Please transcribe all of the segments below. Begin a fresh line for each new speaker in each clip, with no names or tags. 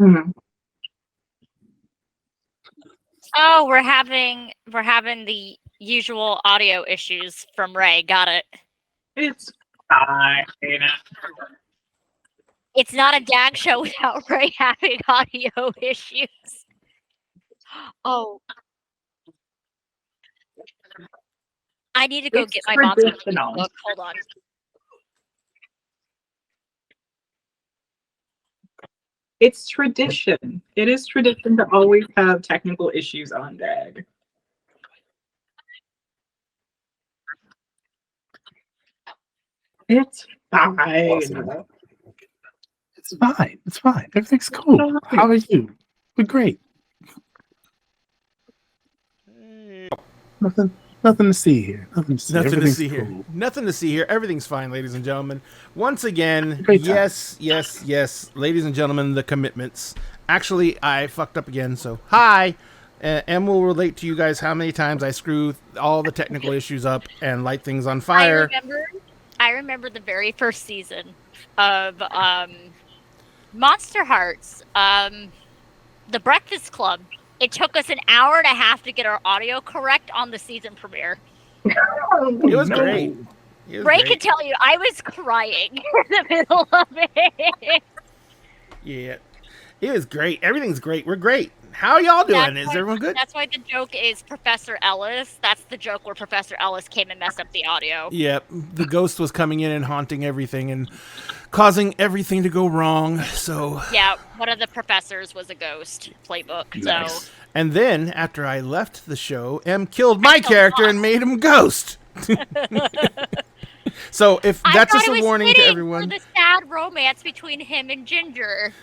Mhm.
Oh, we're having the usual audio issues from Ray. Got it.
It's fine.
It's not a DAG show without Ray having audio issues. Oh, I need to go
It's
get my Monster
traditional.
book. Hold on.
It's tradition. It is tradition to always have technical issues on DAG. It's fine.
It's fine. It's fine. Everything's cool. How are you? We're great. Nothing to see here. Nothing to see.
Nothing to
Everything's
see here.
cool.
Nothing to see here. Everything's fine, ladies and gentlemen. Once again,
Great time.
yes, ladies and gentlemen, the commitments. Actually, I fucked up again, so hi. Em will relate to you guys how many times I screw all the technical issues up and light things on fire.
I remember the very first season of Monster Hearts, The Breakfast Club. It took us an hour and a half to get our audio correct on the season premiere.
It was great.
Ray could tell you, I was crying in the middle of it.
Yeah, it was great. Everything's great. We're great. How are y'all doing? Is everyone good?
That's why the joke is Professor Ellis. That's the joke where Professor Ellis came and messed up the audio.
Yep, the ghost was coming in and haunting everything and causing everything to go wrong. So
yeah, one of the professors was a ghost playbook.
Nice.
So
and then after I left the show, Em killed my character and made him ghost. So if that's just a warning to everyone.
For the sad romance between him and Ginger.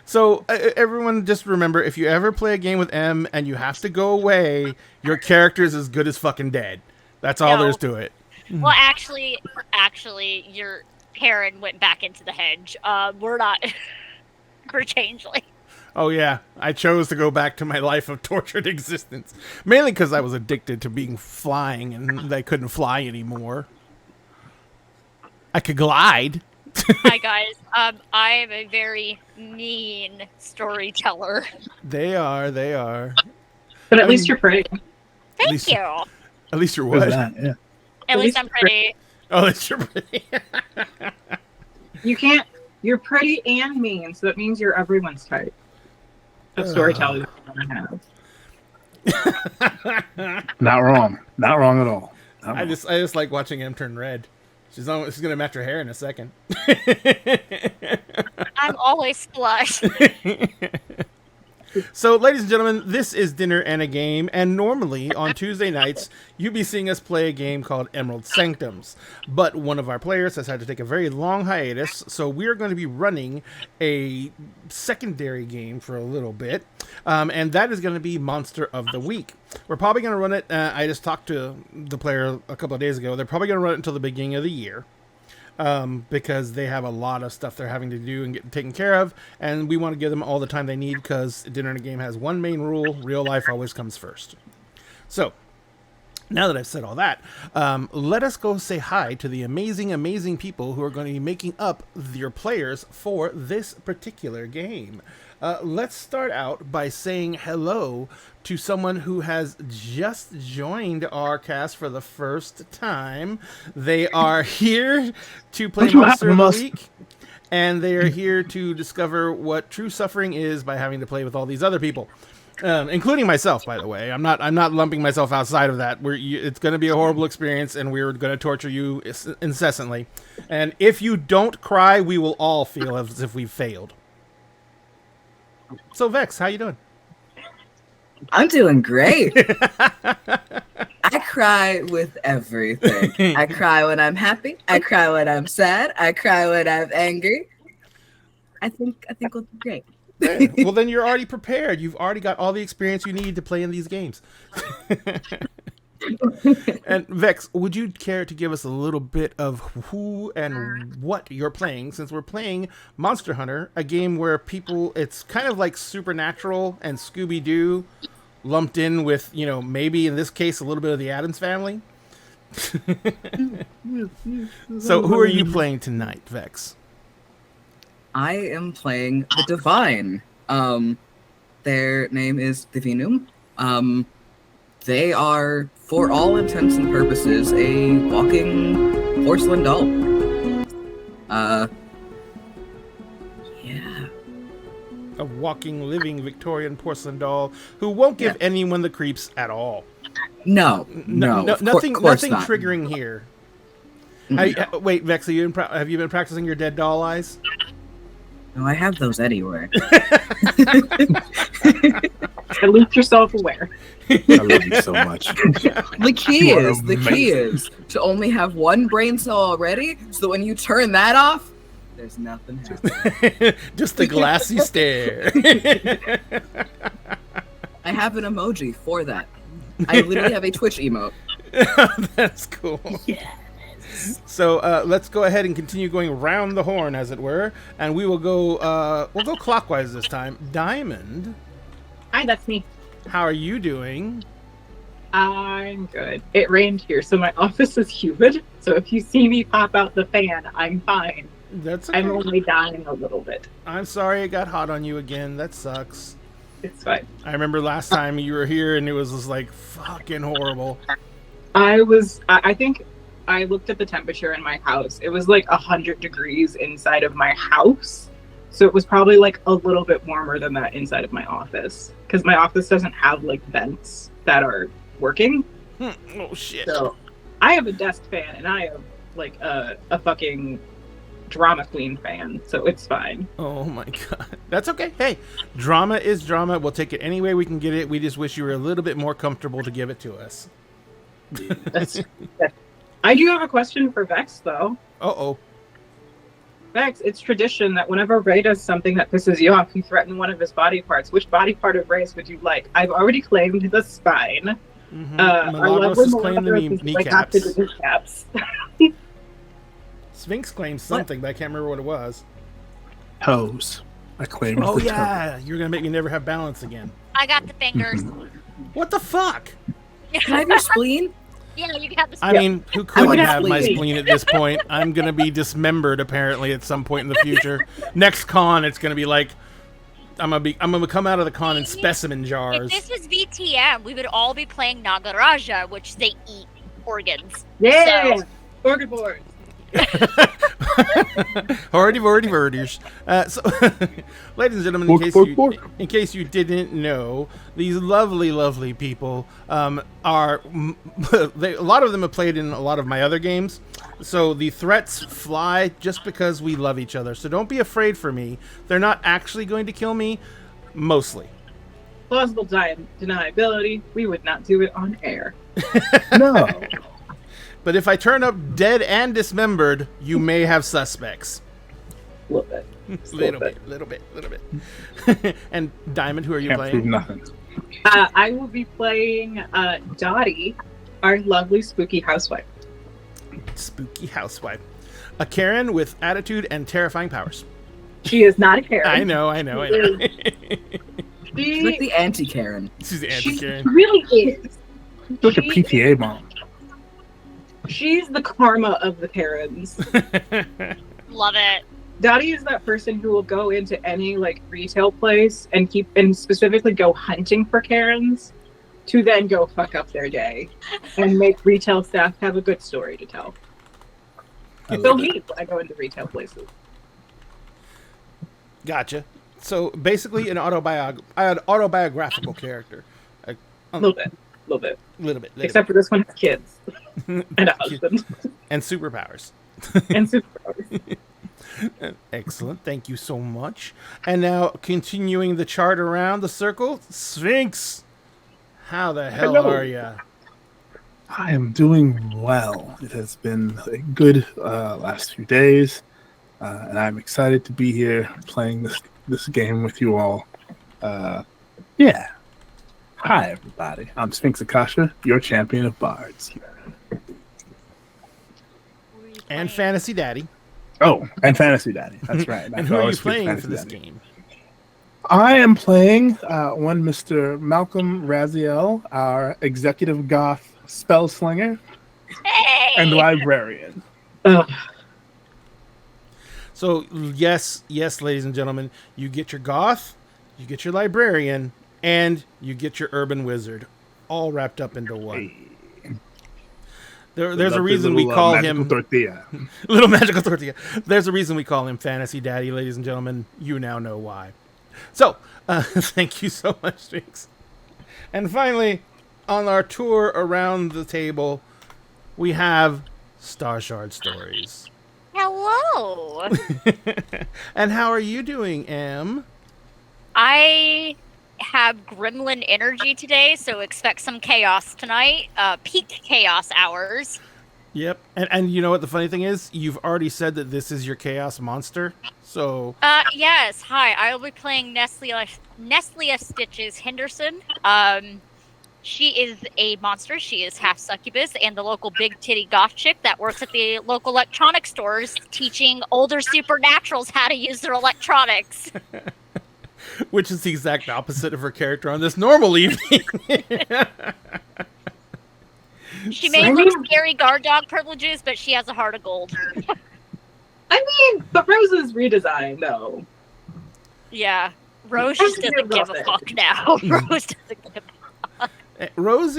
So everyone just remember, if you ever play a game with M and you have to go away, your character is as good as fucking dead. That's all there's to it.
Well, actually, your Karen went back into the hedge. We're not. We're changeling.
Oh yeah, I chose to go back to my life of tortured existence. Mainly because I was addicted to being flying and I couldn't fly anymore. I could glide.
Hi guys, I am a very mean storyteller.
They are.
But at least you're pretty.
Thank you.
At least you're what?
Yeah.
At least I'm pretty.
Oh, at least you're pretty.
You can't. You're pretty and mean, so that means you're everyone's type. Of storytelling I have.
Not wrong. Not wrong at all.
I just like watching Em turn red. She's gonna match her hair in a second.
I'm always flushed.
So, ladies and gentlemen, this is Dinner and a Game, and normally on Tuesday nights, you'd be seeing us play a game called Emerald Sanctums. But one of our players has had to take a very long hiatus, so we're going to be running a secondary game for a little bit, and that is going to be Monster of the Week. We're probably going to run it, I just talked to the player a couple of days ago, they're probably going to run it until the beginning of the year. Because they have a lot of stuff they're having to do and get taken care of, and we want to give them all the time they need because Dinner and a Game has one main rule: real life always comes first. So, now that I've said all that, let us go say hi to the amazing people who are going to be making up your players for this particular game. Let's start out by saying hello to someone who has just joined our cast for the first time. They are here to play Monster of the Week, and they are here to discover what true suffering is by having to play with all these other people. Including myself, by the way. I'm not lumping myself outside of that. It's going to be a horrible experience, and we're going to torture you incessantly. And if you don't cry, we will all feel as if we've failed. So, Vex, how you doing?
I'm doing great. I cry with everything. I cry when I'm happy. I cry when I'm sad. I cry when I'm angry. I think we'll do great.
Well, then you're already prepared. You've already got all the experience you need to play in these games. And Vex, would you care to give us a little bit of who and what you're playing, since we're playing Monster Hunter, a game where it's kind of like Supernatural and Scooby-Doo lumped in with, maybe in this case, a little bit of the Addams Family. So who are you playing tonight, Vex?
I am playing the Divine. Their name is Divinum. They are, for all intents and purposes, a walking porcelain doll. Yeah.
A walking, living Victorian porcelain doll who won't give anyone the creeps at all.
No,
nothing
course not.
triggering here.
Mm.
Wait, Vex, have you been practicing your dead doll eyes?
No, I have those anywhere.
At least you're self-aware.
I love you so much.
The key
You are
is to only have one brain cell already, so that when you turn that off, there's nothing happening.
Just the glassy stare.
I have an emoji for that. I literally have a Twitch emote.
That's cool. So let's go ahead and continue going round the horn, as it were, and we will go. We'll go clockwise this time. Diamond,
Hi, that's me.
how are you doing?
I'm good. It rained here, so my office is humid. So if you see me pop out the fan, I'm fine.
That's okay.
I'm only dying a little bit.
I'm sorry it got hot on you again. That sucks.
It's fine.
I remember last time you were here and it was just like fucking horrible.
I think I looked at the temperature in my house. It was like 100 degrees inside of my house. So it was probably like a little bit warmer than that inside of my office. Because my office doesn't have like vents that are working.
Oh shit.
So I have a desk fan and I have like a fucking drama queen fan. So it's fine.
Oh my god. That's okay. Hey, drama is drama. We'll take it any way we can get it. We just wish you were a little bit more comfortable to give it to us.
I do have a question for Vex though.
Uh-oh.
Vex, it's tradition that whenever Ray does something that pisses you off, you threaten one of his body parts. Which body part of Ray's would you like? I've already claimed the spine.
Mm-hmm.
I love when
has claimed the kneecaps.
kneecaps.
Sphinx claims something, but I can't remember what it was.
Toes. I claim.
Oh
the
yeah, you're gonna make me never have balance again.
I got the fingers.
What the fuck?
Can I have your spleen?
Yeah, you can have the.
I mean, who couldn't
want
have my
spleen.
spleen at this point? I'm gonna be dismembered apparently at some point in the future. Next con, it's gonna be like I'm gonna come out of the con in specimen
If
jars.
this was VTM, we would all be playing Nagaraja, which they eat organs.
Yeah,
So-
organ board.
Hordy. So, ladies and gentlemen, in case you didn't know, these lovely people are. A lot of them have played in a lot of my other games, so the threats fly just because we love each other. So don't be afraid for me. They're not actually going to kill me, mostly.
Plausible deniability. We would not do it on air.
No.
But if I turn up dead and dismembered, you may have suspects.
A little bit.
Little bit. And Diamond, who are you
Can't
playing?
prove nothing.
I will be playing Dottie, our lovely spooky housewife.
Spooky housewife. A Karen with attitude and terrifying powers.
She is not a Karen.
I know.
She's like the anti-Karen.
She's the
She
anti-Karen.
really is.
She's like a PTA mom.
She's the karma of the Karens.
Love it.
Dottie is that person who will go into any like retail place and specifically go hunting for Karens to then go fuck up their day and make retail staff have a good story to tell. They'll meet when I go into retail places.
Gotcha. So basically an autobiographical character.
A little bit.
Little bit.
Except for this one has kids and a husband
And superpowers.
and superpowers.
Excellent. Thank you so much. And now continuing the chart around the circle, Sphinx. How the hell
Hello.
are you?
I am doing well. It has been a good last few days, and I'm excited to be here playing this game with you all. Yeah. Hi, everybody. I'm Sphinx Akasha, your champion of bards.
And Fantasy Daddy.
Oh, and Fantasy Daddy. That's right.
And who are you playing for this game?
I am playing one Mr. Malcolm Raziel, our executive goth spell slinger
Hey!
and librarian.
So yes, ladies and gentlemen, you get your goth, you get your librarian, and you get your urban wizard, all wrapped up into one. There's a reason we call him
tortilla.
Little Magical Tortilla. There's a reason we call him Fantasy Daddy, ladies and gentlemen. You now know why. So, thank you so much, Jinx. And finally, on our tour around the table, we have Star Shard Stories.
Hello.
And how are you doing, Em?
I have gremlin energy today, so expect some chaos tonight. Peak chaos hours.
Yep. And you know what the funny thing is? You've already said that this is your chaos monster. So
Yes. Hi. I will be playing Neslia Stitches Henderson. She is a monster. She is half succubus and the local big titty goth chick that works at the local electronic stores teaching older supernaturals how to use their electronics.
which is the exact opposite of her character on this normal evening.
She may look scary guard dog privileges, but she has a heart of gold.
I mean, but Rose's redesign, though.
Yeah. Rose just doesn't give a fuck now. Rose doesn't give a fuck.
Rose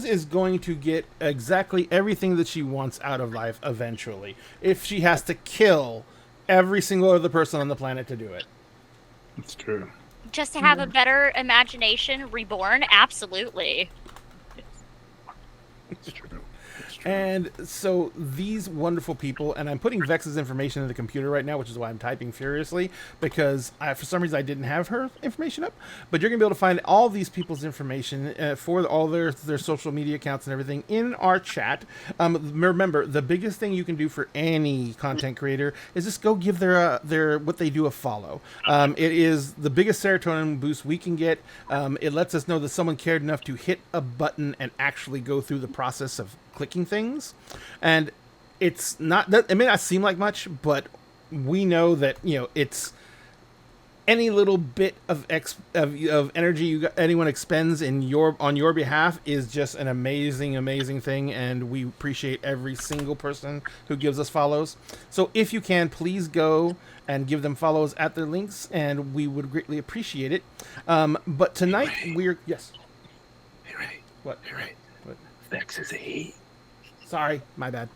is going to get exactly everything that she wants out of life eventually, if she has to kill every single other person on the planet to do it.
It's true.
Just to have a better imagination reborn, absolutely.
It's true.
And so these wonderful people, and I'm putting Vex's information in the computer right now, which is why I'm typing furiously, because for some reason I didn't have her information up. But you're going to be able to find all these people's information for all their social media accounts and everything in our chat. Remember, the biggest thing you can do for any content creator is just go give their what they do a follow. It is the biggest serotonin boost we can get. It lets us know that someone cared enough to hit a button and actually go through the process of clicking things. And it's not that it may not seem like much, but we know that, you know, it's any little bit of energy anyone expends on your behalf is just an amazing thing, and we appreciate every single person who gives us follows. So if you can, please go and give them follows at their links, and we would greatly appreciate it. But tonight we're yes.
Hey Ray.
What?
Hey Ray.
What?
Vex is a he.
Sorry, my bad.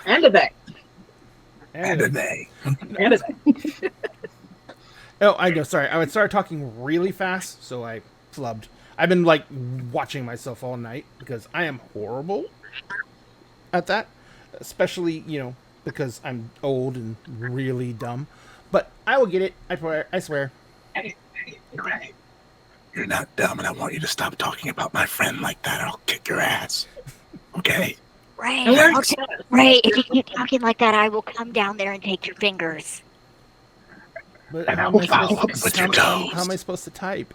And a they.
And a they.
And a they.
Oh, I know. Sorry, I would start talking really fast, so I flubbed. I've been like watching myself all night because I am horrible at that, especially because I'm old and really dumb. But I will get it. I swear.
Hey, Ray. You're not dumb, and I want you to stop talking about my friend like that, or I'll kick your ass. Okay?
Ray,
Thanks.
Ray, if you keep talking like that, I will come down there and take your fingers.
But
And
how
I
am
will
I
follow
supposed
up
to-
with your
how
toes.
am I supposed to type?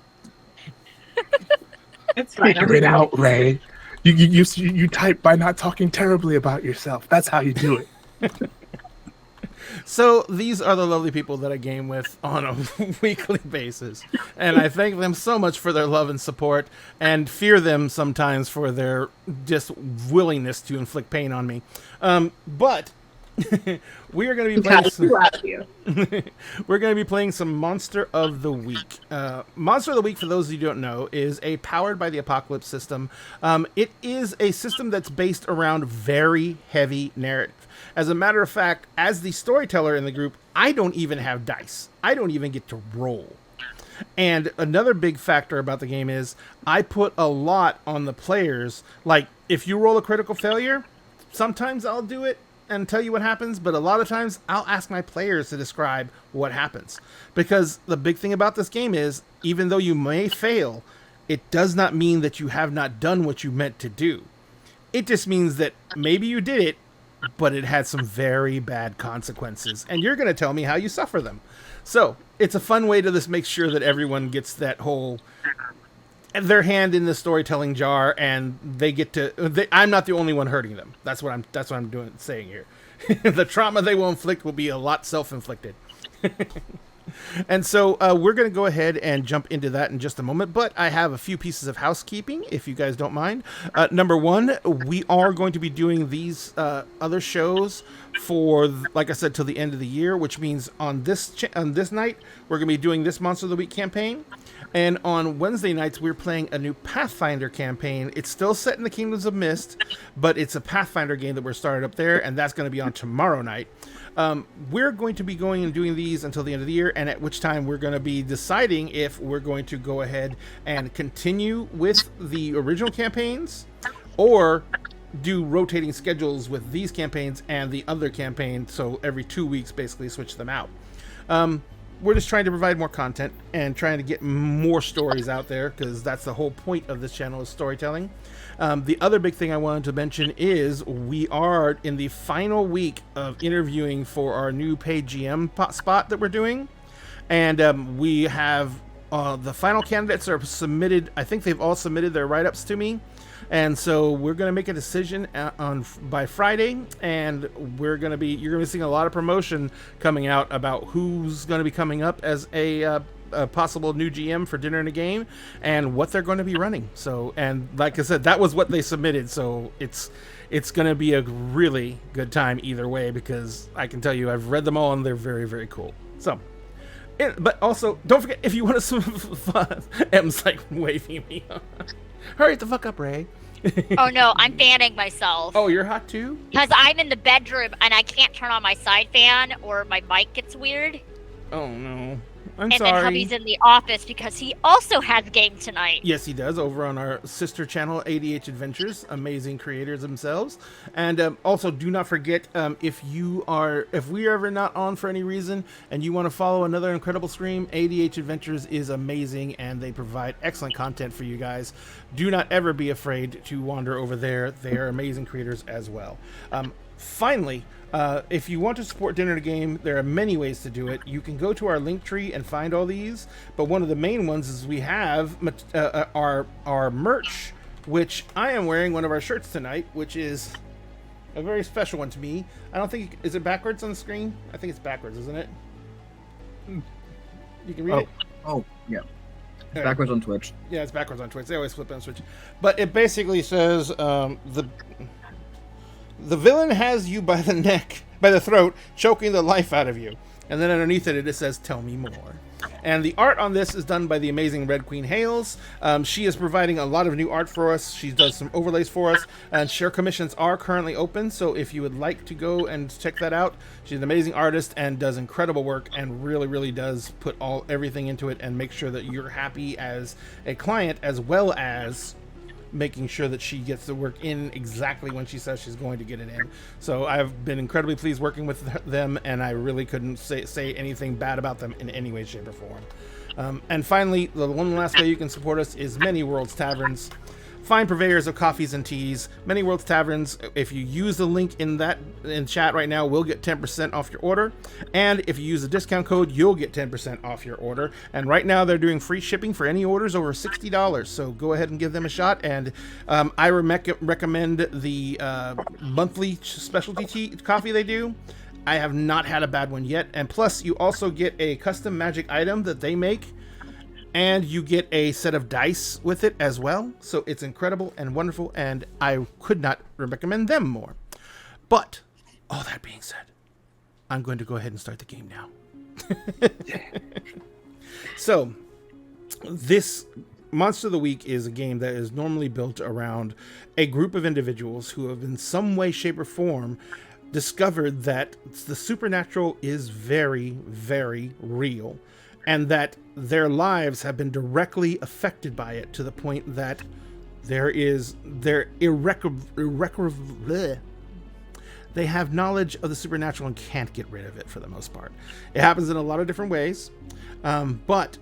It's fine.
Figure it out, Ray. You type by not talking terribly about yourself. That's how you do it.
So these are the lovely people that I game with on a weekly basis, and I thank them so much for their love and support, and fear them sometimes for their just willingness to inflict pain on me. But we are going to be playing we're going to be playing some Monster of the Week. Monster of the Week, for those of you who don't know, is a Powered by the Apocalypse system. It is a system that's based around very heavy narrative. As a matter of fact, as the storyteller in the group, I don't even have dice. I don't even get to roll. And another big factor about the game is I put a lot on the players. Like, if you roll a critical failure, sometimes I'll do it and tell you what happens, but a lot of times I'll ask my players to describe what happens. Because the big thing about this game is, even though you may fail, it does not mean that you have not done what you meant to do. It just means that maybe you did it, but it had some very bad consequences, and you're going to tell me how you suffer them. So it's a fun way to just make sure that everyone gets that whole their hand in the storytelling jar, and they get to. I'm not the only one hurting them. That's what I'm saying here. The trauma they will inflict will be a lot self-inflicted. And so we're going to go ahead and jump into that in just a moment. But I have a few pieces of housekeeping, if you guys don't mind. Number one, we are going to be doing these other shows for, like I said, till the end of the year, which means on this night, we're going to be doing this Monster of the Week campaign. And on Wednesday nights, we're playing a new Pathfinder campaign. It's still set in the Kingdoms of Mist, but it's a Pathfinder game that we're started up there, and that's going to be on tomorrow night. We're going to be going and doing these until the end of the year, and at which time we're going to be deciding if we're going to go ahead and continue with the original campaigns or do rotating schedules with these campaigns and the other campaign, so every 2 weeks basically switch them out. We're just trying to provide more content and trying to get more stories out there, because that's the whole point of this channel, is storytelling. The other big thing I wanted to mention is we are in the final week of interviewing for our new paid GM spot that we're doing. And we have the final candidates are submitted. I think they've all submitted their write-ups to me. And so we're going to make a decision by Friday, and you're going to be seeing a lot of promotion coming out about who's going to be coming up as a possible new GM for Dinner and a Game, and what they're going to be running. So, and like I said, that was what they submitted. So it's going to be a really good time either way, because I can tell you I've read them all and they're very, very cool. So, but also don't forget, if you want to, M's like waving me on. Hurry the fuck up, Ray.
Oh no, I'm fanning myself.
Oh, you're hot too?
Because I'm in the bedroom and I can't turn on my side fan or my mic gets weird.
Oh no. I'm
and
sorry.
then hubby's in the office because he also has game tonight.
Yes, he does, over on our sister channel, ADH Adventures, amazing creators themselves. And also, do not forget, if we are ever not on for any reason and you want to follow another incredible stream, ADH Adventures is amazing and they provide excellent content for you guys. Do not ever be afraid to wander over there. They are amazing creators as well. Finally, if you want to support Dinner and a Game, there are many ways to do it. You can go to our link tree and find all these, but one of the main ones is we have our merch, which I am wearing one of our shirts tonight, which is a very special one to me. I don't think, is it backwards on the screen? I think it's backwards, isn't it? You can read it?
Oh, yeah. It's backwards on Twitch.
Yeah, it's backwards on Twitch. They always flip on Twitch. But it basically says, the villain has you by the throat, choking the life out of you. And then underneath it says, tell me more. And the art on this is done by the amazing Red Queen Hales. She is providing a lot of new art for us. She does some overlays for us, and share commissions are currently open. So if you would like to go and check that out, she's an amazing artist and does incredible work, and really, really does put everything into it and make sure that you're happy as a client, as well as making sure that she gets the work in exactly when she says she's going to get it in. So I've been incredibly pleased working with them, and I really couldn't say anything bad about them in any way, shape, or form. And finally, the one last way you can support us is Many Worlds Taverns. Fine purveyors of coffees and teas. Many Worlds Taverns, if you use the link in chat right now, will get 10% off your order. And if you use the discount code, you'll get 10% off your order. And right now they're doing free shipping for any orders over $60. So go ahead and give them a shot. And I recommend the monthly specialty tea coffee they do. I have not had a bad one yet. And plus, you also get a custom magic item that they make, and you get a set of dice with it as well. So it's incredible and wonderful, and I could not recommend them more. But all that being said, I'm going to go ahead and start the game now. So this Monster of the Week is a game that is normally built around a group of individuals who have in some way, shape, or form discovered that the supernatural is very, very real, and that their lives have been directly affected by it, to the point that they're irrecoverable. They have knowledge of the supernatural and can't get rid of it for the most part. It happens in a lot of different ways, but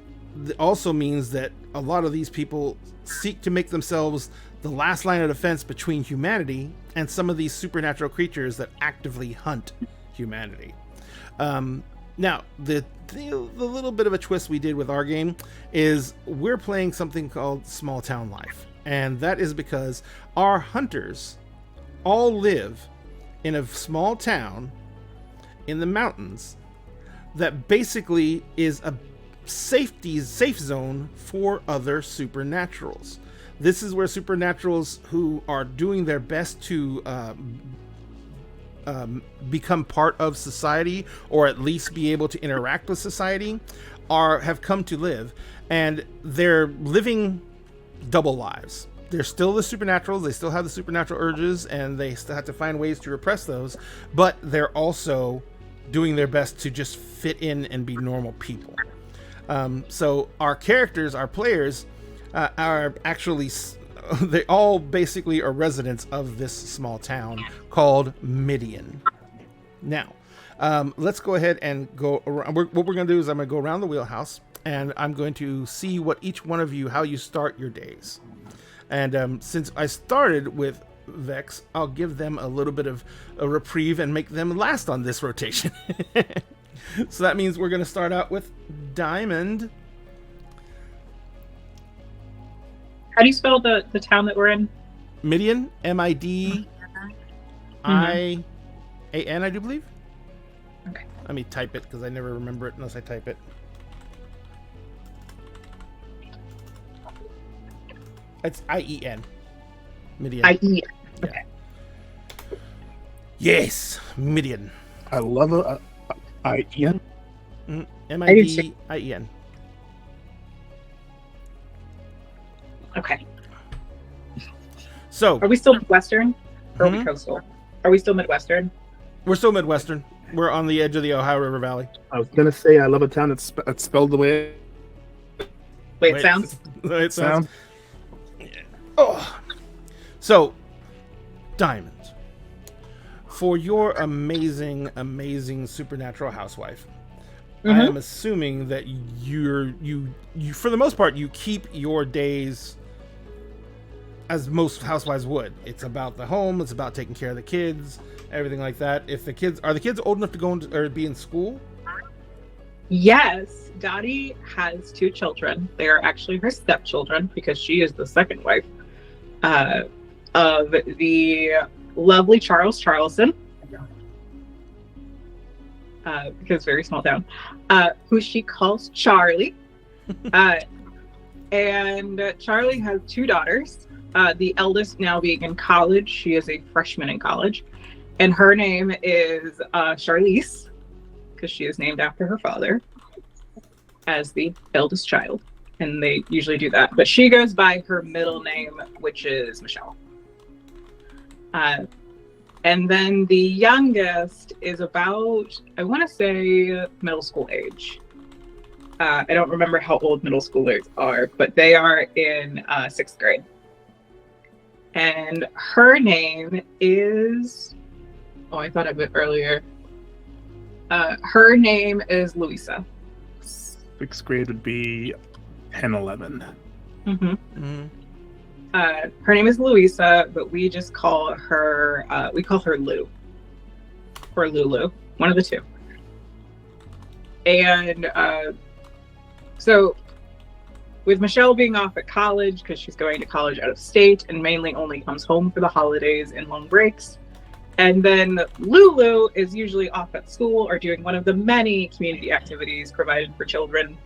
it also means that a lot of these people seek to make themselves the last line of defense between humanity and some of these supernatural creatures that actively hunt humanity. Now, the little bit of a twist we did with our game is we're playing something called Small Town Life. And that is because our hunters all live in a small town in the mountains that basically is a safe zone for other supernaturals. This is where supernaturals who are doing their best to become part of society, or at least be able to interact with society, have come to live, and they're living double lives. They're still the supernaturals, they still have the supernatural urges, and they still have to find ways to repress those, but they're also doing their best to just fit in and be normal people. So our characters, our players, are actually, they all basically are residents of this small town called Midian. Now, let's go ahead and go around. What we're going to do is I'm going to go around the wheelhouse, and I'm going to see what each one of you, how you start your days. And since I started with Vex, I'll give them a little bit of a reprieve and make them last on this rotation. So that means we're going to start out with Diamond.
How do you spell the town that we're in?
Midian, Midian, I do believe.
Okay.
Let me type it because I never remember it unless I type it. It's IEN. Midian.
IEN. Okay.
Yes, Midian.
I love it. Ian.
MIDIEN.
Okay.
So,
are we still Midwestern? Or are we
Mhm.
coastal? Are we still Midwestern?
we're still Midwestern. We're on the edge of the Ohio River Valley.
I was gonna say I love a town that's spelled the way
Wait, it sounds.
It
sounds.
Oh. So, Diamond, for your amazing, amazing supernatural housewife, I
Mhm.
am assuming that you for the most part you keep your days as most housewives would. It's about the home. It's about taking care of the kids, everything like that. If the kids are old enough to go into, or be in school?
Yes, Dottie has 2 children. They are actually her stepchildren because she is the second wife of the lovely Charles Charleston, because very small town, who she calls Charlie. And Charlie has 2 daughters. The eldest now being in college. She is a freshman in college. And her name is Charlize, because she is named after her father as the eldest child. And they usually do that. But she goes by her middle name, which is Michelle. And then the youngest is about, I want to say, middle school age. I don't remember how old middle schoolers are, but they are in 6th grade. And her name is, oh, I thought of it earlier. Her name is Louisa.
6th grade would be 10, 11.
Mm-hmm.
Mm-hmm.
Her name is Louisa, but we just call her, Lou. Or Lulu, one of the two. And so with Michelle being off at college, because she's going to college out of state and mainly only comes home for the holidays and long breaks. And then Lulu is usually off at school or doing one of the many community activities provided for children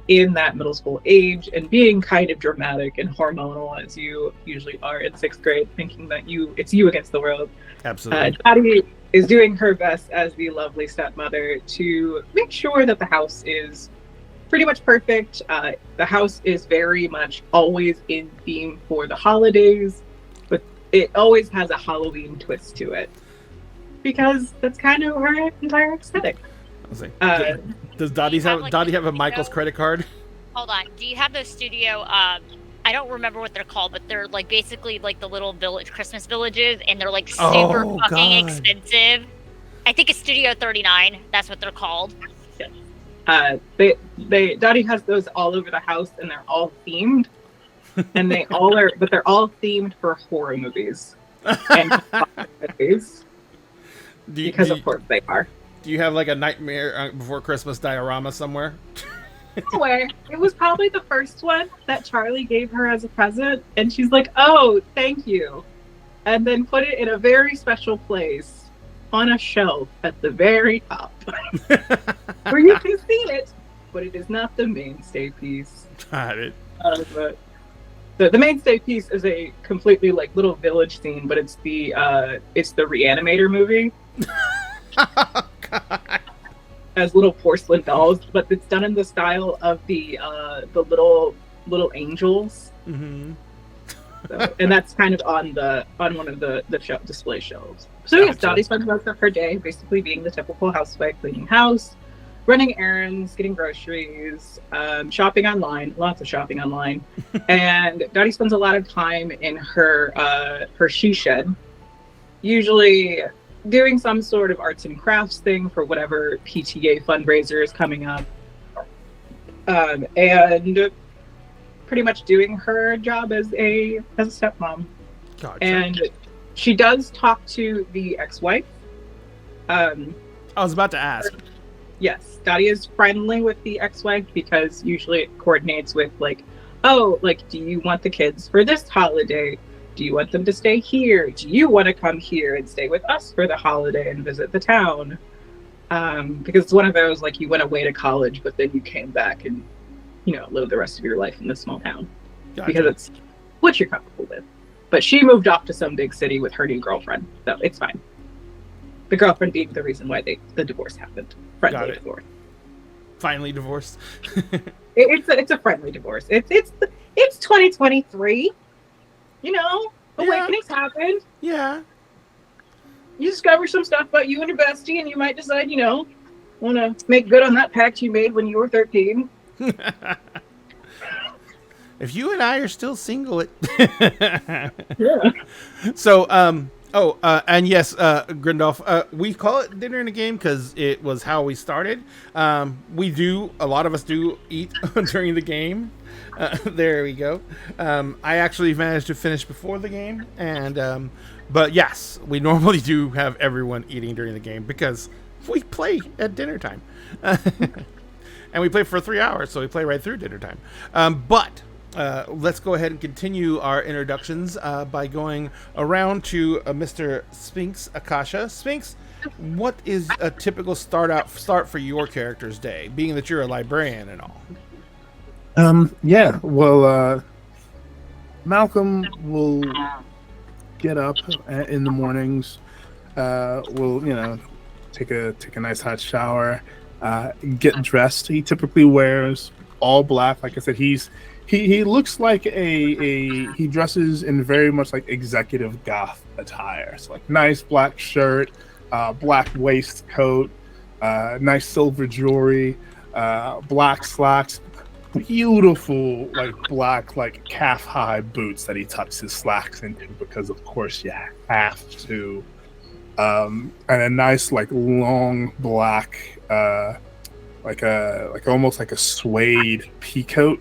in that middle school age, and being kind of dramatic and hormonal as you usually are in 6th grade, thinking that it's you against the world.
Absolutely.
Dottie is doing her best as the lovely stepmother to make sure that the house is pretty much perfect. The house is very much always in theme for the holidays, but it always has a Halloween twist to it because that's kind of her entire aesthetic.
I was like, does Dottie have a Michael's credit card?
Hold on. Do you have those studio? I don't remember what they're called, but they're like basically like the little Christmas villages, and they're like super fucking expensive. I think it's Studio 39. That's what they're called.
Dottie has those all over the house, and they're all themed, and they're all themed for horror movies and movies, because of course they are.
Do you have like a Nightmare Before Christmas diorama somewhere?
Somewhere. It was probably the first one that Charlie gave her as a present, and she's like, "Oh, thank you," and then put it in a very special place on a shelf at the very top where you can see it, but it is not the mainstay piece.
Got it.
But the mainstay piece is a completely like little village scene, but it's the Reanimator movie.
Oh, God.
As little porcelain dolls, but it's done in the style of the little angels.
Mm-hmm.
So, and that's kind of on one of the display shelves. So yes,
Gotcha.
Dottie spends most of her day basically being the typical housewife, cleaning house, running errands, getting groceries, shopping online, lots of shopping online. And Dottie spends a lot of time in her she shed, usually doing some sort of arts and crafts thing for whatever PTA fundraiser is coming up. And pretty much doing her job as a stepmom.
Gotcha.
And she does talk to the ex-wife.
I was about to ask.
Yes, Dottie is friendly with the ex-wife because usually it coordinates with like, oh, like, do you want the kids for this holiday? Do you want them to stay here? Do you want to come here and stay with us for the holiday and visit the town? Because it's one of those, like, you went away to college, but then you came back and, you know, lived the rest of your life in this small town.
Gotcha.
Because it's what you're comfortable with. But she moved off to some big city with her new girlfriend, so it's fine. The girlfriend being the reason why the divorce happened. Friendly divorce.
Finally divorced.
It's a friendly divorce. It's 2023. You know, awakenings happen.
Yeah.
You discover some stuff about you and your bestie, and you might decide, you know, want to make good on that pact you made when you were 13.
If you and I are still single,
Yeah.
So, and yes, Grindolf, we call it dinner in a game because it was how we started. A lot of us do eat during the game. There we go. I actually managed to finish before the game, and but yes, we normally do have everyone eating during the game because we play at dinner time, and we play for 3 hours, so we play right through dinner time. But let's go ahead and continue our introductions by going around to Mr. Sphinx Akasha. Sphinx, what is a typical start for your character's day, being that you're a librarian and all?
Yeah, well, Malcolm will get up in the mornings. Will, you know, take a nice hot shower, get dressed. He typically wears all black. Like I said, he looks like he dresses in very much like executive goth attire. So like nice black shirt, black waistcoat, nice silver jewelry, black slacks, beautiful like black like calf high boots that he tucks his slacks into because of course you have to. And a nice like long black like almost like a suede pea coat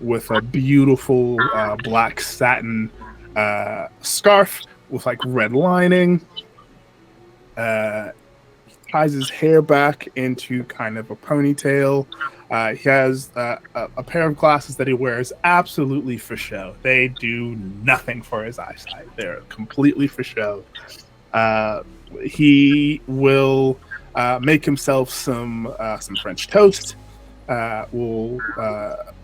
with a beautiful black satin scarf with like red lining. He ties his hair back into kind of a ponytail. He has a pair of glasses that he wears absolutely for show. They do nothing for his eyesight. They're completely for show. He will make himself some French toast. Will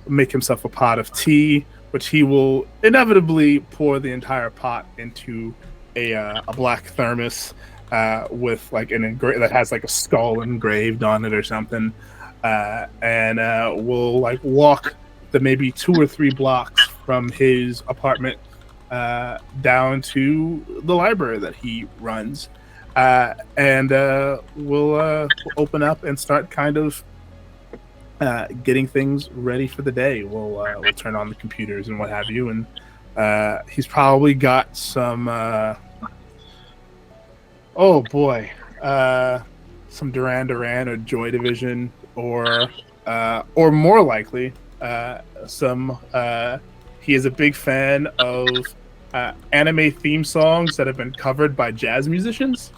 make himself a pot of tea, which he will inevitably pour the entire pot into a black thermos with like that has like a skull engraved on it or something, and will like walk the maybe 2 or 3 blocks from his apartment down to the library that he runs, and we'll open up and start kind of getting things ready for the day. We'll turn on the computers and what have you, and he's probably got some some Duran Duran or Joy Division, or more likely some he is a big fan of anime theme songs that have been covered by jazz musicians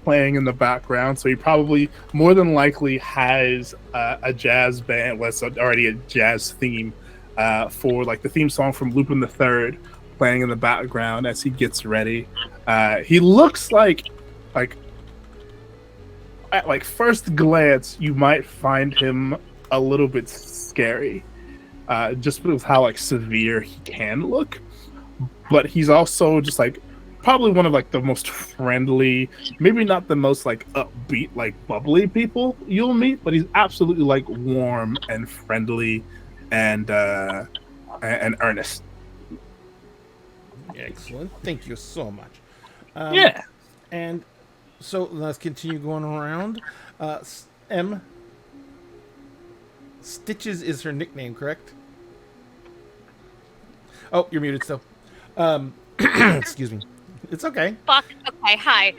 playing in the background. So he probably more than likely has a jazz band, already a jazz theme for like the theme song from Lupin the Third playing in the background as he gets ready. He looks like at first glance you might find him a little bit scary, just because how severe he can look. But he's also just probably one of the most friendly, maybe not the most upbeat, bubbly people you'll meet, but he's absolutely warm and friendly and earnest.
Excellent. Thank you so much.
Yeah.
And so let's continue going around. M. Stitches is her nickname, correct? Oh, you're muted still. Excuse me. It's okay.
Fuck. Okay, hi.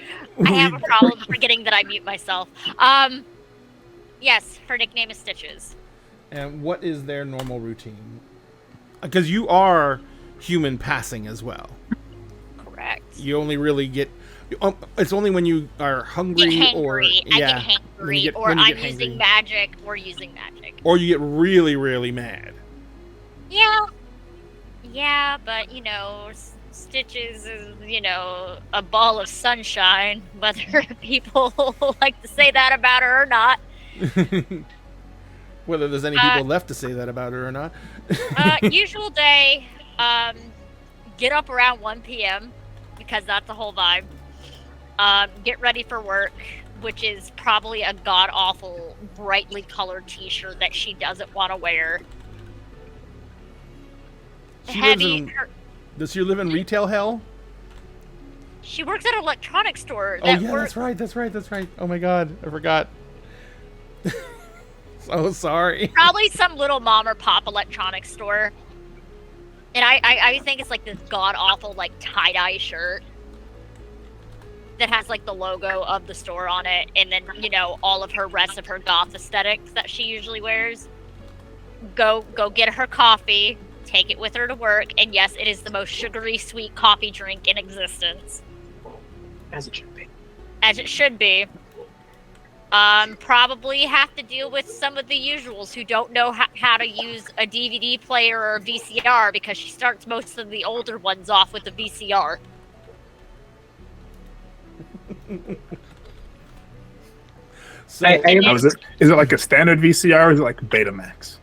I have a problem forgetting that I mute myself. Yes, her nickname is Stitches.
And what is their normal routine? Because you are human passing as well.
Correct.
You only really get... it's only when you are hungry
Get
or...
hangry. I
Yeah,
get hangry, or
when you
I'm
get
using
hangry.
magic, or using magic.
Or you get really, really mad.
Yeah. Yeah, but, Stitches is, a ball of sunshine, whether people like to say that about her or not.
Whether there's any people left to say that about her or not.
Usual day, get up around 1 p.m. because that's the whole vibe. Get ready for work, which is probably a god-awful, brightly colored t-shirt that she doesn't want to wear.
Does she live in retail hell?
She works at an electronics store.
Oh, yeah, that's right. Oh, my God. I forgot. So sorry.
Probably some little mom or pop electronics store. And I think it's this god-awful, tie-dye shirt that has, the logo of the store on it. And then, all of her rest of her goth aesthetics that she usually wears. Go get her coffee. Take it with her to work, and yes, it is the most sugary, sweet coffee drink in existence.
As it should be.
As it should be. Probably have to deal with some of the usuals who don't know how to use a DVD player or a VCR, because she starts most of the older ones off with a VCR.
So,
Is it like a standard VCR or is it like Betamax?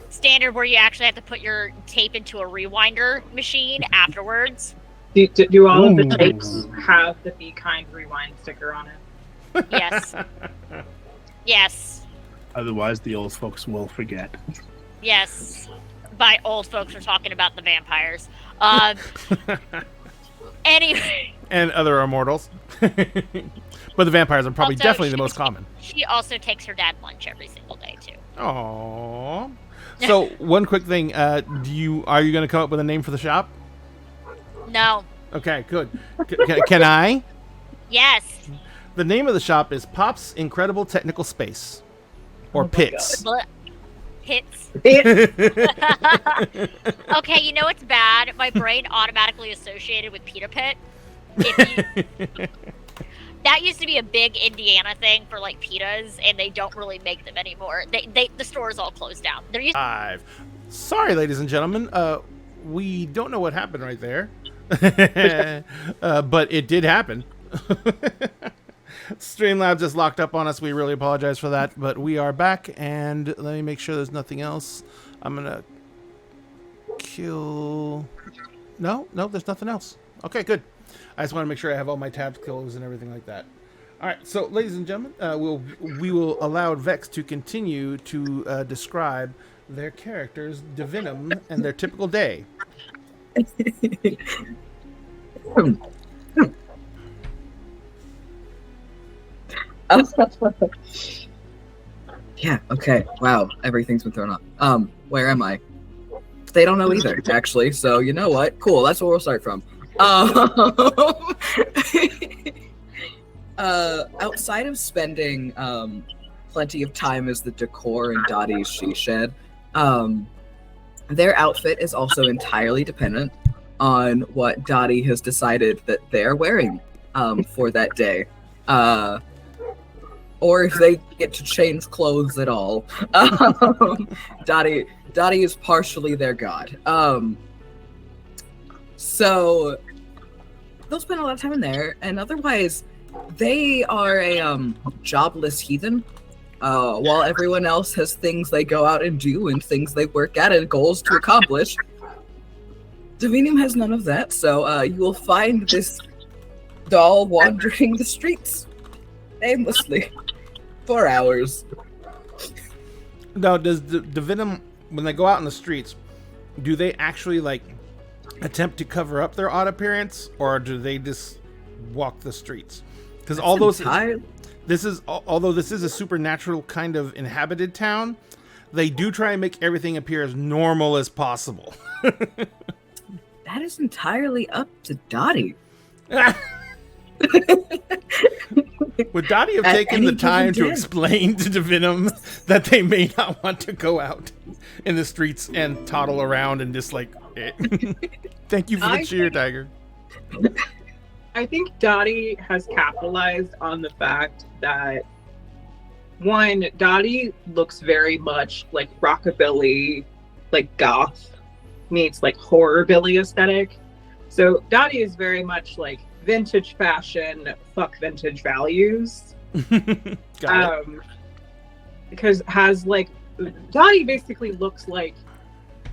Standard, where you actually have to put your tape into a rewinder machine afterwards.
Do all of the tapes have the Be Kind rewind sticker on it?
Yes. Yes.
Otherwise, the old folks will forget.
Yes. By old folks, we're talking about the vampires. Anyway.
And other immortals. But the vampires are probably definitely the most common.
She also takes her dad lunch every single day, too.
Aww. So, one quick thing. Are you going to come up with a name for the shop?
No.
Okay, good. Can I?
Yes.
The name of the shop is Pop's Incredible Technical Space. Or Pits.
Hits. Okay, you know what's bad? My brain automatically associated with Pita Pit. That used to be a big Indiana thing for pitas, and they don't really make them anymore. The stores all closed down. They're used.
Sorry, ladies and gentlemen. We don't know what happened right there, but it did happen. Streamlabs just locked up on us. We really apologize for that, but we are back, and let me make sure there's nothing else. I'm gonna kill. No, there's nothing else. Okay, good. I just want to make sure I have all my tabs closed and everything like that. All right, so ladies and gentlemen, we will allow Vex to continue to describe their characters' divinum and their typical day.
Yeah, okay. Wow, everything's been thrown up. Where am I? They don't know either, actually. So you know what? Cool, that's where we'll start from. Outside of spending plenty of time as the decor in Dottie's she shed, their outfit is also entirely dependent on what Dottie has decided that they're wearing for that day. Or if they get to change clothes at all. Dottie is partially their god. So they'll spend a lot of time in there, and otherwise, they are a jobless heathen. While everyone else has things they go out and do and things they work at and goals to accomplish, Divinium has none of that. So you will find this doll wandering the streets aimlessly for hours.
Now, does Divinum, when they go out in the streets, do they actually like attempt to cover up their odd appearance, or do they just walk the streets? Because although this is a supernatural kind of inhabited town, they do try and make everything appear as normal as possible.
That is entirely up to Dottie.
Would Dottie have taken the time to explain to Divinum that they may not want to go out in the streets and toddle around and just like, thank you for the cheer, Tiger.
I think Dottie has capitalized on the fact that, one, Dottie looks very much like rockabilly, like goth meets like horrorbilly aesthetic. So Dottie is very much like vintage fashion, fuck vintage values.
Got it.
Because has like Dottie basically looks like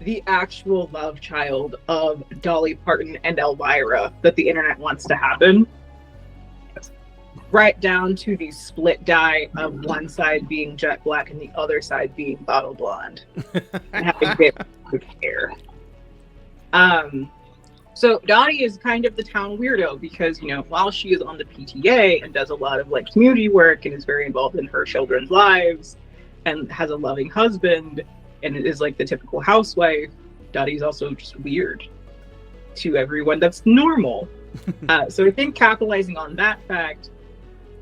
the actual love child of Dolly Parton and Elvira that the internet wants to happen. Right down to the split dye of one side being jet black and the other side being bottle blonde. And having big hair. So Dottie is kind of the town weirdo because, you know, while she is on the PTA and does a lot of like community work and is very involved in her children's lives and has a loving husband and is like the typical housewife, Dottie's also just weird to everyone that's normal. So I think capitalizing on that fact,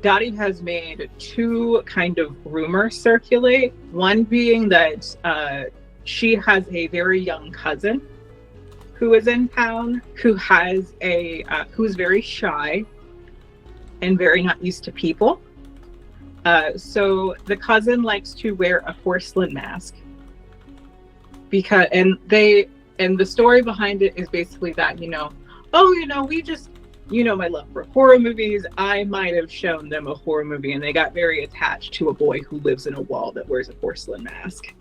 Dottie has made two kind of rumors circulate. One being that she has a very young cousin who is in town, who has who is very shy and very not used to people. So the cousin likes to wear a porcelain mask. And the story behind it is basically that, we just, my love for horror movies, I might have shown them a horror movie and they got very attached to a boy who lives in a wall that wears a porcelain mask.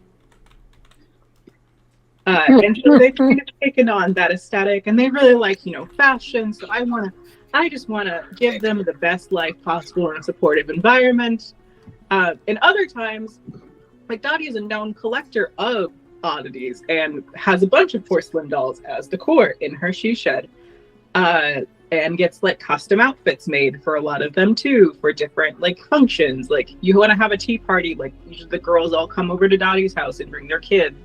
And so they've kind of taken on that aesthetic and they really like, fashion. So I just want to give them the best life possible in a supportive environment. And other times, like Dottie is a known collector of oddities and has a bunch of porcelain dolls as decor in her she shed. And gets like custom outfits made for a lot of them too, for different like functions. Like you want to have a tea party, like usually the girls all come over to Dottie's house and bring their kids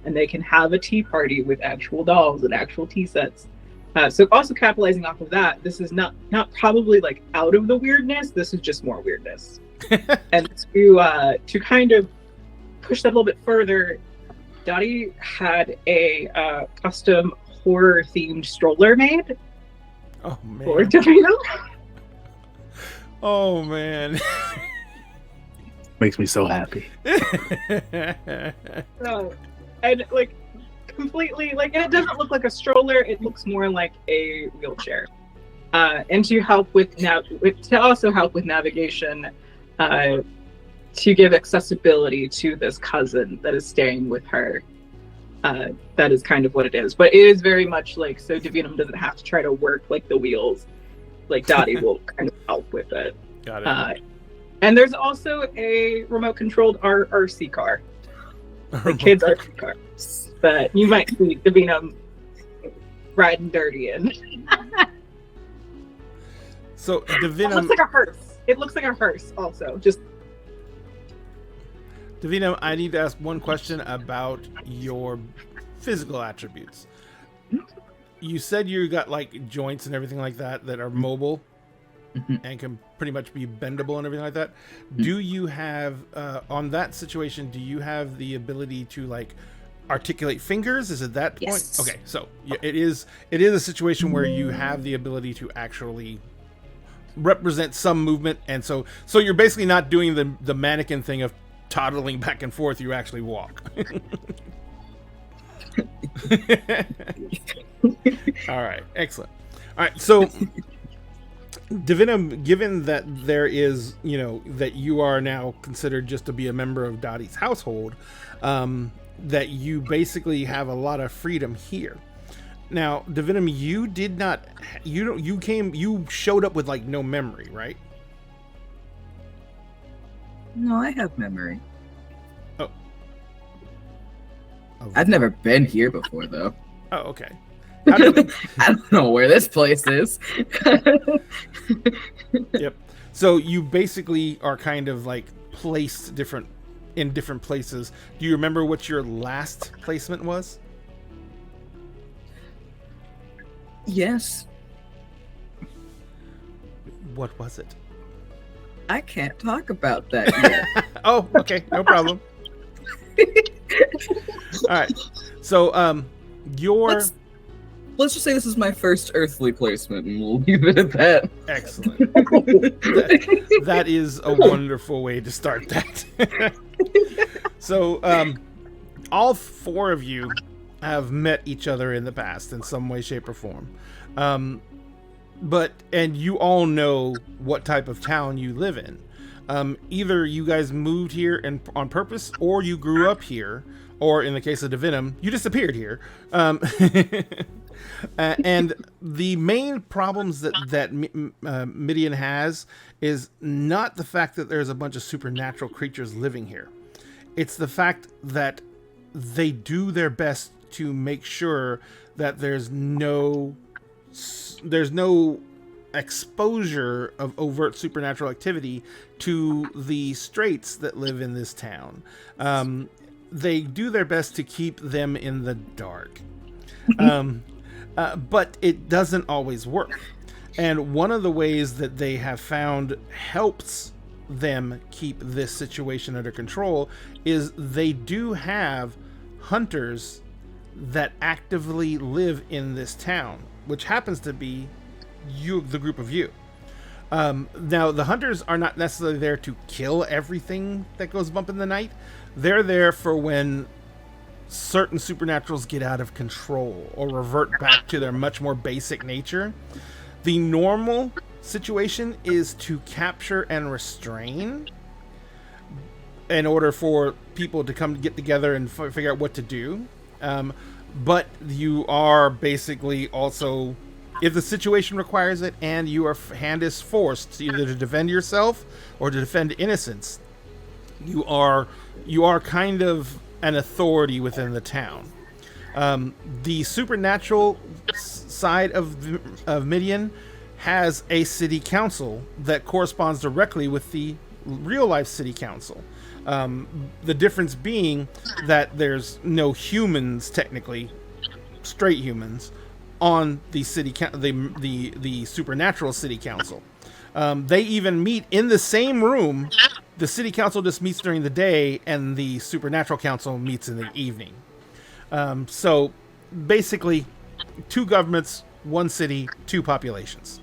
and they can have a tea party with actual dolls and actual tea sets. So also capitalizing off of that, this is not probably like out of the weirdness, this is just more weirdness. And to kind of push that a little bit further, Dottie had a custom horror themed stroller made.
Oh man.
For Davina.
Oh man.
Makes me so happy.
And like completely like, and it doesn't look like a stroller, it looks more like a wheelchair. And to help with also help with navigation, to give accessibility to this cousin that is staying with her. That is kind of what it is. But it is very much like, so Divinum doesn't have to try to work like the wheels. Like Dottie will kind of help with it.
Got it.
And there's also a remote controlled RC car. The kids' RC car. But you might see Divinum riding dirty in.
So Divinum...
It looks like a hearse. It looks like a hearse also. Just
Davina, I need to ask one question about your physical attributes. You said you got like joints and everything like that are mobile and can pretty much be bendable and everything like that. Do you have, on that situation, do you have the ability to like articulate fingers? Is it that
Yes.
point? Okay, so it is a situation where you have the ability to actually represent some movement, and so you're basically not doing the mannequin thing of toddling back and forth, you actually walk. All right, excellent. All right, so Divinum, given that there is, that you are now considered just to be a member of Dottie's household, that you basically have a lot of freedom here. Now, Divinum, you did not, you showed up with like no memory, right?
No, I have memory.
Oh.
I've never been here before, though.
Oh, okay. How did,
I don't know where this place is.
Yep. So you basically are kind of like placed in different places. Do you remember what your last placement was?
Yes.
What was it?
I can't talk about that yet.
Oh, okay, no problem. All right. So,
Let's just say this is my first earthly placement, and we'll leave it at that.
Excellent. That is a wonderful way to start that. So, all four of you have met each other in the past in some way, shape, or form. And you all know what type of town you live in. Either you guys moved here on purpose, or you grew up here, or in the case of Divinum, you disappeared here. And the main problems that Midian has is not the fact that there's a bunch of supernatural creatures living here. It's the fact that they do their best to make sure that there's no exposure of overt supernatural activity to the straights that live in this town. They do their best to keep them in the dark. But it doesn't always work. And one of the ways that they have found helps them keep this situation under control is they do have hunters that actively live in this town, which happens to be the group of you. Now, the hunters are not necessarily there to kill everything that goes bump in the night. They're there for when certain supernaturals get out of control or revert back to their much more basic nature. The normal situation is to capture and restrain in order for people to get together and figure out what to do. But you are basically also, if the situation requires it and your hand is forced either to defend yourself or to defend innocence, you are kind of an authority within the town. The supernatural side of Midian has a city council that corresponds directly with the real life city council. The difference being that there's no humans, technically, straight humans, on the the supernatural city council. They even meet in the same room. The city council just meets during the day, and the supernatural council meets in the evening. So basically, 2 governments, 1 city, 2 populations.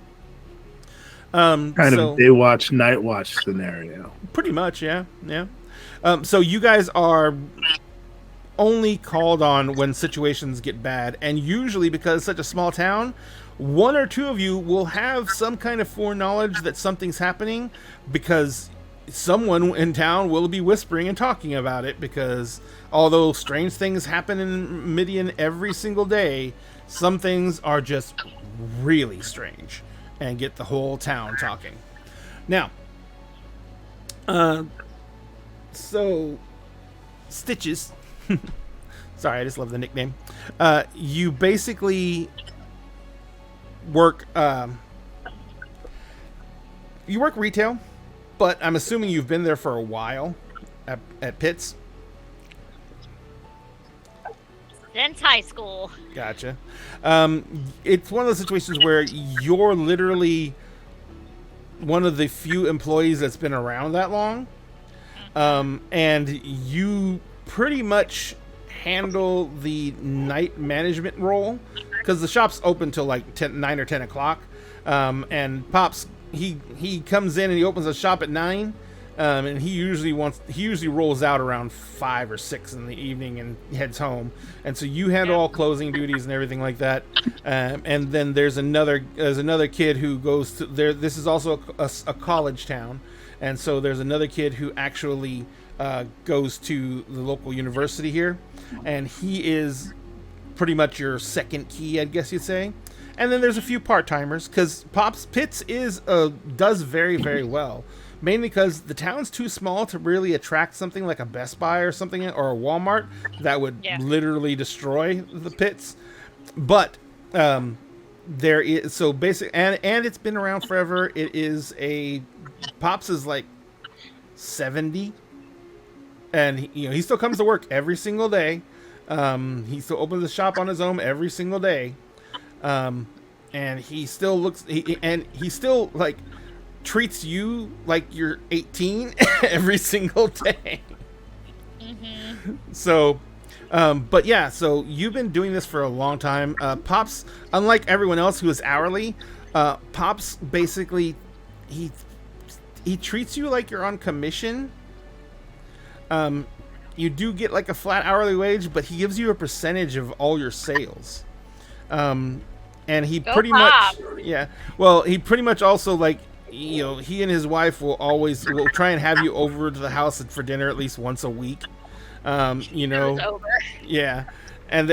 Kind of a day watch, night watch scenario.
Pretty much, yeah. So you guys are only called on when situations get bad, and usually because it's such a small town, 1 or 2 of you will have some kind of foreknowledge that something's happening, because someone in town will be whispering and talking about it, because although strange things happen in Midian every single day, some things are just really strange and get the whole town talking. Now, so Stitches, sorry, I just love the nickname. You basically work retail, but I'm assuming you've been there for a while at Pitt's.
Since high school.
Gotcha. It's one of those situations where you're literally one of the few employees that's been around that long. And you pretty much handle the night management role, because the shop's open till like 9 or 10 o'clock. And Pops, he comes in and he opens the shop at 9. And he usually rolls out around 5 or 6 in the evening and heads home. And so you handle all closing duties and everything like that. And then there's another kid who goes to there. This is also a college town, and so there's another kid who actually goes to the local university here, and he is pretty much your second key, I guess you'd say. And then there's a few part-timers, because Pitts does very, very well. Mainly because the town's too small to really attract something like a Best Buy or something, or a Walmart that would literally destroy the Pitts. But there is so basic, and it's been around forever. It is Pops is like 70, and he still comes to work every single day. He still opens the shop on his own every single day, and he still like treats you like you're 18 every single day.
Mm-hmm.
So, but yeah, so you've been doing this for a long time. Pops, unlike everyone else who is hourly, Pops basically, he treats you like you're on commission. You do get like a flat hourly wage, but he gives you a percentage of all your sales. And he pretty much, well, he pretty much also like, he and his wife will try and have you over to the house for dinner at least once a week. Yeah. And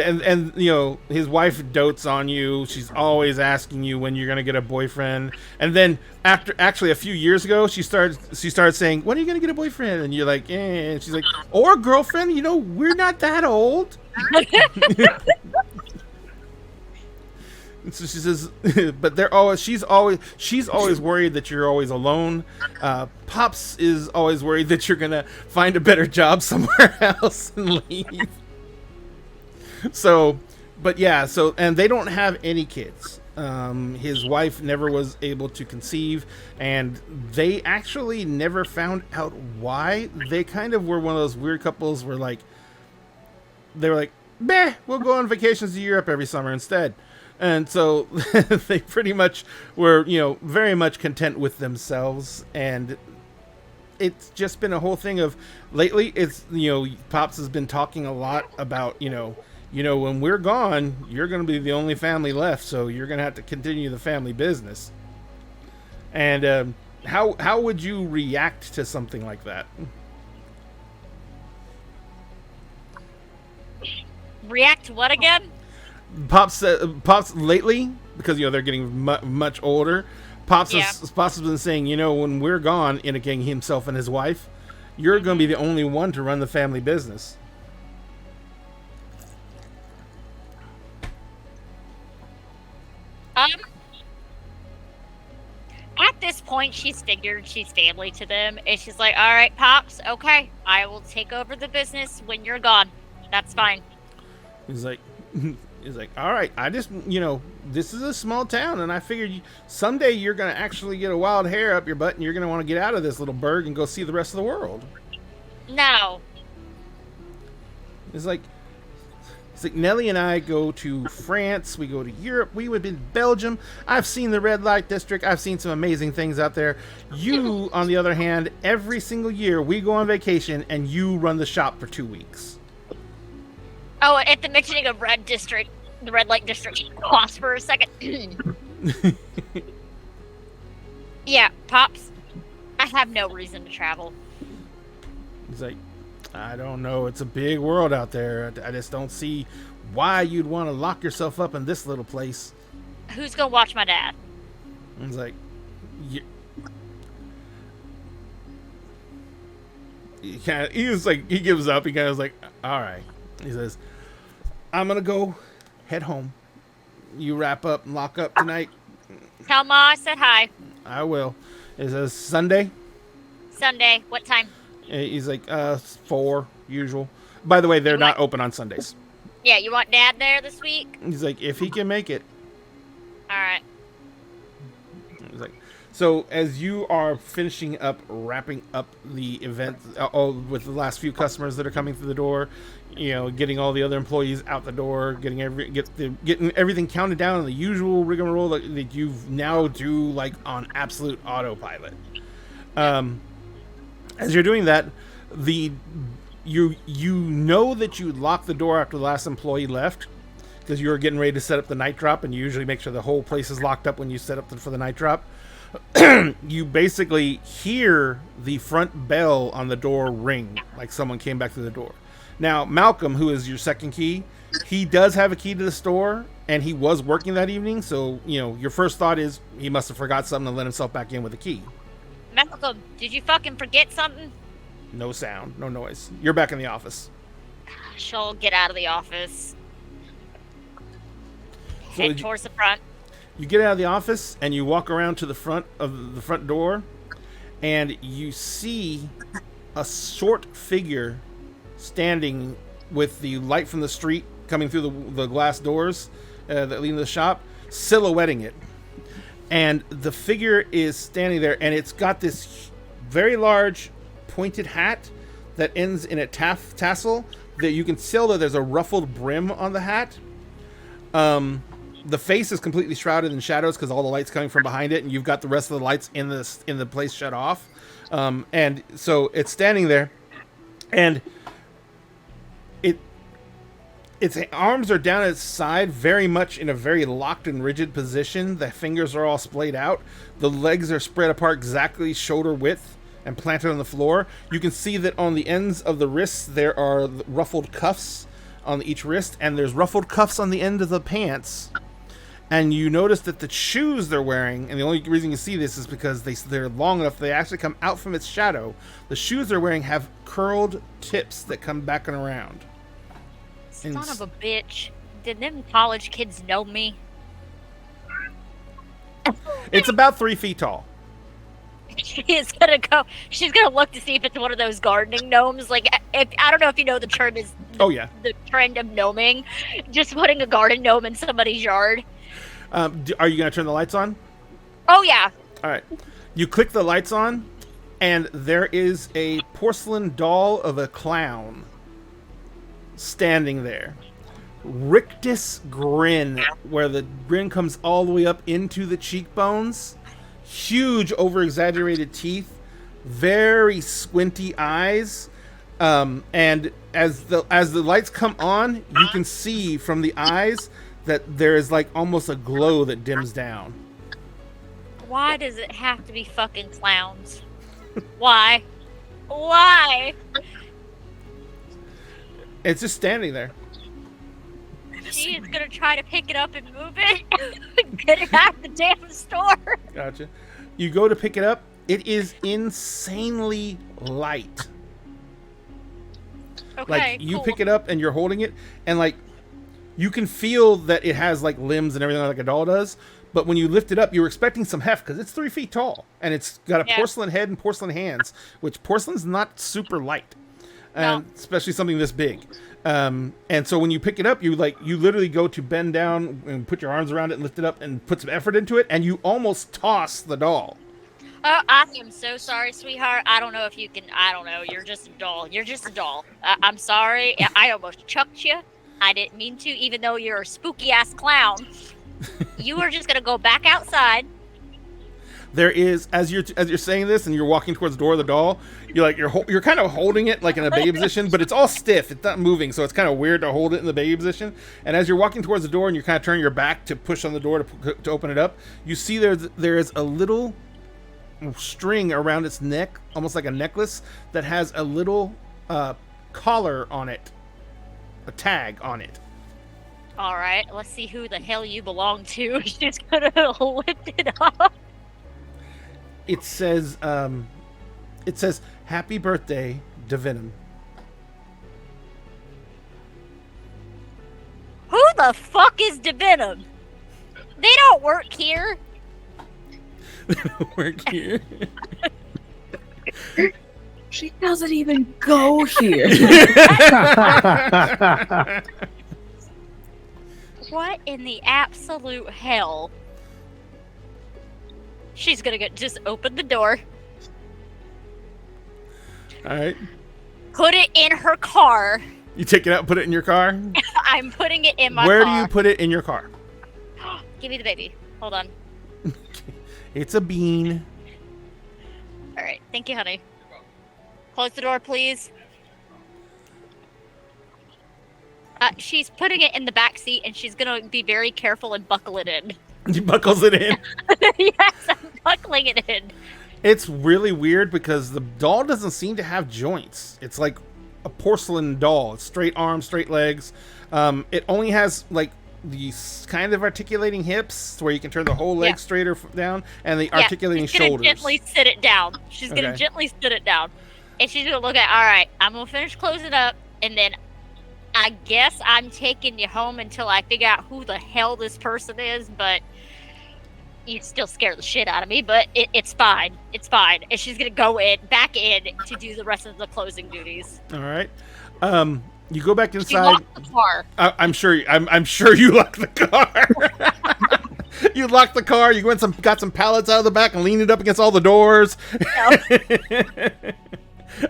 his wife dotes on you. She's always asking you when you're going to get a boyfriend. And then actually a few years ago, she started saying, "When are you going to get a boyfriend?" And you're like, "Eh." And she's like, "Or a girlfriend, we're not that old." So she says, but she's always worried that you're always alone. Pops is always worried that you're gonna find a better job somewhere else and leave. So, and they don't have any kids. His wife never was able to conceive, and they actually never found out why. They kind of were one of those weird couples where they were like, "Meh, we'll go on vacations to Europe every summer instead." And so they pretty much were, very much content with themselves. And it's just been a whole thing of lately. It's, Pops has been talking a lot about, when we're gone, you're going to be the only family left. So you're going to have to continue the family business. And how would you react to something like that?
React to what again?
Pops lately, because they're getting much older. Pops has been saying, when we're gone, indicating himself and his wife, you're going to be the only one to run the family business.
At this point, she's figured she's family to them, and she's like, "All right, Pops, okay, I will take over the business when you're gone. That's fine."
He's like, all right, I just, this is a small town, and I figured someday you're going to actually get a wild hair up your butt, and you're going to want to get out of this little burg and go see the rest of the world.
No.
It's like Nellie and I go to France, we go to Europe, we would be in Belgium. I've seen the red light district. I've seen some amazing things out there. You, on the other hand, every single year we go on vacation, and you run the shop for 2 weeks.
Oh, at the mentioning of the red light district, pause for a second. Yeah, Pops, I have no reason to travel.
He's like, I don't know. It's a big world out there. I just don't see why you'd want to lock yourself up in this little place.
Who's gonna watch my dad?
He's like, he gives up. He kind of is like, all right. He says, I'm going to go head home. You wrap up and lock up tonight.
Tell Ma I said hi.
I will. It says Sunday.
Sunday. What time?
He's like, 4, usual. By the way, they're not open on Sundays.
Yeah, you want Dad there this week?
He's like, if he can make it.
All right.
He's like, so as you are finishing up, wrapping up the event, with the last few customers that are coming through the door, getting all the other employees out the door, getting everything counted down in the usual rigmarole that you now do like on absolute autopilot. As you're doing that, you know that you locked the door after the last employee left, because you were getting ready to set up the night drop, and you usually make sure the whole place is locked up when you set up for the night drop. You basically hear the front bell on the door ring, like someone came back through the door. Now, Malcolm, who is your second key, he does have a key to the store, and he was working that evening, so, your first thought is he must have forgot something and let himself back in with a key.
Malcolm, did you fucking forget something?
No sound, no noise. You're back in the office.
She'll get out of the office.
So
Head towards the front.
You get out of the office and you walk around to the front of the front door, and you see a short figure standing with the light from the street coming through the glass doors that lead into the shop, silhouetting it. And the figure is standing there, and it's got this very large pointed hat that ends in a tassel that you can tell that there's a ruffled brim on the hat. The face is completely shrouded in shadows because all the light's coming from behind it, and you've got the rest of the lights in the place shut off. And so it's standing there, and its arms are down its side, very much in a very locked and rigid position. The fingers are all splayed out. The legs are spread apart exactly shoulder width and planted on the floor. You can see that on the ends of the wrists there are ruffled cuffs on each wrist, and there's ruffled cuffs on the end of the pants. And you notice that the shoes they're wearing, and the only reason you see this is because they're long enough, they actually come out from its shadow. The shoes they're wearing have curled tips that come back and around.
Son of a bitch. Did them college kids know me?
It's about 3 feet tall.
She's gonna look to see if it's one of those gardening gnomes. Like, I don't know if you know the term is
Oh yeah,
the trend of gnoming. Just putting a garden gnome in somebody's yard.
are you going to turn the lights on?
Oh yeah.
All right. You click the lights on, and there is a porcelain doll of a clown standing there. Rictus grin, where the grin comes all the way up into the cheekbones. Huge, over-exaggerated teeth. Very squinty eyes. And as the lights come on, you can see from the eyes that there is like almost a glow that dims down.
Why does it have to be fucking clowns? Why? Why?
It's just standing there.
She is gonna try to pick it up and move it. Get it out of the damn store.
Gotcha. You go to pick it up. It is insanely light.
Okay,
Like, you
cool.
pick it up and you're holding it, and like, you can feel that it has like limbs and everything like a doll does. But when you lift it up, you're expecting some heft because it's 3 feet tall and it's got a porcelain head and porcelain hands, which porcelain's not super light, and especially something this big. And so when you pick it up, you literally go to bend down and put your arms around it and lift it up and put some effort into it, and you almost toss the doll.
Oh, I am so sorry, sweetheart. I don't know if you can. I don't know. You're just a doll. You're just a doll. I'm sorry. I almost chucked you. I didn't mean to, even though you're a spooky ass clown. You are just gonna go back outside.
There is, as you're saying this and you're walking towards the door of the doll, you're kind of holding it like in a baby position, but it's all stiff. It's not moving, so it's kind of weird to hold it in the baby position. And as you're walking towards the door and you're kind of turning your back to push on the door to open it up, you see there is a little string around its neck, almost like a necklace, that has a little collar on it, a tag on it.
All right, let's see who the hell you belong to. She's gonna lift it up.
It says, "Happy birthday, Divinum."
Who the fuck is Divinum? They don't work here.
Work here.
She doesn't even go here.
What in the absolute hell? She's gonna just open the door,
All right.
put it in her car.
You take it out, put it in your car.
I'm putting it in my
Where
car.
do you put it in your car?
Give me the baby. Hold on.
It's a bean.
All right. Thank you, honey. Close the door, please. She's putting it in the back seat, and she's gonna be very careful and buckle it in.
He buckles it in.
Yes, I'm buckling it in.
It's really weird because the doll doesn't seem to have joints. It's like a porcelain doll. It's straight arms, straight legs. It only has like these kind of articulating hips where you can turn the whole leg straight or down, and the articulating
she's gonna
shoulders.
Gently sit it down. She's gonna gently sit it down, and she's gonna look at. All right, I'm gonna finish closing up, and then I guess I'm taking you home until I figure out who the hell this person is. But you still scare the shit out of me. But it's fine. It's fine. And she's gonna go back in to do the rest of the closing duties.
All right. You go back inside.
She locked the car.
I'm sure you locked the car. You locked the car. You got some pallets out of the back and leaned it up against all the doors.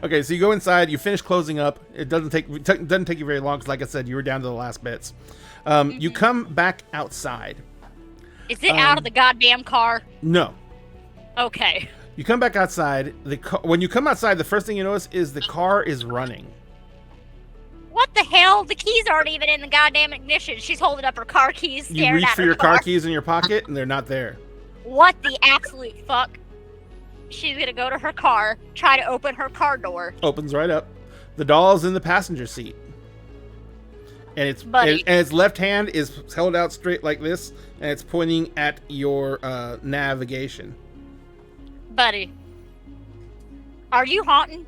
Okay, so you go inside. You finish closing up. It doesn't take you very long because, like I said, you were down to the last bits. You come back outside.
Is it out of the goddamn car?
No.
Okay.
You come back outside. When you come outside, the first thing you notice is the car is running.
What the hell? The keys aren't even in the goddamn ignition. She's holding up her car keys, staring
You reach
at
for
her
your
car.
car keys in your pocket, and they're not there.
What the absolute fuck? She's gonna go to her car, try to open her car door.
Opens right up. The doll's in the passenger seat. And its left hand is held out straight like this, and it's pointing at your navigation.
Buddy, are you haunting?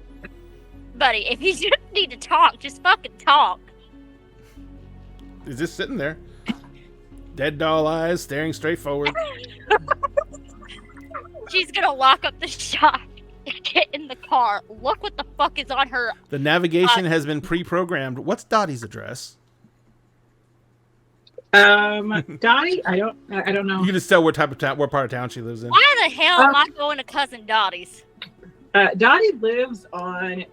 Buddy, if you just need to talk, just fucking talk.
Is just sitting there. Dead doll eyes, staring straight forward.
She's gonna lock up the shop and get in the car. Look what the fuck is on her.
The navigation has been pre-programmed. What's Dottie's address?
Dottie, I don't know.
You can just tell what part of town she lives in.
Why the hell am I going to Cousin Dottie's?
Dottie lives in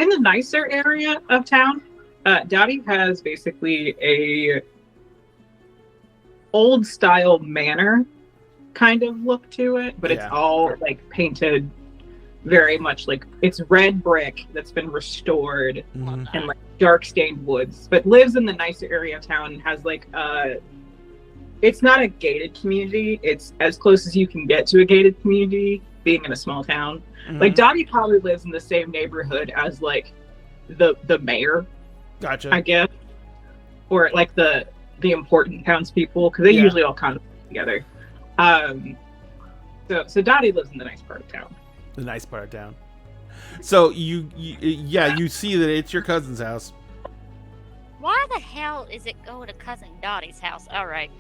the nicer area of town. Dottie has basically a old style manor kind of look to it, but it's all like painted very much like it's red brick that's been restored and like dark stained woods, but lives in the nicer area of town and has like it's not a gated community. It's as close as you can get to a gated community being in a small town. Like Dottie probably lives in the same neighborhood as like the mayor.
Gotcha.
I guess. Or like the important townspeople, because they usually all kind of together. So Dottie lives in the nice part of town.
The nice part of town. So you see that it's your cousin's house.
Why the hell is it going to Cousin Dottie's house? All right.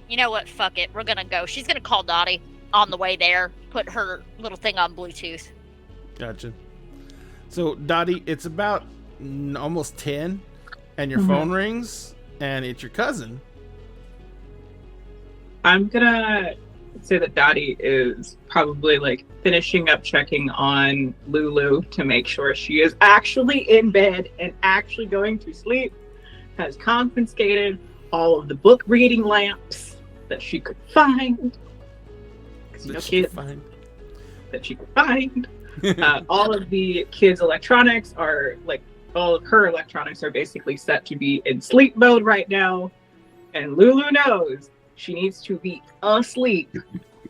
You know what? Fuck it. We're gonna go. She's gonna call Dottie on the way there. Put her little thing on Bluetooth.
Gotcha. So Dottie, it's about almost 10, and your phone rings, and it's your cousin.
I'm gonna say that Dottie is probably like finishing up checking on Lulu to make sure she is actually in bed and actually going to sleep. Has confiscated all of the book reading lamps that she could find. That she could find. All of the kids' electronics are like all of her electronics are basically set to be in sleep mode right now, and Lulu knows she needs to be asleep,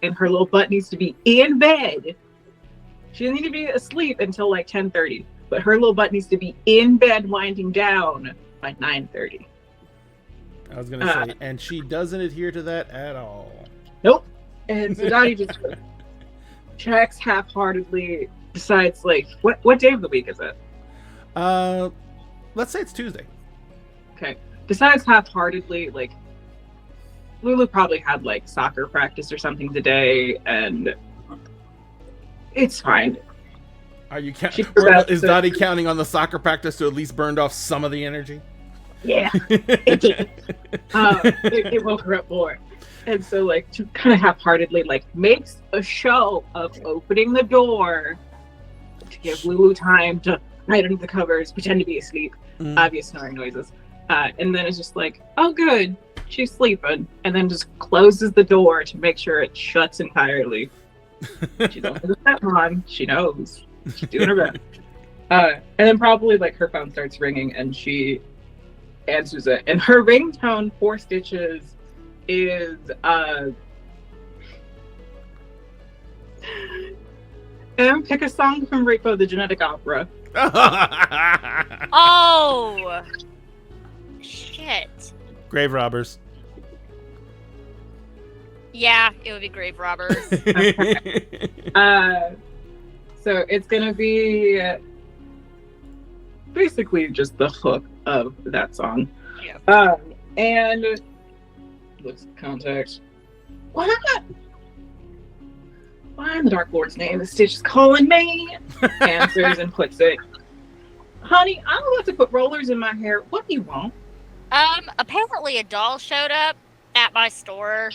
and her little butt needs to be in bed. She doesn't need to be asleep until like 10:30, but her little butt needs to be in bed, winding down by 9:30.
I was gonna say, and she doesn't adhere to that at all.
Nope. And so Dottie just checks half-heartedly, decides like, what day of the week is it?
Let's say it's Tuesday.
Okay. Decides half-heartedly, like, Lulu probably had like soccer practice or something today, and it's fine.
Are you is Dottie counting on the soccer practice to at least burned off some of the energy?
Yeah, it did. It woke her up more. And so, like, she kind of half-heartedly, like, makes a show of opening the door to give Lulu time to hide under the covers, pretend to be asleep, obvious snoring noises. And then it's just like, oh, good, she's sleeping. And then just closes the door to make sure it shuts entirely. She don't put that on. She knows. She's doing her best. And then probably like her phone starts ringing and she answers it. And her ringtone for Stitches is pick a song from Rico the Genetic Opera.
Oh shit.
Grave robbers.
Yeah, it would be grave robbers.
So it's gonna be basically just the hook of that song.
Yeah.
And looks context. What? Why in the Dark Lord's name is Stitch calling me? Answers and puts it. Honey, I'm about to put rollers in my hair. What do you want?
Apparently a doll showed up at my store.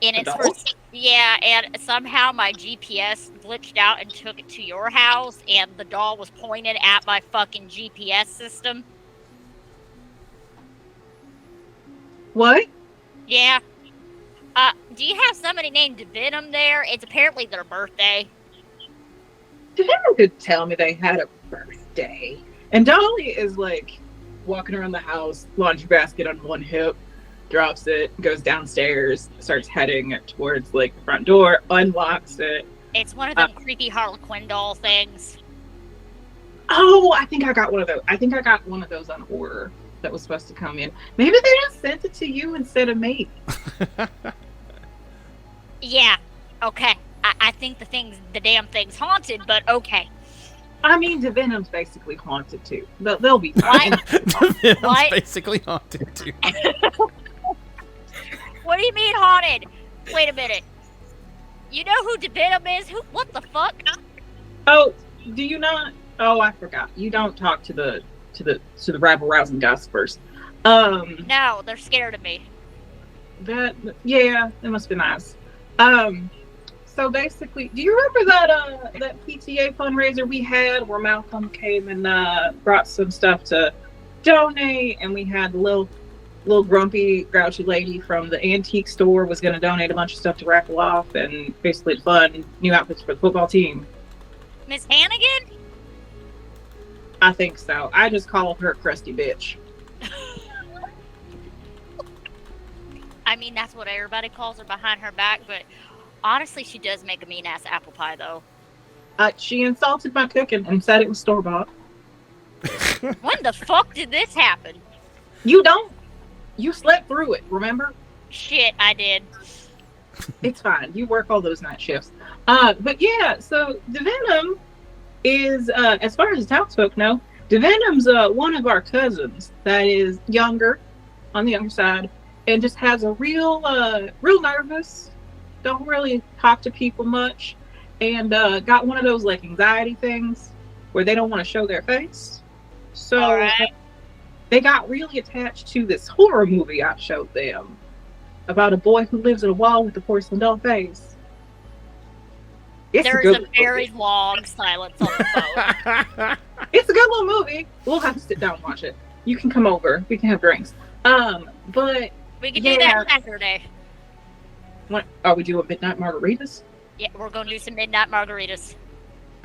And it's for, yeah, and somehow my GPS glitched out and took it to your house, and the doll was pointed at my fucking GPS system.
What?
Yeah. Do you have somebody named Venom there? It's apparently their birthday.
Devin could tell me they had a birthday. And Dolly is like walking around the house, laundry basket on one hip, drops it, goes downstairs, starts heading towards like the front door, unlocks it.
It's one of them creepy Harlequin doll things.
Oh, I think I got one of those. I think I got one of those on order that was supposed to come in. Maybe they just sent it to you instead of me.
Yeah. Okay. I think the damn thing's haunted, but okay.
I mean, Devenum's basically haunted too. They'll be fine.
What?
Basically haunted too.
What do you mean haunted? Wait a minute. You know who Devenum is? Who? What the fuck?
Oh, do you not? Oh, I forgot. You don't talk to the rabble rousing guys first.
No, they're scared of me.
Yeah, it must be nice. So basically, do you remember that PTA fundraiser we had where Malcolm came and brought some stuff to donate, and we had the little grumpy, grouchy lady from the antique store was going to donate a bunch of stuff to raffle off and basically fun new outfits for the football team.
Miss Hannigan?
I think so. I just call her crusty bitch.
I mean, that's what everybody calls her behind her back, but honestly, she does make a mean-ass apple pie, though.
She insulted my cooking and said it was store-bought.
When the fuck did this happen?
You don't. You slept through it, remember?
Shit, I did.
It's fine. You work all those night shifts. But yeah, so Devenum is, as far as the townsfolk know, Devenum's one of our cousins that is younger, on the younger side, and just has a real nervous, don't really talk to people much, and got one of those like anxiety things where they don't want to show their face. So
right.
They got really attached to this horror movie I showed them about a boy who lives in a wall with a porcelain doll face.
There's a very long silence on the phone.
It's a good little movie. We'll have to sit down and watch it. You can come over. We can have drinks. But
we can do that Saturday.
What are we doing? Midnight margaritas?
Yeah, we're gonna do some midnight margaritas.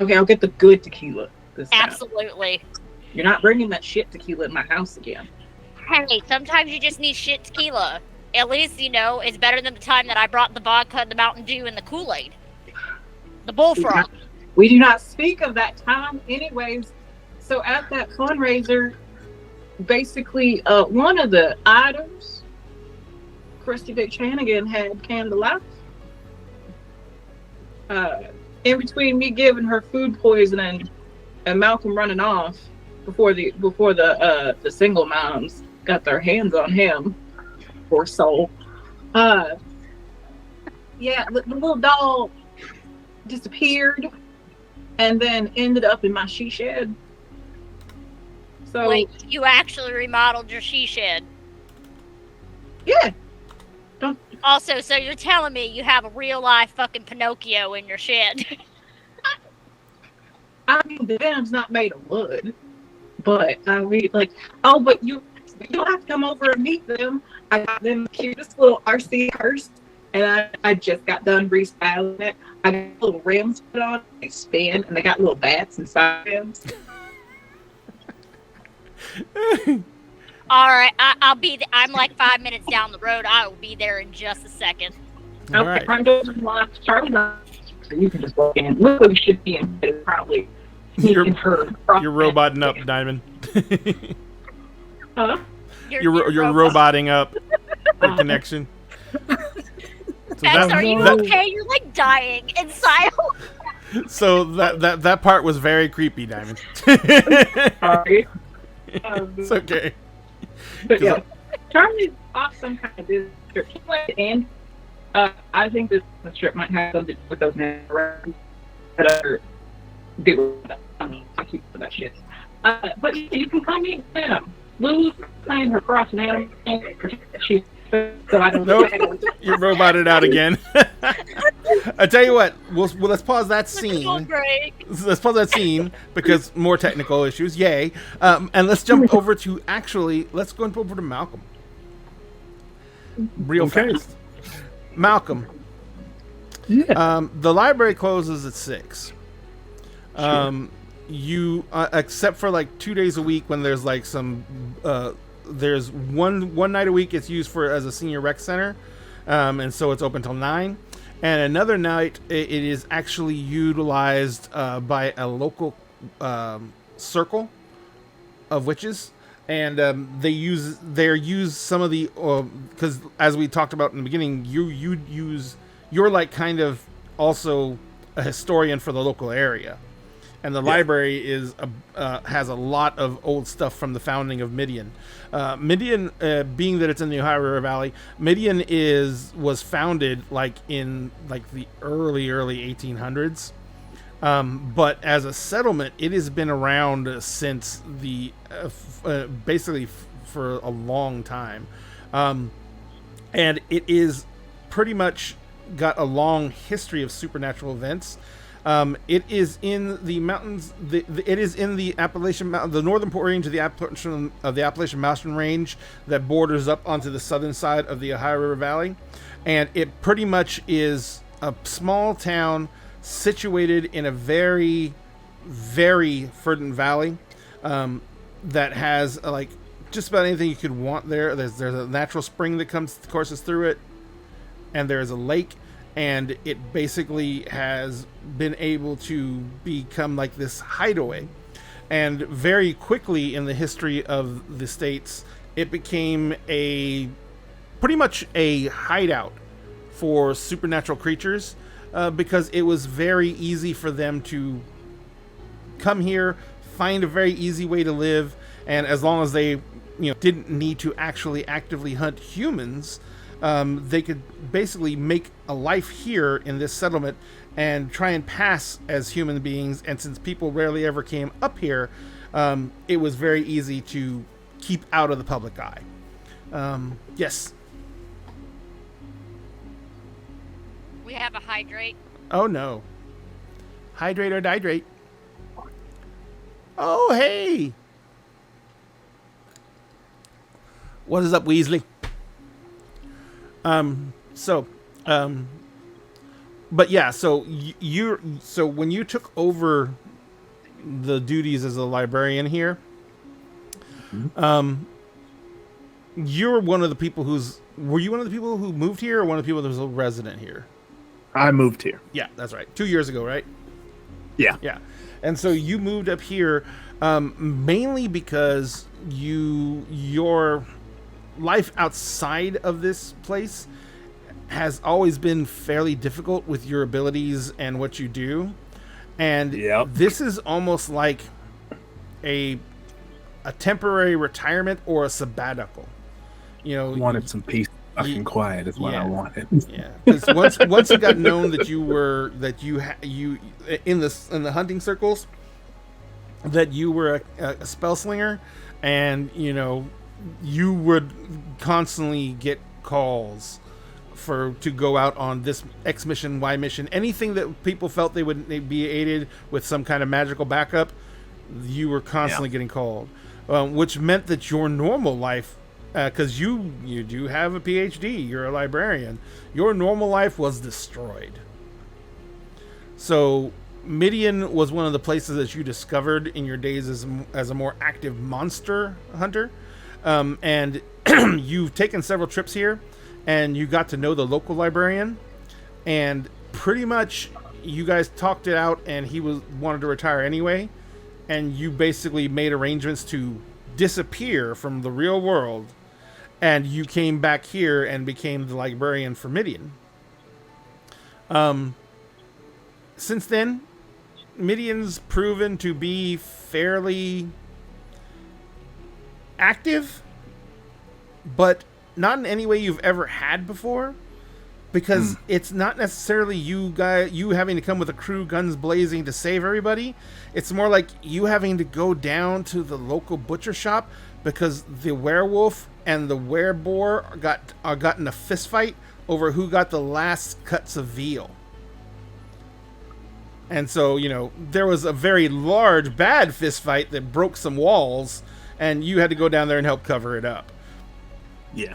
Okay, I'll get the good tequila this time.
Absolutely.
You're not bringing that shit tequila in my house again.
Hey, sometimes you just need shit tequila. At least, you know, it's better than the time that I brought the vodka, the Mountain Dew, and the Kool-Aid. The bullfrog.
We do not speak of that time anyways. So at that fundraiser, basically, one of the items, Krusty Bitch Hannigan had candlelight. In between me giving her food poisoning and Malcolm running off before the single moms got their hands on him, poor soul. Yeah, the little doll disappeared and then ended up in my she shed. So
wait, you actually remodeled your she shed?
Yeah.
Also, so you're telling me you have a real life fucking Pinocchio in your shed?
I mean, the Venom's not made of wood, but I mean, like, oh, but you'll have to come over and meet them. I got them the cutest little RC hearse, and I just got done restyling it. I got little rims put on, they spin, and they got little bats inside them.
All right, I'll be. I'm like 5 minutes down the road. I will be there in just a second.
All
Okay,
right.
I'm doing lots. Charlie, so you can just walk in. Lily should be in bed, probably.
You're-
in her.
You're roboting up, Diamond.
Huh?
You're roboting up the connection. So
X, are you
that-
okay? You're like dying inside.
so that part was very creepy, Diamond.
Sorry.
It's okay.
But yeah, Charlie's awesome kind of business trip. He went and I think this trip might have something to do with those narratives that are do with that. I mean, I keep with that shit. But you can come meet them. Lulu's playing her cross and animal. She's so I don't
Nope.
know.
You're roboted out again. I tell you what, let's pause that scene.
Break.
Let's pause that scene because more technical issues. Yay! And let's jump over to let's go over to Malcolm. Real fast. Malcolm.
Yeah.
The library closes at 6. You except for like 2 days a week when there's like some there's one night a week it's used for as a senior rec center, and so it's open till 9. And another night it is actually utilized by a local circle of witches, and they use some of the because as we talked about in the beginning, you're like kind of also a historian for the local area. And the library has a lot of old stuff from the founding of Midian. Midian, being that it's in the Ohio River Valley, Midian was founded like in like the early 1800s. But as a settlement, it has been around since the basically for a long time, and it is pretty much got a long history of supernatural events. It is in the mountains. It is in the Appalachian Mountain, the northern range of the Appalachian Mountain Range that borders up onto the southern side of the Ohio River Valley, and it pretty much is a small town situated in a very, very verdant valley that has like just about anything you could want there. There's a natural spring that courses through it, and there's a lake. And it basically has been able to become like this hideaway. And very quickly in the history of the states, it became pretty much a hideout for supernatural creatures because it was very easy for them to come here, find a very easy way to live, and as long as they didn't need to actually actively hunt humans, they could basically make a life here in this settlement and try and pass as human beings. And since people rarely ever came up here, it was very easy to keep out of the public eye. Yes.
We have a hydrate.
Oh no. Hydrate or dihydrate. Oh hey. What is up, Weasley? But yeah, so when you took over the duties as a librarian here, you're one of the people were you one of the people who moved here or one of the people that was a resident here?
I moved here.
Yeah, that's right. 2 years ago, right?
Yeah.
Yeah. And so you moved up here mainly because your life outside of this place has always been fairly difficult with your abilities and what you do. And this is almost like a temporary retirement or a sabbatical.
I wanted some peace, fucking quiet is what I wanted.
Yeah, because once it got known that you in the hunting circles that you were a spell slinger, and you would constantly get calls to go out on this X mission, Y mission, anything that people felt they would be aided with some kind of magical backup. You were constantly getting called, which meant that your normal life because you do have a PhD. You're a librarian. Your normal life was destroyed. So Midian was one of the places that you discovered in your days as a more active monster hunter, and you've taken several trips here, and you got to know the local librarian, and pretty much you guys talked it out, and he wanted to retire anyway, and you basically made arrangements to disappear from the real world, and you came back here and became the librarian for Midian. Since then, Midian's proven to be fairly active, but not in any way you've ever had before, because it's not necessarily you having to come with a crew, guns blazing, to save everybody. It's more like you having to go down to the local butcher shop because the werewolf and the wereboar got in a fist fight over who got the last cuts of veal. And so, there was a very large, bad fist fight that broke some walls, and you had to go down there and help cover it up.
Yeah.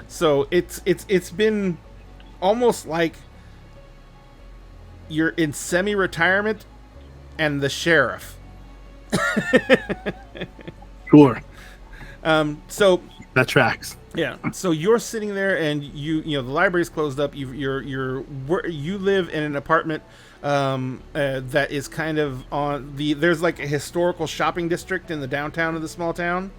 So it's been almost like you're in semi-retirement and the sheriff.
Sure.
So
that tracks.
Yeah. So you're sitting there, and the library's closed up. You live in an apartment that is kind of on there's like a historical shopping district in the downtown of the small town,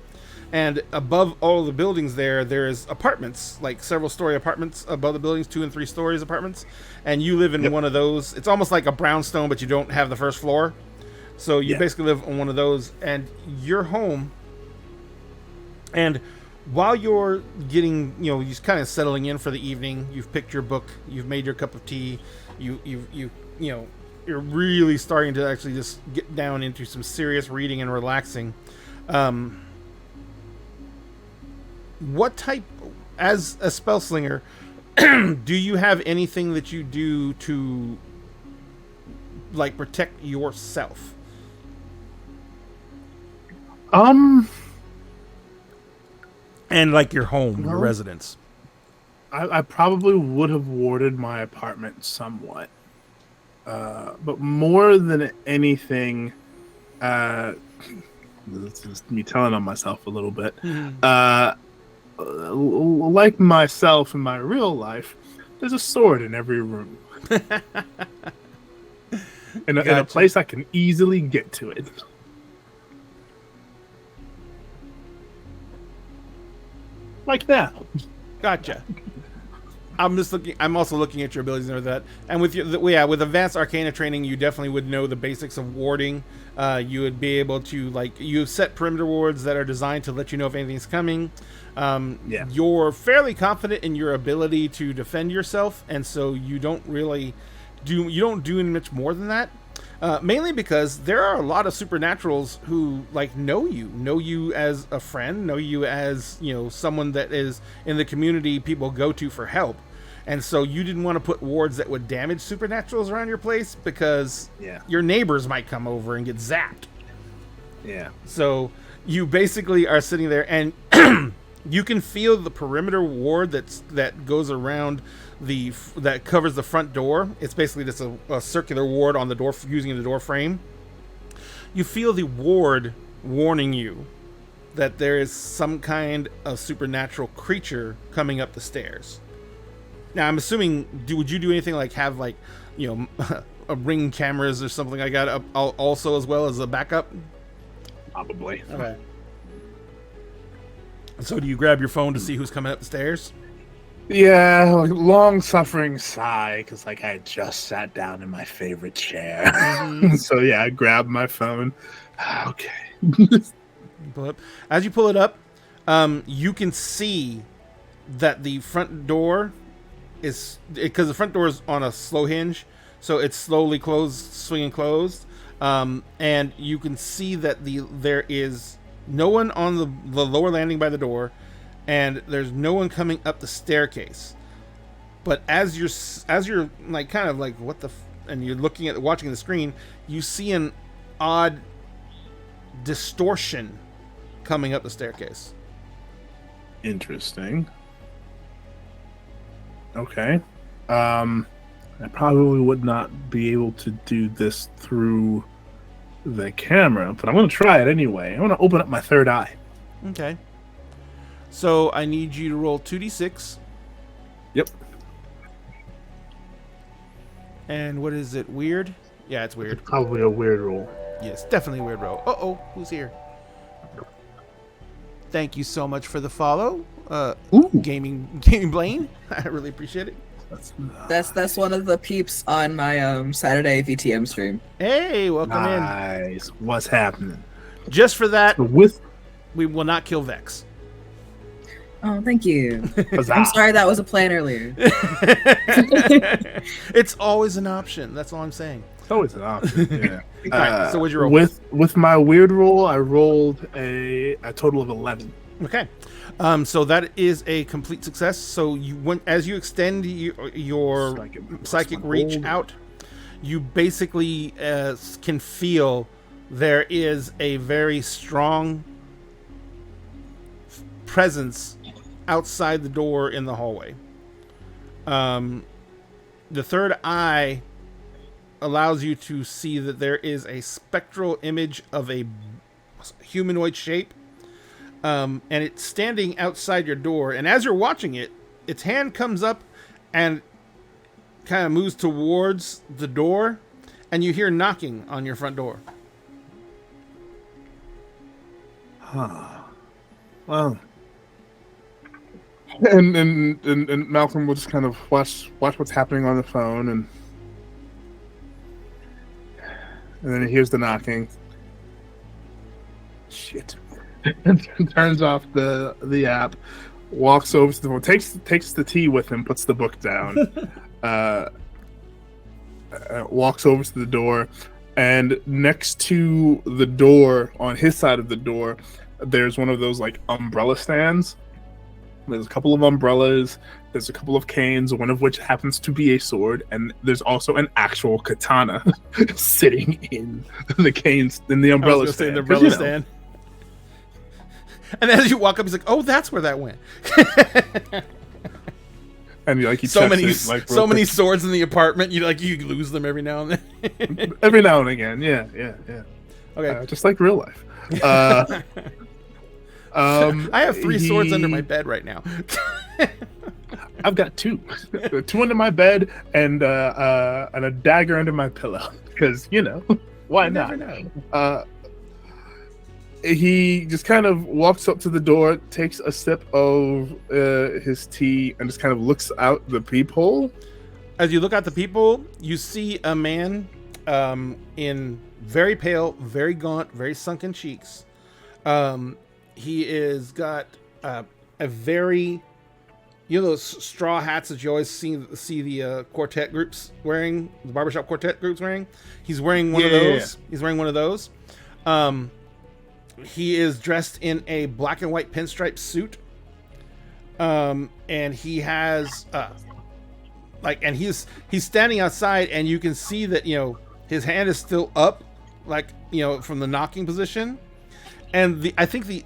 and above all the buildings there's apartments, like several story apartments above the buildings, 2 and 3 stories apartments, and you live in one of those. It's almost like a brownstone, but you don't have the first floor, so you basically live on one of those, and you're home. And while you're getting, you're kind of settling in for the evening, you've picked your book, you've made your cup of tea, you're really starting to actually just get down into some serious reading and relaxing. What type, as a spell slinger, do you have anything that you do to, like, protect yourself? And like your home, your residence.
I probably would have warded my apartment somewhat. But more than anything, this is me telling on myself a little bit. Like myself in my real life, there's a sword in every room. in a place I can easily get to it. Like that.
Gotcha. I'm also looking at your abilities and that. And with with advanced arcana training, you definitely would know the basics of warding. You would be able to, you set perimeter wards that are designed to let you know if anything's coming. You're fairly confident in your ability to defend yourself, and so you don't do much more than that. Mainly because there are a lot of supernaturals who know you as a friend, know you as someone that is in the community people go to for help, and so you didn't want to put wards that would damage supernaturals around your place because your neighbors might come over and get zapped.
Yeah.
So you basically are sitting there, and you can feel the perimeter ward that goes around that covers the front door. It's basically just a circular ward on the door using the door frame. You feel the ward warning you that there is some kind of supernatural creature coming up the stairs. Now, I'm assuming, would you do anything like have a ring cameras or something like that up also as well as a backup?
Probably.
Okay. So do you grab your phone to see who's coming up the stairs?
Yeah, long-suffering sigh, because I had just sat down in my favorite chair. So I grabbed my phone. Okay.
Pull up. As you pull it up, you can see that the front door is, because the front door is on a slow hinge, so it's slowly swinging closed, and you can see that there is no one on the lower landing by the door, and there's no one coming up the staircase. But as you're and you're watching the screen, you see an odd distortion coming up the staircase.
Interesting. Okay. I probably would not be able to do this through the camera, but I'm going to try it anyway. I want to open up my third eye.
Okay. So I need you to roll 2d6.
Yep.
And what is it? Weird? Yeah, it's weird.
Probably a weird roll.
Yes, definitely a weird roll. Uh-oh, who's here? Thank you so much for the follow,
Ooh.
Gaming Blaine. I really appreciate it.
That's one of the peeps on my Saturday VTM stream.
Hey, welcome
Nice. What's happening?
in. Just for that,
So with
we will not kill Vex.
Oh, thank you.
Huzzah.
I'm sorry that was a plan earlier.
It's always an option. That's all I'm saying.
It's always an option. Yeah.
Alright, so what'd you roll?
With my weird roll, I rolled a total of 11.
Okay. So that is a complete success. So as you extend your psychic reach out, you basically can feel there is a very strong presence outside the door in the hallway. The third eye allows you to see that there is a spectral image of a humanoid shape. And it's standing outside your door. And as you're watching it, its hand comes up and kind of moves towards the door. And you hear knocking on your front door.
Huh. Well. And Malcolm will just kind of watch what's happening on the phone, and then he hears the knocking. Shit. And turns off the app, walks over to the phone, takes the tea with him, puts the book down, walks over to the door, and next to the door, on his side of the door, there's one of those like umbrella stands. There's a couple of umbrellas, there's a couple of canes, one of which happens to be a sword, and there's also an actual katana sitting in the canes, in the umbrella stand.
The umbrella stand. And as you walk up, he's like, "Oh, that's where that went."
And like he
so many
quick.
swords in the apartment. You lose them every now and then.
Every now and again, yeah.
Okay,
just like real life.
I have 3 swords under my bed right now.
I've got 2 under my bed and a dagger under my pillow because why not? He just kind of walks up to the door, takes a sip of his tea, and just kind of looks out the peephole.
As you look out the peephole, you see a man in very pale, very gaunt, very sunken cheeks. He is got a very, those straw hats that you always see the quartet groups wearing, the barbershop quartet groups wearing. He's wearing one of those. Yeah. He's wearing one of those. He is dressed in a black and white pinstripe suit. And he has and he's standing outside, and you can see that his hand is still up, from the knocking position. And I think the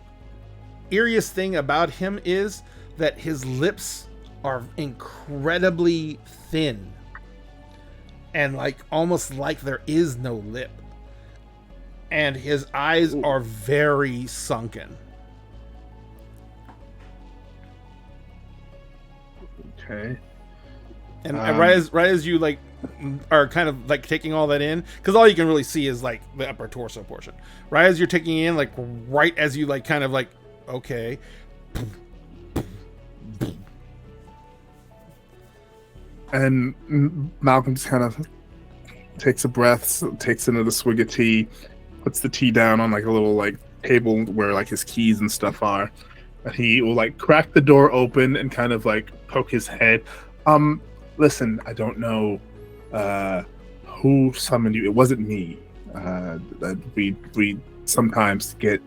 eeriest thing about him is that his lips are incredibly thin, and almost like there is no lip. And his eyes are very sunken.
Okay.
And right as you are kind of taking all that in, because all you can really see is the upper torso portion. Right as you're taking in, right as you okay.
And Malcolm just kind of takes a breath, takes another swig of tea, puts the tea down on a little table where his keys and stuff are. And he will crack the door open and kind of poke his head. Listen, I don't know who summoned you. It wasn't me. We sometimes get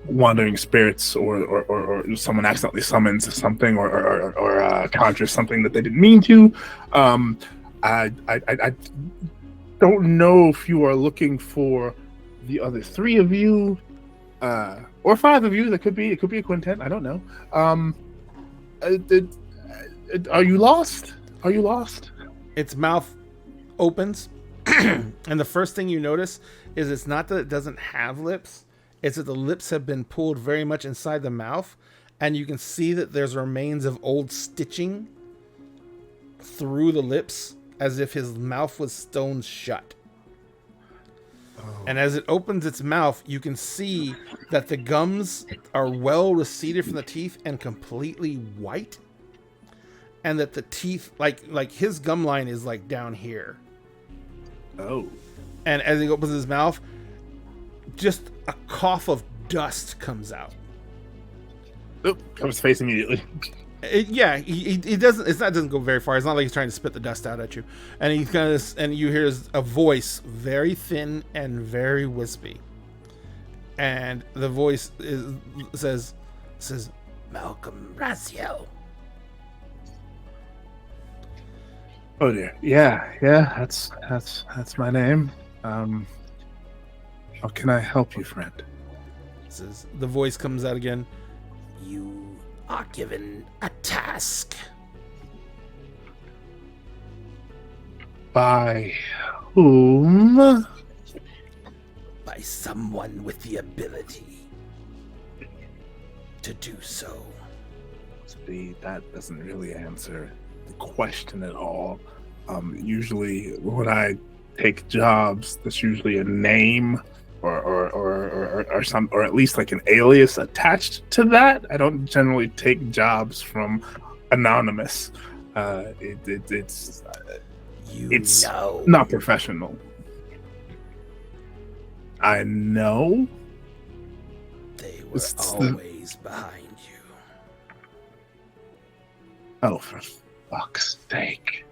wandering spirits, or someone accidentally summons something, or conjures something that they didn't mean to. I don't know if you are looking for the other 3 of you. or 5 of you. That could be. It could be a quintet. I don't know. Are you lost? Are you lost?
Its mouth opens, and the first thing you notice is it's not that it doesn't have lips, it's that the lips have been pulled very much inside the mouth, and you can see that there's remains of old stitching through the lips as if his mouth was stone shut. And as it opens its mouth, you can see that the gums are well receded from the teeth and completely white. And that the teeth, like his gum line is like down here.
Oh.
And as he opens his mouth, just a cough of dust comes out.
Oh, covers his face immediately.
He doesn't. It doesn't go very far. It's not like he's trying to spit the dust out at you. And he kind of, and you hear a voice, very thin and very wispy. And the voice says, "Malcolm Raziel."
Oh dear. Yeah. That's my name. How can I help you, friend?
The voice comes out again. You are given a task.
By whom?
By someone with the ability to do so.
See, that doesn't really answer the question at all. Usually when I take jobs, there's usually a name or some, or at least like an alias attached to that. I don't generally take jobs from anonymous. It's not professional. I know.
They were always behind you.
Oh, for fuck's sake.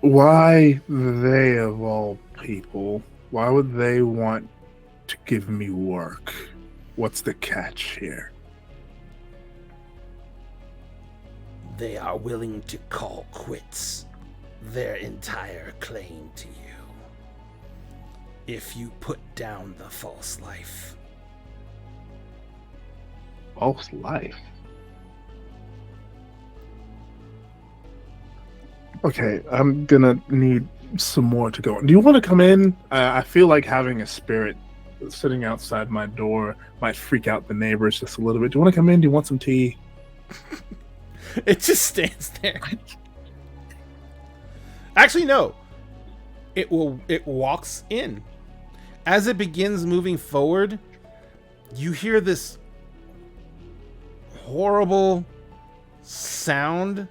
Why they of all people? Why would they want to give me work? What's the catch here?
They are willing to call quits their entire claim to you if you put down the false life.
False life? Okay, I'm gonna need some more to go on. Do you want to come in? I feel like having a spirit sitting outside my door might freak out the neighbors just a little bit. Do you want to come in? Do you want some tea?
It just stands there. Actually, no. It walks in. As it begins moving forward, you hear this horrible sound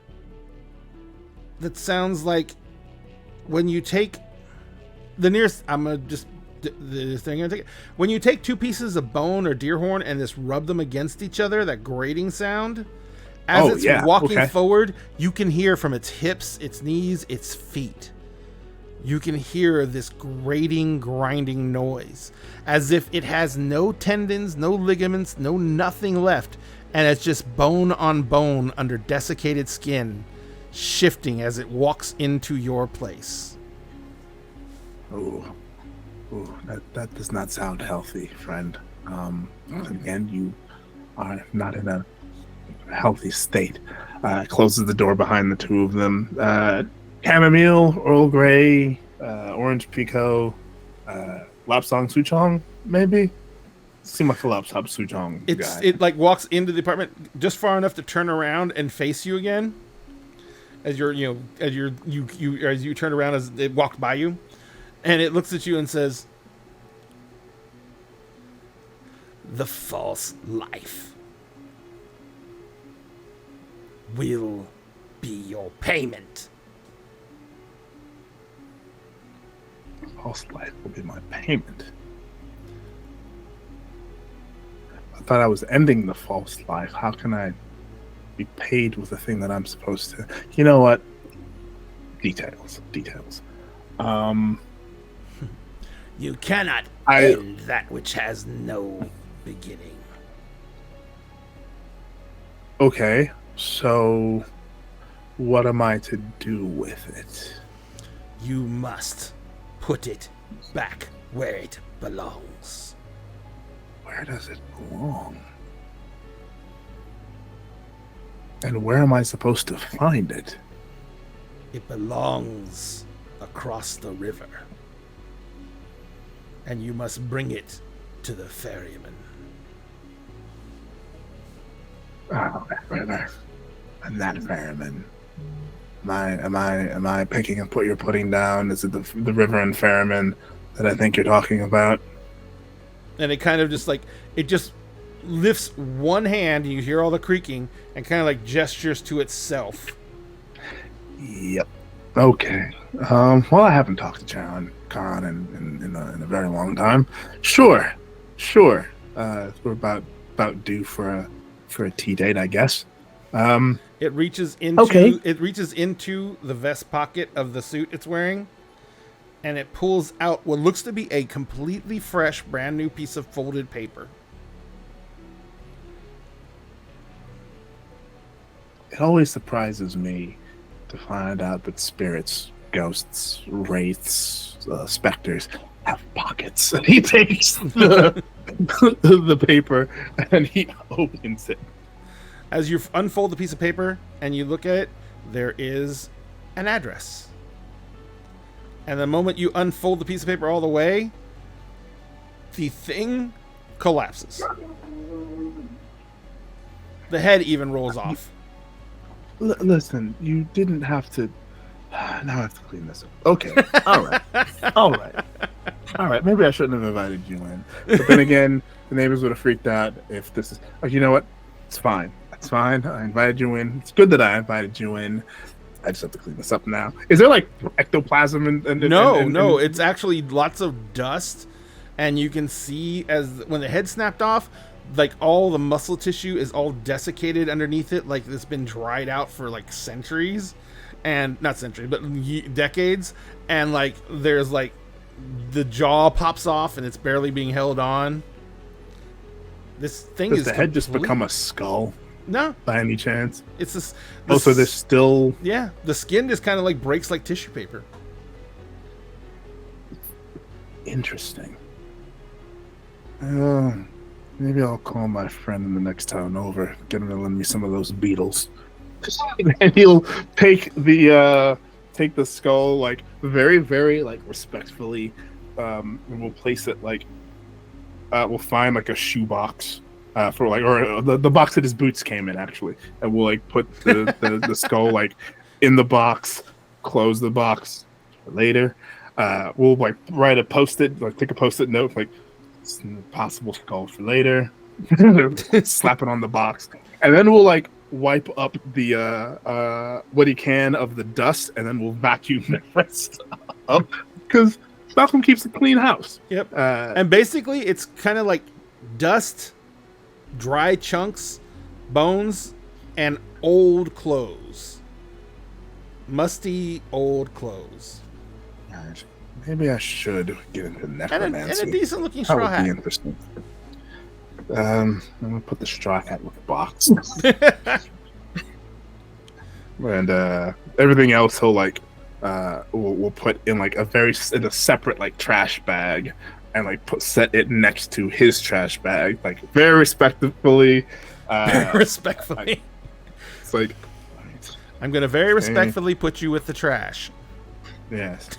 that sounds like when you take the nearest. I'm gonna just the thing. I'm gonna take it. When you take 2 pieces of bone or deer horn and just rub them against each other, that grating sound. As it's walking forward, you can hear from its hips, its knees, its feet. You can hear this grating, grinding noise, as if it has no tendons, no ligaments, no nothing left, and it's just bone on bone under desiccated skin, shifting as it walks into your place.
Oh, that does not sound healthy, friend. Again, you are not in a healthy state. Closes the door behind the 2 of them. Chamomile, Earl Grey, Orange Pekoe, Lapsang Souchong, maybe? Seem like a Lapsang Souchong guy.
It like walks into the apartment just far enough to turn around and face you again. As you turn around as it walked by you, and it looks at you and says, "The false life will be your payment."
False life will be my payment. I thought I was ending the false life. How can I be paid with the thing that I'm supposed to? You know what? Details.
You cannot end that which has no beginning.
Okay, so what am I to do with it?
You must put it back where it belongs.
Where does it belong? And where am I supposed to find it?
It belongs across the river. And you must bring it to the ferryman.
Oh, that river. And that ferryman. Am I picking up what you're putting down? Is it the river and ferryman that I think you're talking about?
And it kind of just like, it just lifts one hand, and you hear all the creaking, and kind of like gestures to itself.
Yep. Okay. Well, I haven't talked to John Khan in a very long time. Sure. We're about due for a tea date, I guess.
It reaches into
Okay.
It reaches into the vest pocket of the suit it's wearing, and it pulls out what looks to be a completely fresh, brand new piece of folded paper.
It always surprises me to find out that spirits, ghosts, wraiths, specters have pockets. And he takes the paper and he opens it.
As you unfold the piece of paper and you look at it, there is an address. And the moment you unfold the piece of paper all the way, the thing collapses. The head even rolls off.
Listen, you didn't have to. Now I have to clean this up. Okay. All right. Maybe I shouldn't have invited you in. But then again, the neighbors would have freaked out if this is. Oh, you know what? It's fine. It's fine. I invited you in. It's good that I invited you in. I just have to clean this up now. Is there like ectoplasm and
No. It's actually lots of dust, and you can see as when the head snapped off, like all the muscle tissue is all desiccated underneath it, like it's been dried out for like centuries, and not centuries, but decades, and like there's like the jaw pops off and it's barely being held on. This thing
Does
is
the head just become a skull
no
by any chance?
It's this.
Also, there's still
Yeah, the skin just kind of like breaks like tissue paper.
interesting. Maybe I'll call my friend in the next town over, get him to lend me some of those beetles. And he'll take the skull like very, very like respectfully. And we'll place it like we'll find like a shoebox for like or the box that his boots came in actually, and we'll like put the skull like in the box, close the box for later. We'll like write a post-it, like take a post-it note like possible skull for later. Slap it on the box, and then we'll like wipe up the what he can of the dust, and then we'll vacuum the rest up because Malcolm keeps a clean house.
Yep. And basically, it's kind of like dust, dry chunks, bones, and old clothes. Musty old clothes.
Gosh, maybe I should get into necromancy.
And a decent-looking
That
straw
would be
hat.
interesting. I'm gonna put the straw hat with the box, and everything else he'll like we'll put in like in a separate like trash bag, and like set it next to his trash bag, like very respectfully.
Respectfully.
It's like
I'm gonna very respectfully put you with the trash.
yes.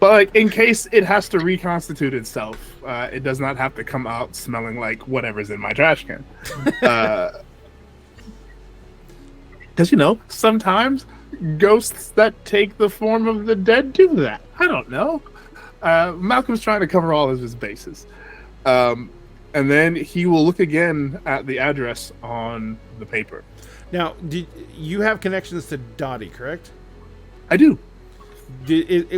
But like, in case it has to reconstitute itself, it does not have to come out smelling like whatever's in my trash can. Because sometimes ghosts that take the form of the dead do that. I don't know. Malcolm's trying to cover all of his bases, and then he will look again at the address on the paper.
Now, did you have connections to Dottie, correct?
I do.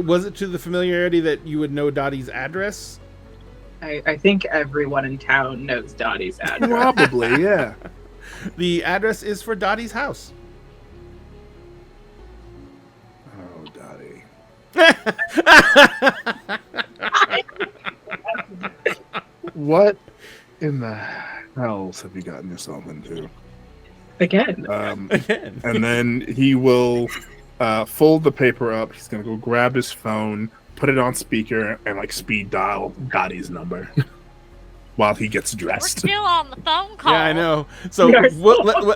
Was it to the familiarity that you would know Dottie's address?
I think everyone in town knows Dottie's address.
Probably, yeah.
The address is for Dottie's house.
Oh, Dottie. What in the hells have you gotten yourself into?
Again.
Again.
And then he will fold the paper up. He's gonna go grab his phone, put it on speaker, and like speed dial Dottie's number while he gets
We're
dressed.
still on the phone call.
Yeah, I know. So
We are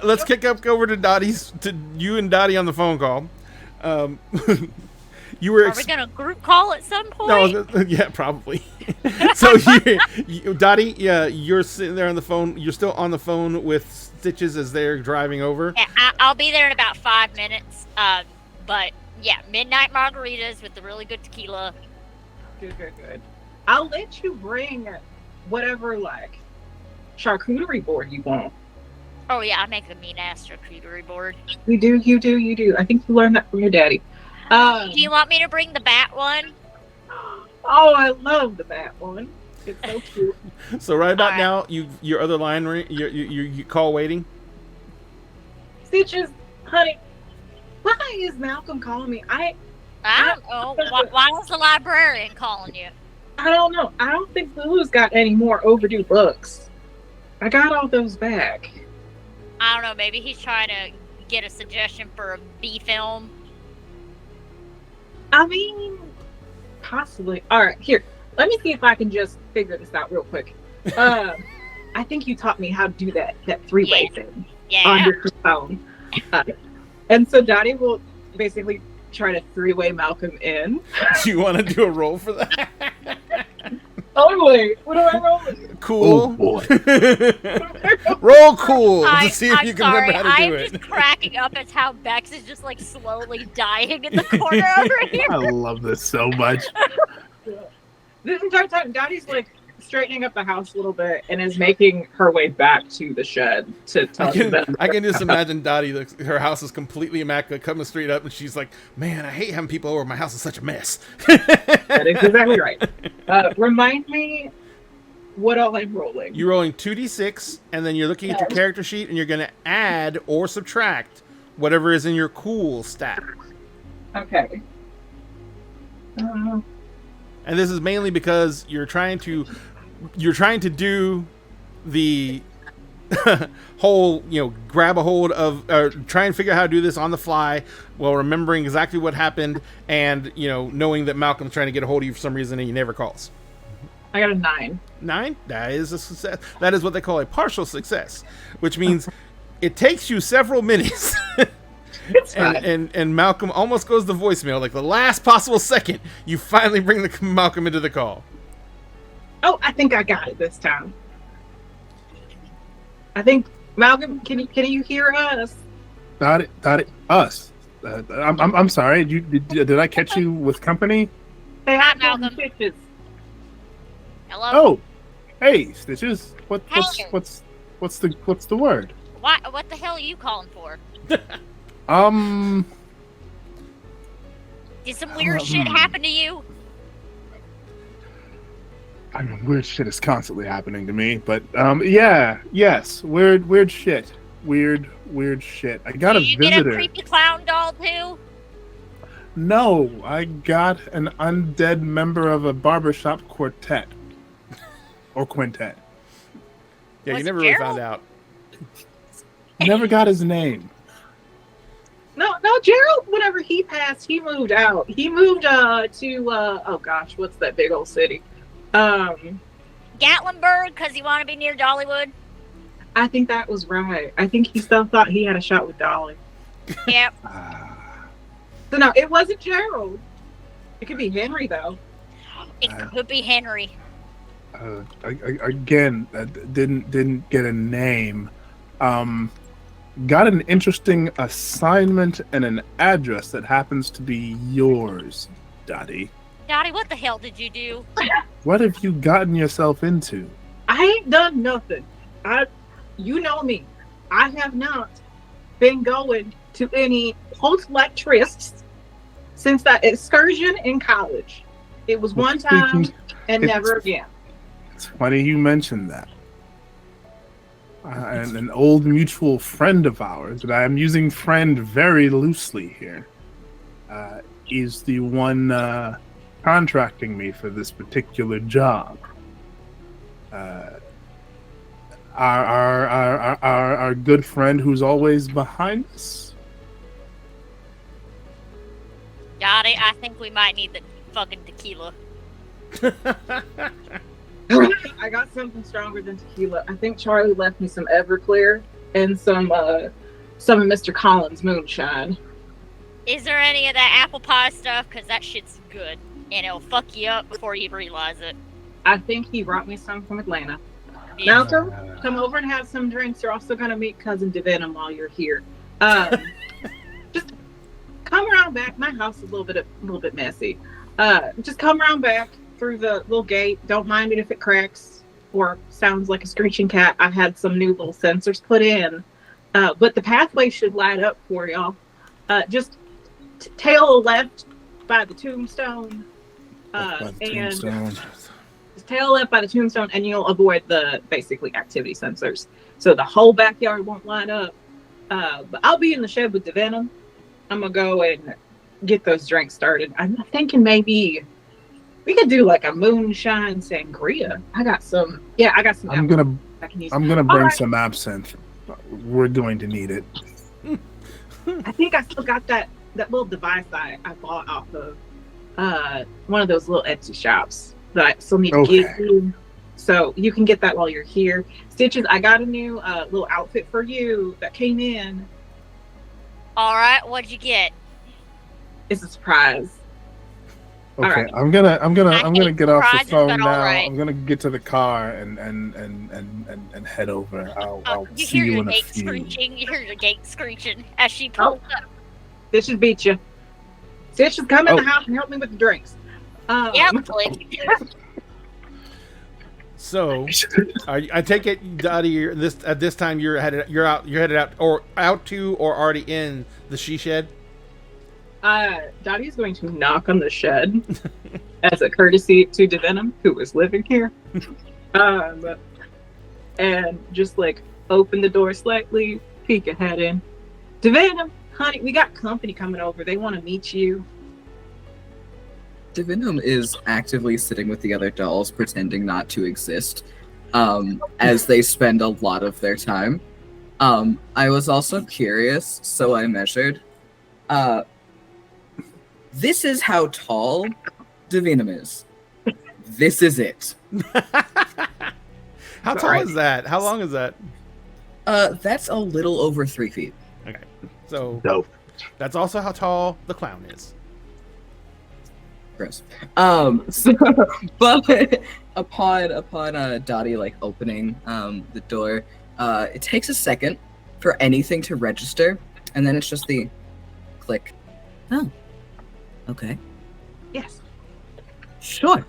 let's kick up over to you and Dottie on the phone call. You were
Are we gonna group call at some point?
no, yeah, probably. So Dottie, yeah, you're sitting there on the phone. You're still on the phone with Stitches as they're driving over.
Yeah, I'll be there in about 5 minutes. But yeah, midnight margaritas with the really good tequila.
Good. I'll let you bring whatever like charcuterie board you want.
Oh yeah, I make a mean ass charcuterie board.
You do. I think you learned that from your daddy.
Do you want me to bring the bat one?
Oh, I love the bat one. It's so cute.
So right about
Alright.
now, your other line, you call waiting.
Stitches, honey, why is Malcolm calling me?
I don't know. Why was the librarian calling you?
I don't know. I don't think Lulu's got any more overdue books. I got all those back.
I don't know. Maybe he's trying to get a suggestion for a B film.
I mean, possibly. All right, here. Let me see if I can just figure this out real quick. I think you taught me how to do that three-way thing on
Yeah.
your phone. And so Dottie will basically try to three-way Malcolm in.
Do you want to do a roll for that?
Totally. What do I roll with?
Cool.
Oh boy.
Roll cool to
I'm
see if you can
sorry.
remember how to do
I'm
it.
just cracking up at how Bex is just like slowly dying in the corner over here.
I love this so much.
This entire time, Dottie's like straightening up the house a little bit and is making her way back to the shed to talk to them.
I can just imagine Dottie, her house is completely immaculate, coming straight up, and she's like, man, I hate having people over. My house is such a mess.
That is exactly right. Remind me what all I'm rolling.
You're rolling 2d6, and then you're looking at your character sheet, and you're going to add or subtract whatever is in your cool stat.
Okay.
And this is mainly because you're trying to do the whole, grab a hold of, try and figure out how to do this on the fly while remembering exactly what happened and, knowing that Malcolm's trying to get a hold of you for some reason and he never calls.
I got a 9.
9? That is a success. That is what they call a partial success, which means it takes you several minutes.
It's fine.
And Malcolm almost goes to voicemail, like the last possible second you finally bring Malcolm into the call.
Oh, I think I got it this time. I think Malcolm, can you hear us?
Dottie, us. I'm sorry. Did I catch you with company?
Hey,
Hi,
I'm
Malcolm.
Stitches.
Hello.
Oh, hey, Stitches. What's
Hey.
the word?
What the hell are you calling for? Did some weird shit happen to you?
I mean, weird shit is constantly happening to me, but yes, weird shit, weird shit. I got
Did
a
you
visitor.
get a creepy clown doll too?
No, I got an undead member of a barbershop quartet or quintet.
Yeah,
Was
you never
it
really
Gerald?
found out.
Never got his name.
No, Gerald, whenever he passed, he moved out. He moved to oh gosh, what's that big old city?
Gatlinburg, because he wanted to be near Dollywood.
I think that was right. I think he still thought he had a shot with Dolly.
Yep.
So no, it wasn't Gerald. It could be Henry though.
It could be Henry.
Again, didn't get a name. Got an interesting assignment and an address that happens to be yours, Dottie.
Dottie, what the hell did you do?
What have you gotten yourself into?
I ain't done nothing. You know me. I have not been going to any post-like trysts since that excursion in college. It was one time and never again.
It's funny you mentioned that. And an old mutual friend of ours, but I'm using friend very loosely here, is the one contracting me for this particular job. Our good friend who's always behind us.
Got it. I think we might need the fucking tequila.
I got something stronger than tequila. I think Charlie left me some Everclear and some of Mr. Collins moonshine.
Is there any of that apple pie stuff? Because that shit's good. And it'll fuck you up before you realize it.
I think he brought me some from Atlanta.
Yeah.
Malcolm, come over and have some drinks. You're also going to meet Cousin Devenom while you're here. Just come around back. My house is a little bit messy. Just come around back through the little gate. Don't mind it if it cracks or sounds like a screeching cat. I had some new little sensors put in. But the pathway should light up for y'all. Just tail left by the tombstone. Tail left by the tombstone, and you'll avoid the basically activity sensors. So the whole backyard won't light up. But I'll be in the shed with the Venom. I'm gonna go and get those drinks started. I'm thinking maybe we could do like a moonshine sangria. I got some.
I'm gonna bring
right.
some absinthe. We're going to need it.
I think I still got that little device I bought off of one of those little Etsy shops that I still need to give you. So you can get that while you're here. Stitches, I got a new little outfit for you that came in.
All right, what'd you get?
It's a surprise.
Okay,
right.
I'm gonna get off the
surprises,
phone
but
now.
all right.
I'm gonna get to the car and head over. I'll
You
see
hear
you
your
in a
gate
few.
screeching. You hear your gate screeching as she pulls up.
Stitches beat you. Stitches, come in the house and help me with the drinks.
Yeah, click.
So, I take it, Dottie. At this time, you're headed out to or already in the she shed.
Dottie's going to knock on the shed as a courtesy to Devenom, who is living here, and just like open the door slightly, peek a head in. Devenom, honey, we got company coming over. They want to meet you.
Devenom is actively sitting with the other dolls, pretending not to exist, as they spend a lot of their time. I was also curious, so I measured. This is how tall Devenom is. This is it.
How tall is that? How long is that?
That's a little over 3 feet.
Okay, so
Dope.
that's also how tall the clown is.
Gross. But upon Dottie like opening the door, it takes a second for anything to register, and then it's just the click. Oh, okay,
Yes.
sure.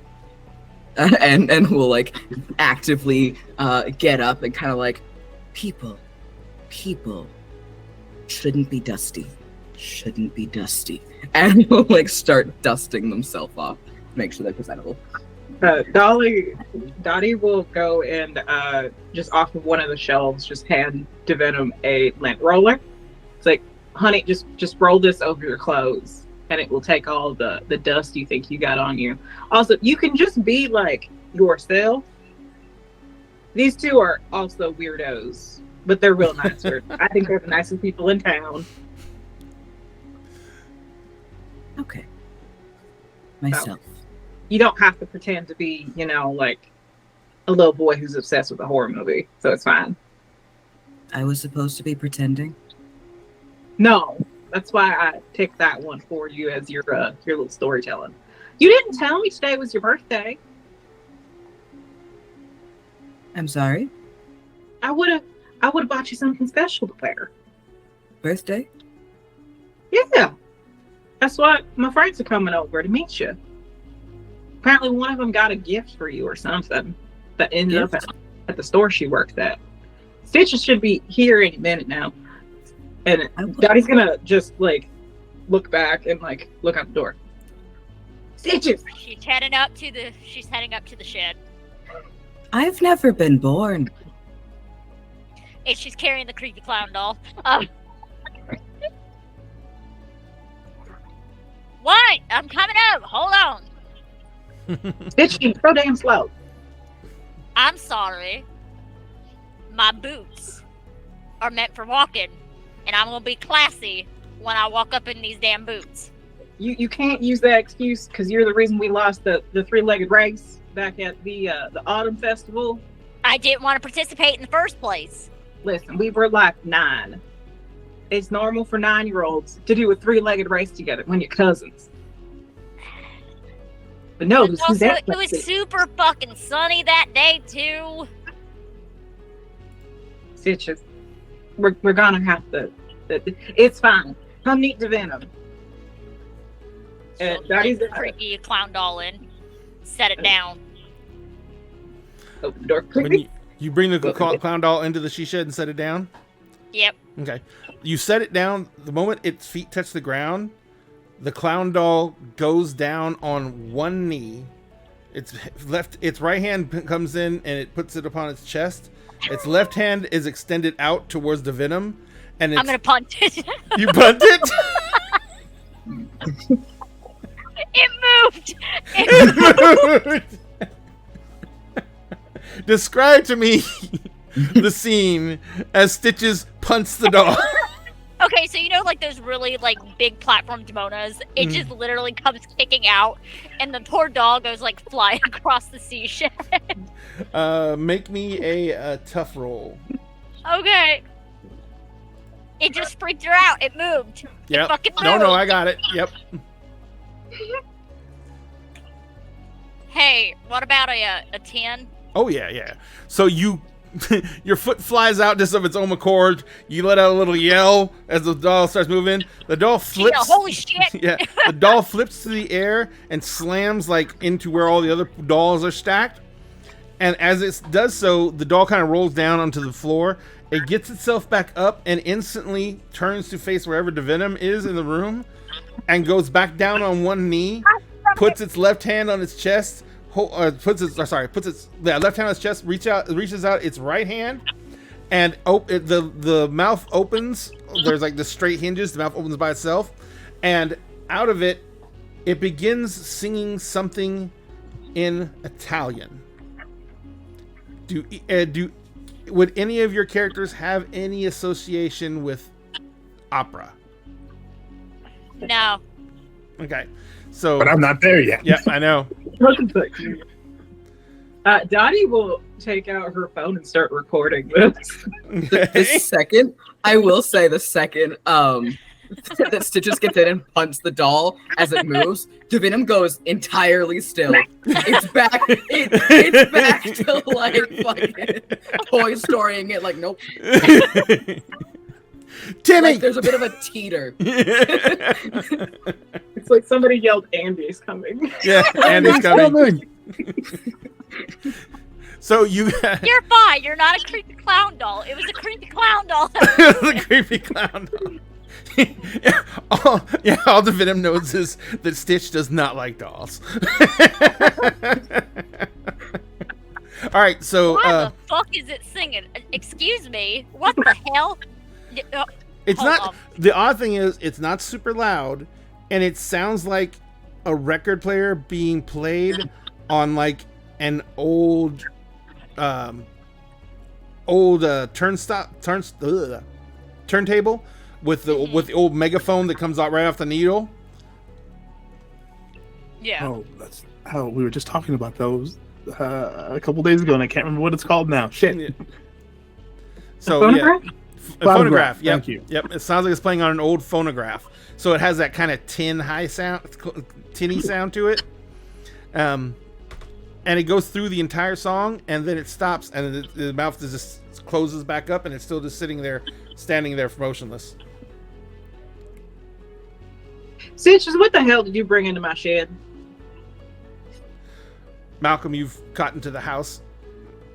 And we'll like actively get up and kind of like people shouldn't be dusty. And will like start dusting themselves off, make sure they're presentable.
Dottie will go and just off of one of the shelves, just hand Devenom a lint roller. It's like, honey, just roll this over your clothes, and it will take all the dust you think you got on you. Also, you can just be like yourself. These two are also weirdos, but they're real nice. I think they're the nicest people in town.
Okay. Myself.
You don't have to pretend to be, like a little boy who's obsessed with a horror movie, so it's fine.
I was supposed to be pretending.
No, that's why I picked that one for you as your little storytelling. You didn't tell me today was your birthday.
I'm sorry.
I would have bought you something special to wear.
Birthday?
Yeah, that's why my friends are coming over to meet you. Apparently, one of them got a gift for you or something that ended up at the store she works at. Stitches should be here any minute now. And Dottie's gonna just like look back and like look out the door. Stitches.
She's heading up to the shed.
I've never been born.
And she's carrying the creepy clown doll. What? I'm coming up. Hold on.
Stitches, so damn slow.
I'm sorry. My boots are meant for walking, and I'm gonna be classy when I walk up in these damn boots.
You can't use that excuse because you're the reason we lost the three-legged race back at the autumn festival.
I didn't want to participate in the first place.
Listen, we were like 9. It's normal for 9-year-olds to do a three-legged race together when you're cousins. But no, this
Also,
is
it was super fucking sunny that day too.
Stitches. We're gonna have to. It's fine. Come meet the Venom.
So,
Daddy's
creepy clown doll in. Set it down.
Open the door.
When you bring the clown doll into the she shed and set it down.
Yep.
Okay. You set it down. The moment its feet touch the ground, the clown doll goes down on one knee. Its right hand comes in and it puts it upon its chest. Its left hand is extended out towards the Venom, and
I'm gonna punt it.
You punt it.
It moved.
Describe to me the scene as Stitches punts the doll.
Okay, so you know, like those really like big platform demonas, it just literally comes kicking out, and the poor doll goes like flying across the sea shed.
Make me a tough roll.
Okay. It just freaked her out. It moved.
Yep.
It fucking moved.
No, I got it. Yep.
Hey, what about a 10?
Oh yeah. So your foot flies out just of its own accord. You let out a little yell as the doll starts moving. The doll flips.
Yeah, holy shit!
Yeah, the doll flips to the air and slams like into where all the other dolls are stacked. And as it does so, the doll kind of rolls down onto the floor. It gets itself back up and instantly turns to face wherever the Venom is in the room, and goes back down on one knee. Puts its left hand on its chest. Puts its left hand on its chest. Reaches out its right hand, and the mouth opens. There's like the straight hinges. The mouth opens by itself, and out of it, it begins singing something in Italian. Would any of your characters have any association with opera?
No.
Okay, so
But I'm not there yet.
yeah, I know.
Dottie will take out her phone and start recording this.
The second, I will say the second, that Stitches gets in and punts the doll as it moves, the Venom goes entirely still. It's back. It's back to like fucking Toy Storying it. Like nope.
Timmy.
Like, there's a bit of a teeter.
It's like somebody yelled, "Andy's coming."
Yeah, Andy's coming. So you're
fine. You're not a creepy clown doll. It was a creepy clown doll.
the creepy clown doll. All the Venom knows is that Stitch does not like dolls. All right, so
Why the fuck is it singing? Excuse me. What the hell?
it's
Hold
not.
on.
The odd thing is, it's not super loud, and it sounds like a record player being played on like an old turntable with the old megaphone that comes out right off the needle.
Yeah.
Oh, that's how we were just talking about those a couple days ago, and I can't remember what it's called now. Shit.
So
Phonograph?
yeah, a phonograph. Yep.
Thank you.
Yep. It sounds like it's playing on an old phonograph. So it has that kind of tinny sound to it. And it goes through the entire song, and then it stops, and the mouth just closes back up, and it's still just sitting there, standing there motionless.
Stitches, what the hell did you bring into my shed?
Malcolm, you've gotten to the house.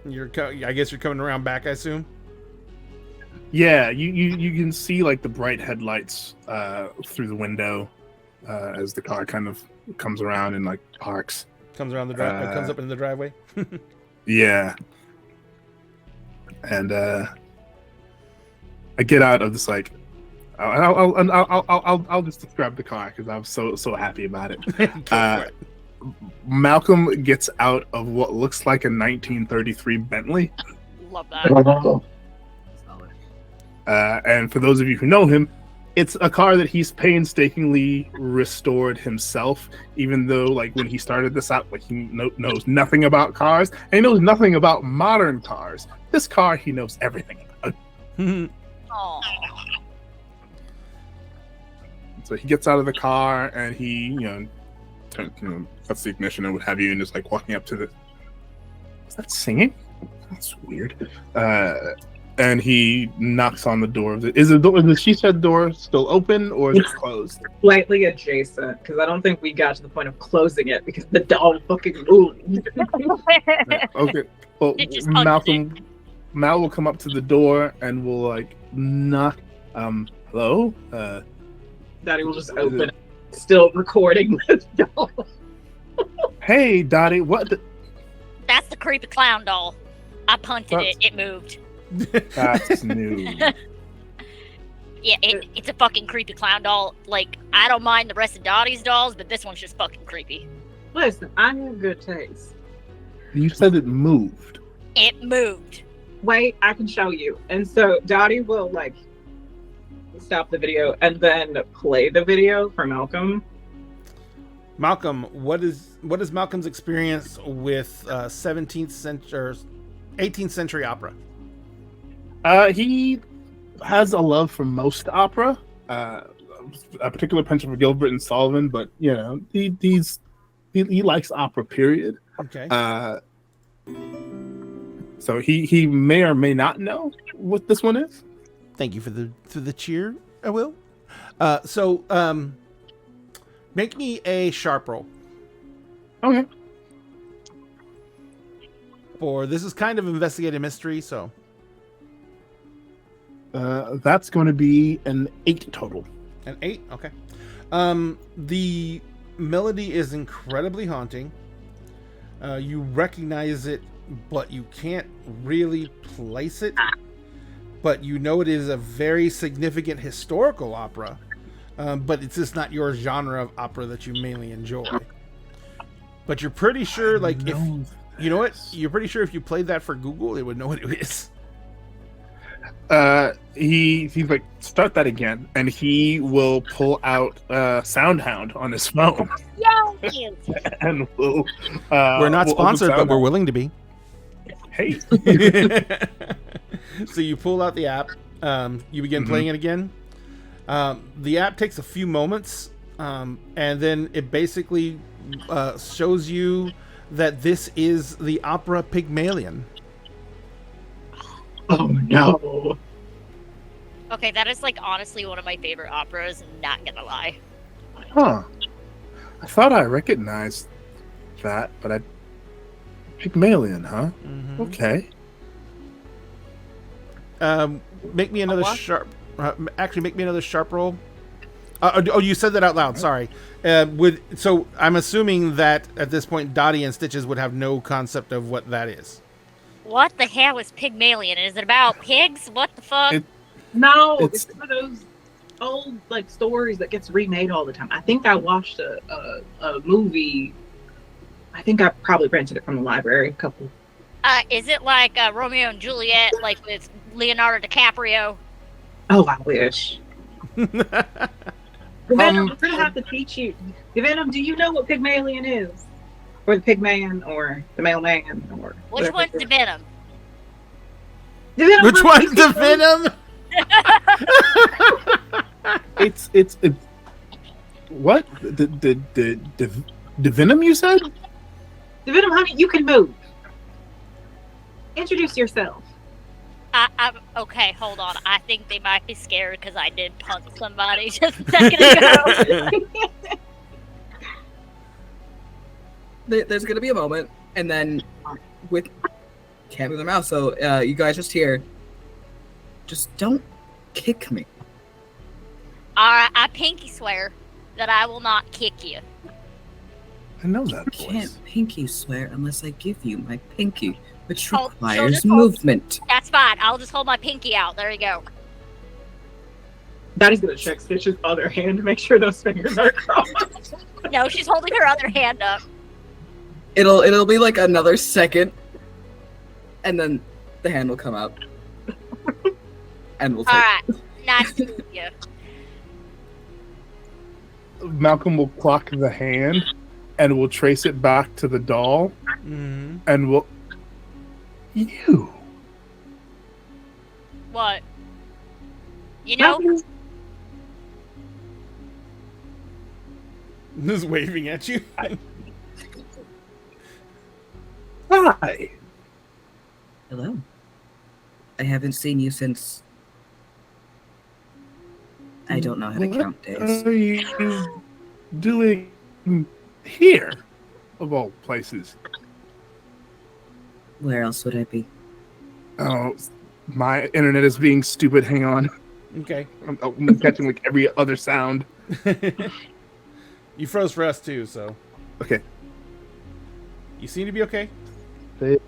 I guess you're coming around back, I assume.
Yeah, you can see like the bright headlights through the window as the car kind of comes around and like parks.
Comes around the drive. Comes up into the driveway.
Yeah, and I get out of this like. I'll just describe the car because I'm so happy about it. Malcolm gets out of what looks like a 1933 Bentley.
Love that.
And for those of you who know him, it's a car that he's painstakingly restored himself, even though like when he started this out, like he knows nothing about cars and he knows nothing about modern cars. This car he knows everything about.
Aw.
So he gets out of the car and he cuts the ignition and what have you, and is like walking up to the. Is that singing? That's weird. And he knocks on the door. Is the she said door still open or is it closed?
Slightly adjacent, because I don't think we got to the point of closing it because the doll fucking moved.
Okay. Well,
It just punched
Mal will come up to the door and will like knock. Hello.
Daddy will just open it, still recording the doll.
Hey, Dottie. What?
That's the creepy clown doll. I punted it. It moved.
That's new.
Yeah, it's a fucking creepy clown doll. Like, I don't mind the rest of Dottie's dolls, but this one's just fucking creepy.
Listen, I have good taste.
You said it moved.
It moved.
Wait, I can show you. And so Dottie will like stop the video and then play the video for Malcolm.
Malcolm, what is Malcolm's experience with 17th century or 18th century opera?
He has a love for most opera, a particular penchant for Gilbert and Sullivan, but you know he likes opera. Period.
Okay.
So he may or may not know what this one is.
Thank you for the cheer. I will. Make me a sharp roll.
Okay.
For this is kind of investigative mystery, so.
That's going to be an 8 total.
An 8? Okay. The melody is incredibly haunting. You recognize it, but you can't really place it. But you know it is a very significant historical opera. But it's just not your genre of opera that you mainly enjoy. But you're pretty sure, like, if you know what, you're pretty sure if you played that for Google, it would know what it is.
He's like, start that again, and he will pull out Soundhound on his phone.
Yo,
And we'll,
we're not
we'll
sponsored,
open
but we're
Soundhound.
willing to be.
Hey.
So you pull out the app. You begin playing it again. The app takes a few moments, and then it basically shows you that this is the opera Pygmalion.
Oh no.
Okay, that is like honestly one of my favorite operas, not gonna lie.
Huh. I thought I recognized that, but Pygmalion, huh?
Mm-hmm.
Okay.
Make me another sharp. Actually, make me another sharp roll. Oh, you said that out loud. Sorry. So I'm assuming that at this point, Dottie and Stitches would have no concept of what that is.
What the hell is Pygmalion? Is it about pigs? What the fuck?
No,
It's-
it's one of those old like stories that gets remade all the time. I think I watched a movie. I think I probably rented it from the library a couple.
Is it like Romeo and Juliet, like with Leonardo DiCaprio?
Oh, I wish. Venom, I'm gonna have to teach you. Venom, do you know what Pygmalion is? Or the Pigman, or the Mailman, or
Which
whatever.
one's the Venom?
Venom
Which
from
one's the
Picket?
Venom?
It's what? The Venom you said?
The Venom, honey, you can move. Introduce yourself.
Okay, hold on. I think they might be scared because I did punch somebody just a second ago.
There's gonna be a moment, and then with can't move their mouth, so you guys just hear. Just don't kick me.
Alright, I pinky swear that I will not kick you.
I know that
You
voice.
can't pinky swear unless I give you my pinky, which
Oh, so
requires
just hold-
movement.
That's fine. I'll just hold my pinky out. There you go.
Daddy's gonna check Stitch's other hand to make sure those fingers are crossed.
No, she's holding her other hand up.
It'll be like another second, and then the hand will come out, and we'll take.
Alright. Nice to meet you.
Malcolm will clock the hand, and we'll trace it back to the doll,
Mm-hmm.
and we'll. You.
What? You know,
Just waving at you.
Hi.
Hello. I haven't seen you since. I don't know how to count days.
What are you doing here, of all places?
Where else would I be?
Oh, my internet is being stupid. Hang on.
Okay.
I'm catching like every other sound.
You froze for us too, so
Okay.
you seem to be okay.
Okay,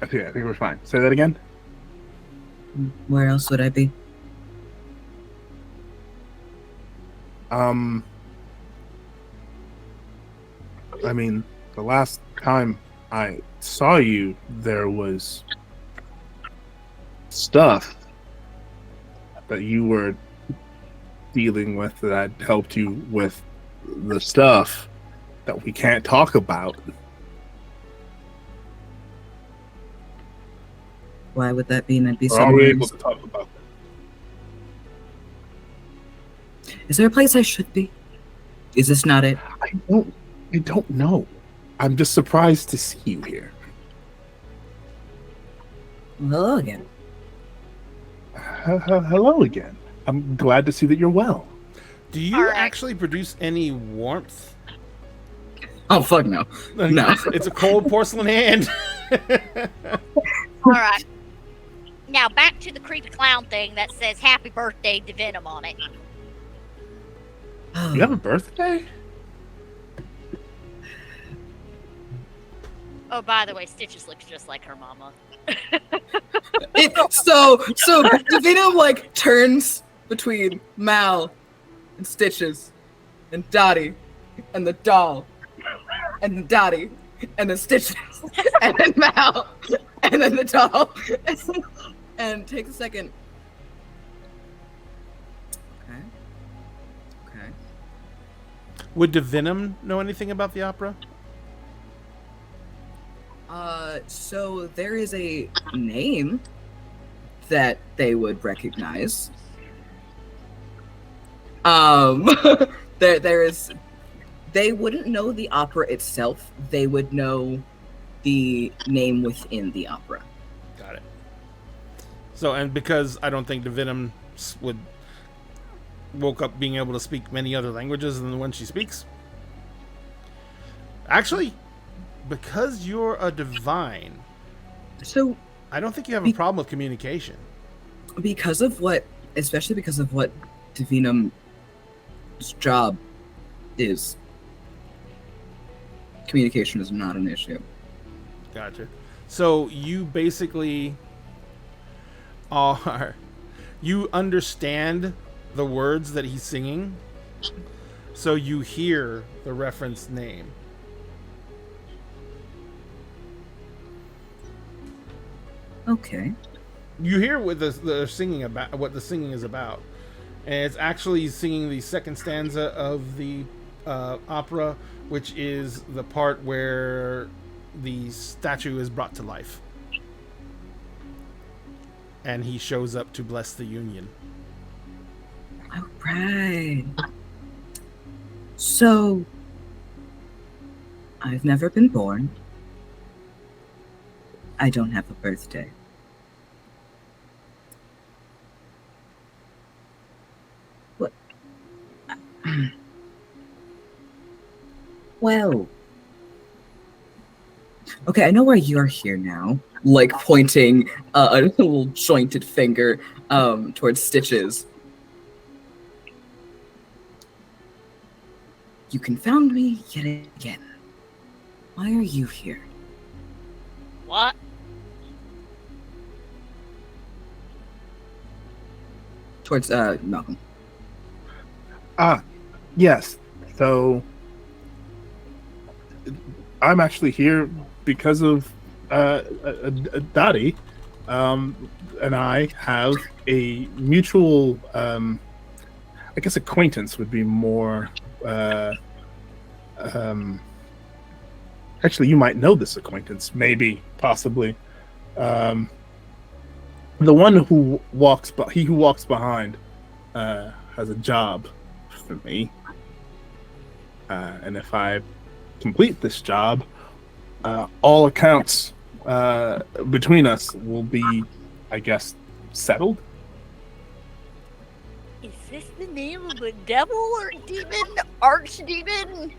I think we're fine. Say that again.
Where else would I be?
I mean, the last time I saw you, there was stuff that you were dealing with that helped you with the stuff that we can't talk about.
Why would that mean I'd be
We're already able to talk about that.
Is there a place I should be? Is this not it?
I don't know. I'm just surprised to see you here.
Well, hello again.
Hello again. I'm glad to see that you're well.
Do you
All right.
actually produce any warmth?
Oh, fuck no. No.
It's a cold porcelain hand.
all right. Now back to the creepy clown thing that says "Happy Birthday" to Venom on it.
You have a birthday?
Oh, by the way, Stitches looks just like her mama.
So Davina like turns between Mal and Stitches and Dottie and the doll and the Dottie and the Stitches and then Mal and then the doll and takes a second. Okay.
Would Venom know anything about the opera?
So there is a name that they would recognize. There is. They wouldn't know the opera itself. They would know the name within the opera.
Got it. So, and because I don't think the Venom woke up being able to speak many other languages than the one she speaks. Actually, because you're a divine,
So
I don't think you have a problem with communication.
especially because of what Divinum's job is, communication is not an issue.
Gotcha. So you basically you understand the words that he's singing, so you hear the reference name.
Okay.
You hear what the singing about, what the singing is about, and it's actually singing the second stanza of the opera, which is the part where the statue is brought to life, and he shows up to bless the union.
All right. So, I've never been born. I don't have a birthday. What? Well. Okay, I know why you're here now. Like pointing a little jointed finger towards Stitches. You confound me yet again. Why are you here?
What?
Towards Malcolm.
Yes. So I'm actually here because of Dottie. and I have a mutual, I guess acquaintance would be more. Actually, you might know this acquaintance, maybe, possibly. The one who walks, he who walks behind, has a job for me, and if I complete this job, all accounts between us will be, I guess, settled.
Is this the name of a devil or demon? Archdemon?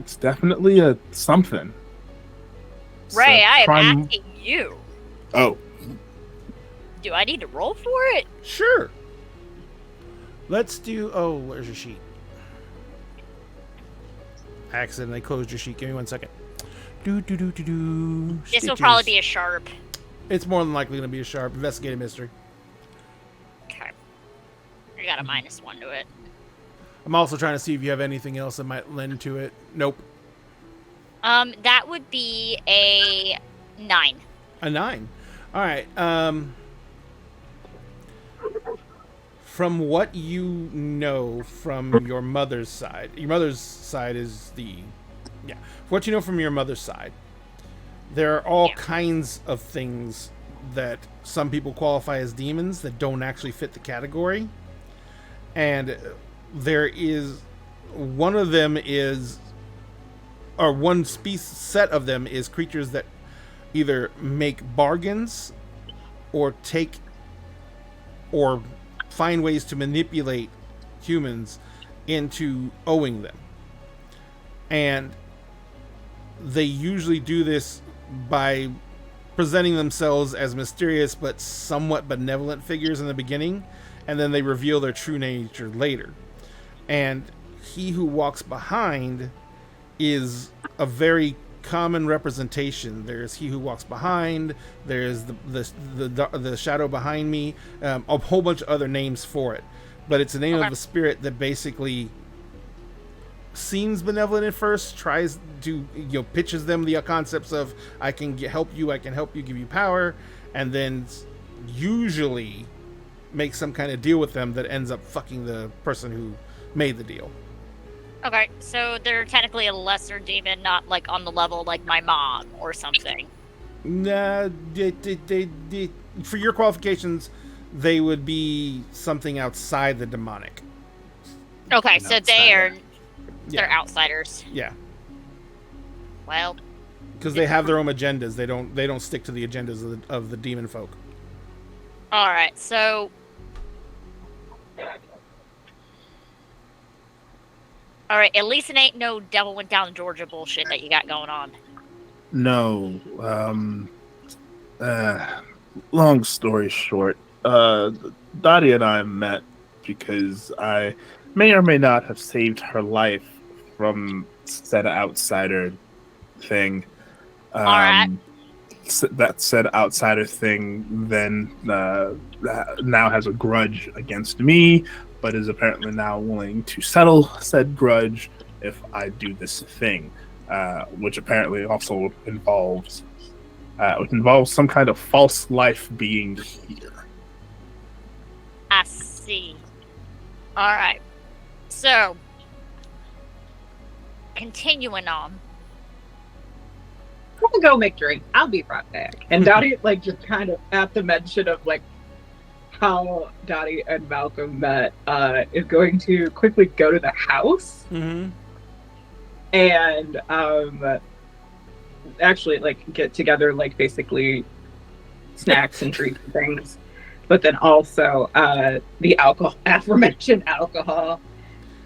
It's definitely a something. It's
Ray,
a
I am
prime-
asking you.
Oh,
Do I need to roll for it?
Sure. Let's do. Oh, where's your sheet? Accidentally closed your sheet. Give me 1 second.
This will probably be a sharp.
It's more than likely going to be a sharp. Investigative mystery.
Okay. I got a -1 to it.
I'm also trying to see if you have anything else that might lend to it. Nope.
That would be a 9.
A 9. All right. From what you know from your mother's side, your mother's side is the, yeah. What you know from your mother's side, there are all kinds of things that some people qualify as demons that don't actually fit the category, and there is one of them is, or one set of them is creatures that either make bargains or take or find ways to manipulate humans into owing them. And they usually do this by presenting themselves as mysterious but somewhat benevolent figures in the beginning, and then they reveal their true nature later. And he who walks behind is a very common representation. There's he who walks behind, there's the shadow behind me, a whole bunch of other names for it, but it's the name of a spirit that basically seems benevolent at first, tries to, pitches them the concepts of I can help you, give you power, and then usually makes some kind of deal with them that ends up fucking the person who made the deal.
Okay, so they're technically a lesser demon, not like on the level like my mom or something.
Nah, for your qualifications, they would be something outside the demonic.
Okay, so they're
Yeah.
outsiders.
Yeah,
Well,
because they have their own agendas. They don't stick to the agendas of the demon folk.
all right, so all right, at least it ain't no devil went down to Georgia bullshit that you got going on.
no. Long story short, Dottie and I met because I may or may not have saved her life from said outsider thing.
All right.
That said outsider thing then now has a grudge against me, but is apparently now willing to settle said grudge if I do this thing, which apparently also involves some kind of false life being here.
I see. All right. So, continuing on.
I'm gonna go make drink. I'll be right back. And Dottie, just kind of at the mention of how Dottie and Malcolm met, is going to quickly go to the house and actually get together basically snacks and treats and things, but then also the aforementioned alcohol.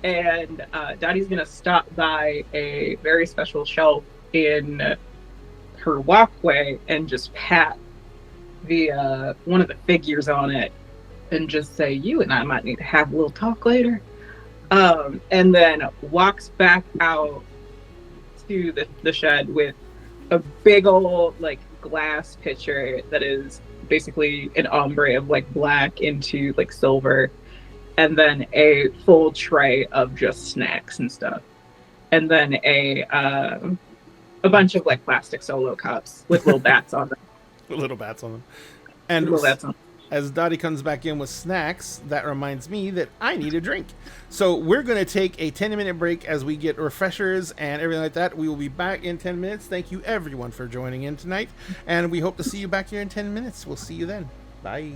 And Dottie's gonna stop by a very special shelf in her walkway and just pat the one of the figures on it and just say, "You and I might need to have a little talk later." And then walks back out to the shed with a big old glass pitcher that is basically an ombre of black into silver, and then a full tray of just snacks and stuff, and then a bunch of plastic Solo cups with little bats on them.
Little bats on them. And
Well, that's
as Dottie comes back in with snacks, that reminds me that I need a drink. So we're going to take a 10-minute break as we get refreshers and everything like that. We will be back in 10 minutes. Thank you, everyone, for joining in tonight. And we hope to see you back here in 10 minutes. We'll see you then. Bye.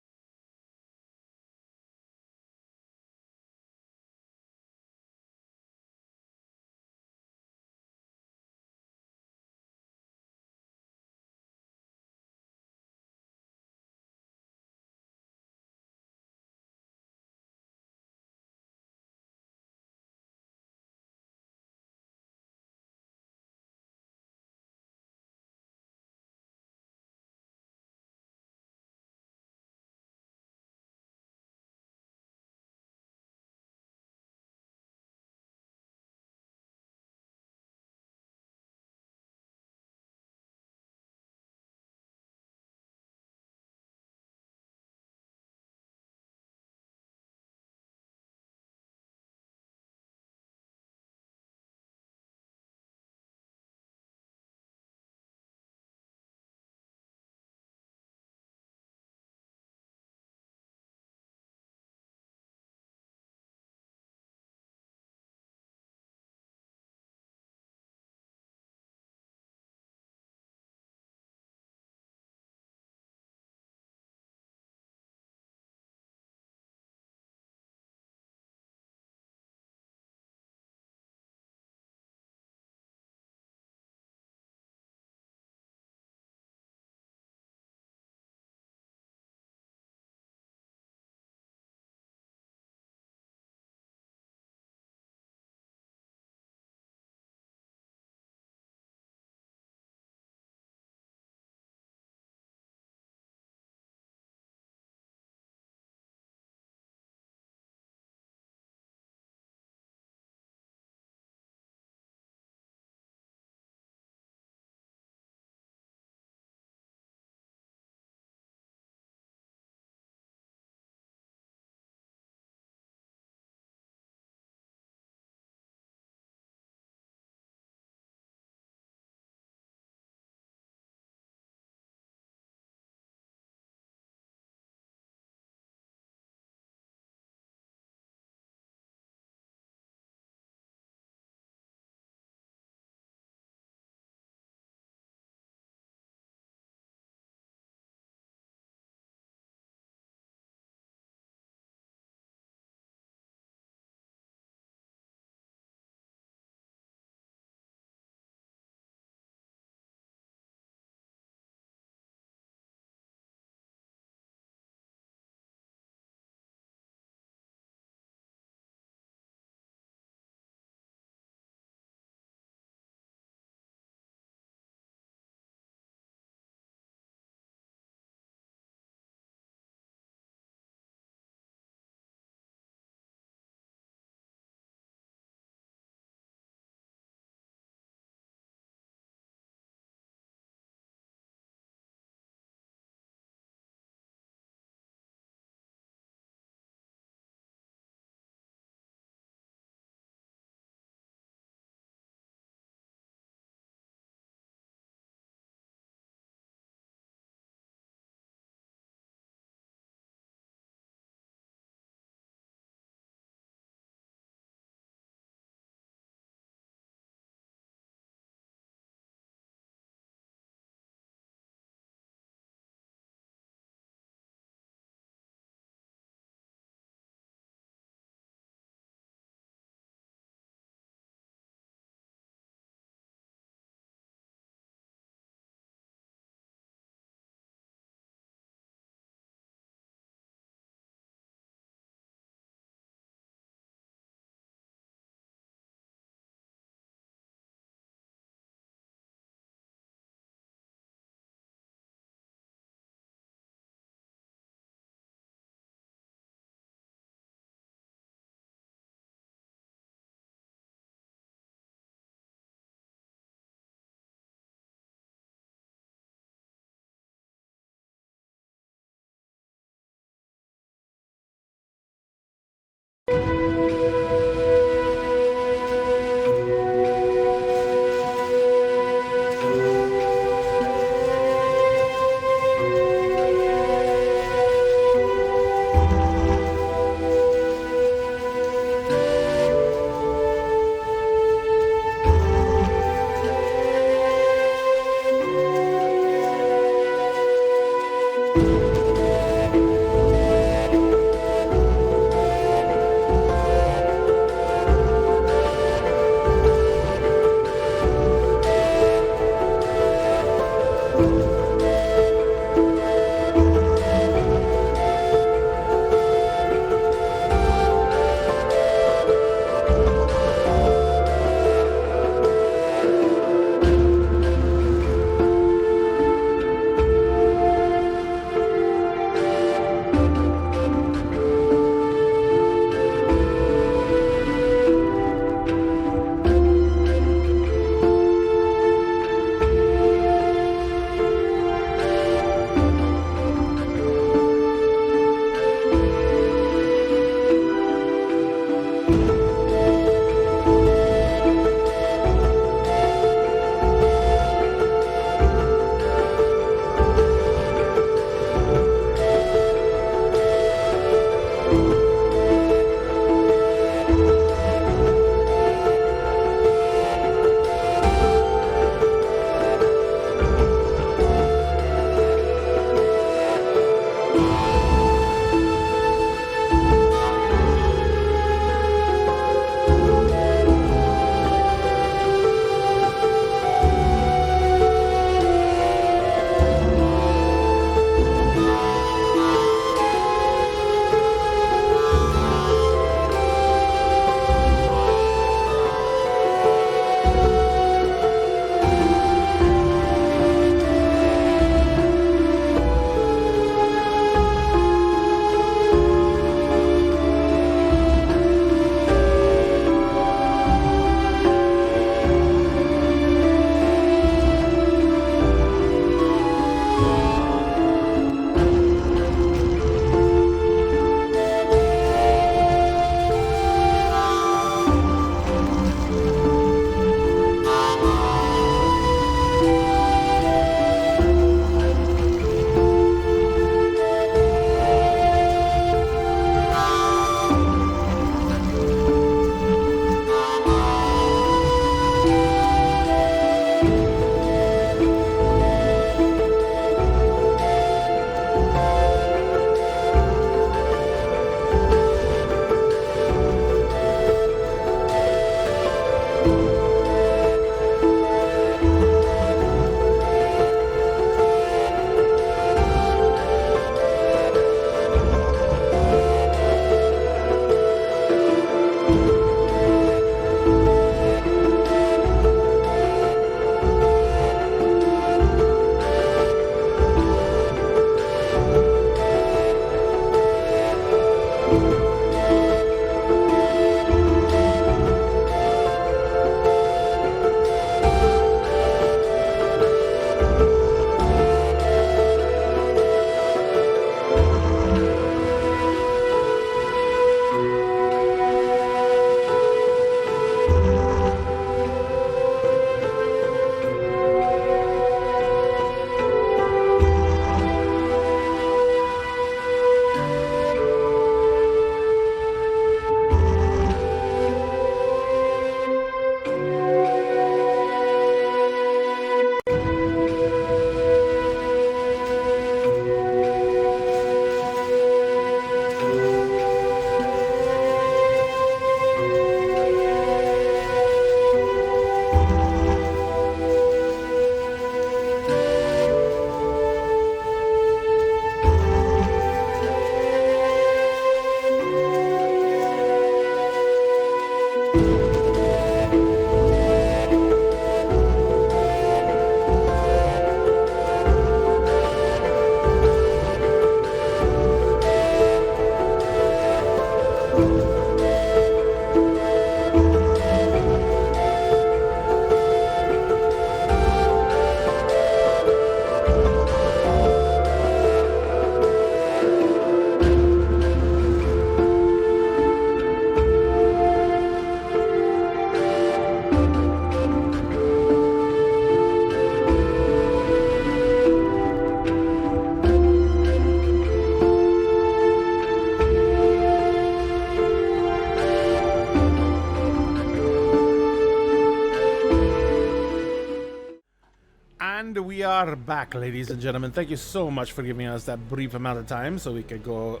And we are back, ladies and gentlemen. Thank you so much for giving us that brief amount of time so we could go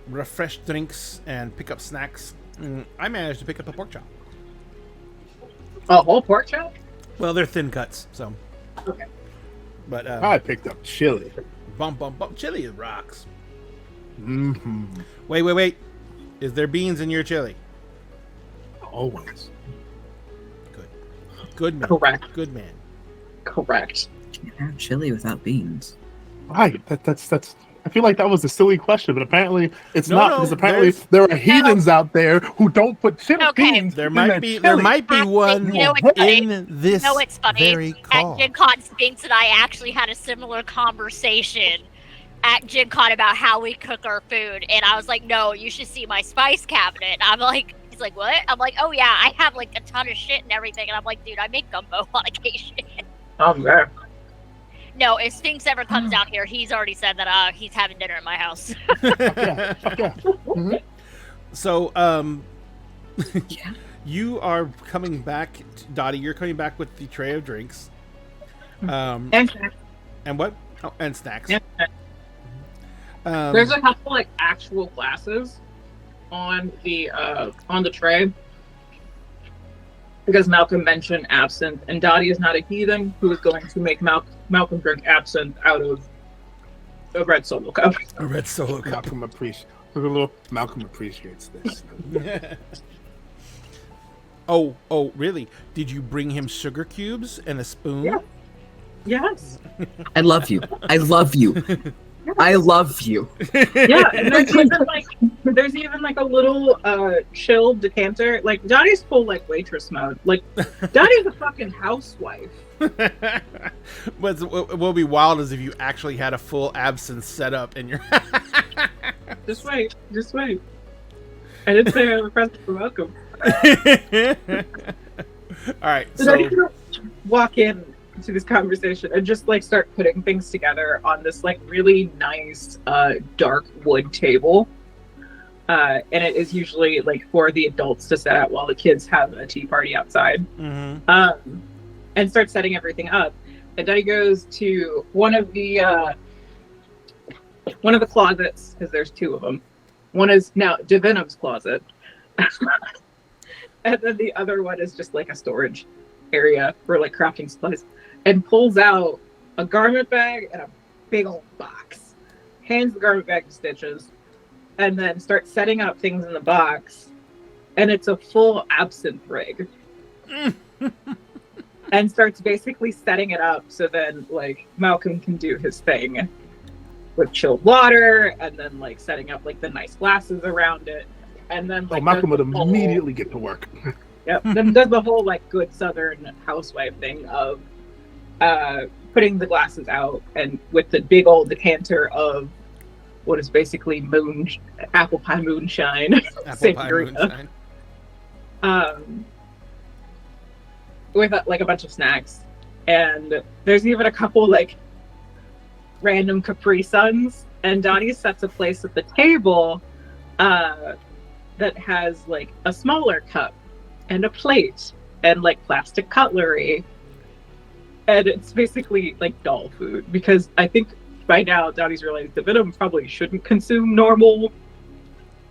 refresh drinks and pick up snacks. I managed to pick up a pork chop.
A whole pork chop?
Well, they're thin cuts, so.
Okay.
But
I picked up chili.
bump. Chili rocks.
Mm-hmm.
Wait. Is there beans in your chili?
Always.
Good man.
Correct.
Good man.
Correct.
Can't have chili without beans.
Right. That's. I feel like that was a silly question, but apparently it's
No,
not,
no,
because apparently there are heathens out there who don't put chili
Okay.
beans.
There
in
might
their
be
chili.
one
You know what's funny?
in this
You know what's funny?
very
At
call.
Gen Con, Spinks and I actually had a similar conversation at Gen Con about how we cook our food. And I was like, no, you should see my spice cabinet. I'm like, he's like, what? I'm like, oh yeah, I have like a ton of shit and everything. And I'm like, dude, I make gumbo on occasion.
Okay.
No, if Spinks ever comes down here, he's already said that he's having dinner at my house.
Fuck yeah. Mhm.
So,
Yeah.
you are coming back, Dottie. You're coming back with the tray of drinks.
And
And what? Oh, and snacks.
Yeah. There's a couple like actual glasses on the tray because Malcolm mentioned absinthe, and Dottie is not a heathen who is going to make Malcolm drink absinthe out of a red Solo cup.
a red Solo cup.
Malcolm appreciates this.
Oh, really? Did you bring him sugar cubes and a spoon?
Yeah. Yes.
I love you. I love you. I love you.
Yeah, and there's even like a little chilled decanter. Like Dottie's full like waitress mode. Like Dottie's a fucking housewife.
But what will be wild is if you actually had a full absinthe set up in your.
Just wait. I did say I was present for welcome.
All right,
So
so
then you walk in to this conversation and just like start putting things together on this like really nice dark wood table. And it is usually like for the adults to sit at while the kids have a tea party outside.
Mhm.
And start setting everything up. And then he goes to one of the closets, because there's two of them. One is now Divinum's closet. And then the other one is just like a storage area for like crafting supplies. And pulls out a garment bag and a big old box. Hands the garment bag to Stitches. And then starts setting up things in the box. And it's a full absinthe rig. And starts basically setting it up so then like Malcolm can do his thing with chilled water, and then like setting up like the nice glasses around it, and then like
Malcolm would
does the whole-
immediately get to work.
Yep. Then does the whole like good Southern housewife thing of putting the glasses out and with the big old decanter of what is basically apple pie moonshine.
apple pie
sangria.
moonshine.
With like a bunch of snacks, and there's even a couple like random Capri Suns, and Dottie sets a place at the table that has like a smaller cup and a plate and like plastic cutlery, and it's basically like doll food, because I think by now Dottie's realized Divinum probably shouldn't consume normal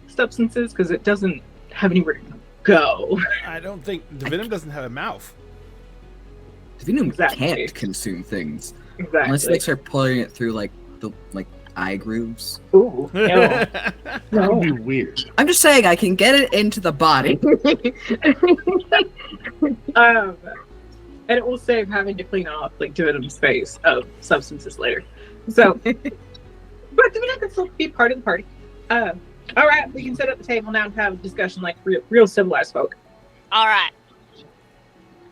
substances because it doesn't have anywhere to go.
I don't think the Venom doesn't have a mouth.
Divinum
Exactly.
can't consume things unless
Exactly.
they start pulling it through like the eye grooves.
Ooh, no.
That would be weird.
I'm just saying I can get it into the body.
And it will save having to clean off like Divinum's face of substances later. So, but Divinum can still be part of the party. All right, we can sit at the table now and have a discussion like real civilized folk.
All right.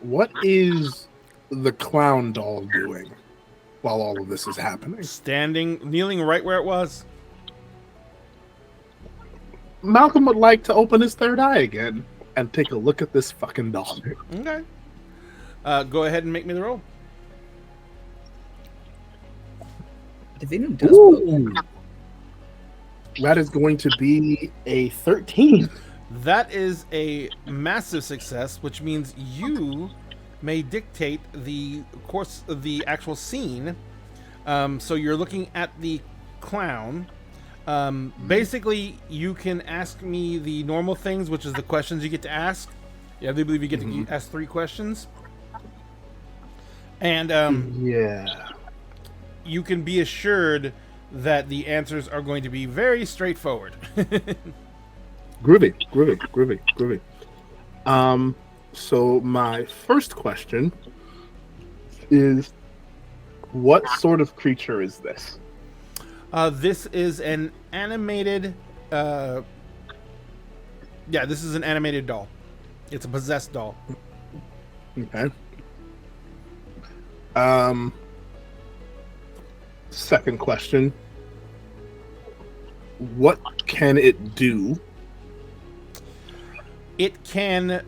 What is the clown doll doing while all of this is happening?
Kneeling right where it was.
Malcolm would like to open his third eye again and take a look at this fucking doll.
Okay. Go ahead and make me the roll.
Divinum does.
Ooh. That is going to be a 13.
That is a massive success, which means you may dictate the course of the actual scene. So you're looking at the clown. Basically, you can ask me the normal things, which is the questions you get to ask. Yeah, I do believe you get to ask 3 questions. And
Yeah.
you can be assured that the answers are going to be very straightforward.
Groovy. So my first question is, what sort of creature is this?
This is an animated... this is an animated doll. It's a possessed doll.
Okay. Second question. What can it do?
It can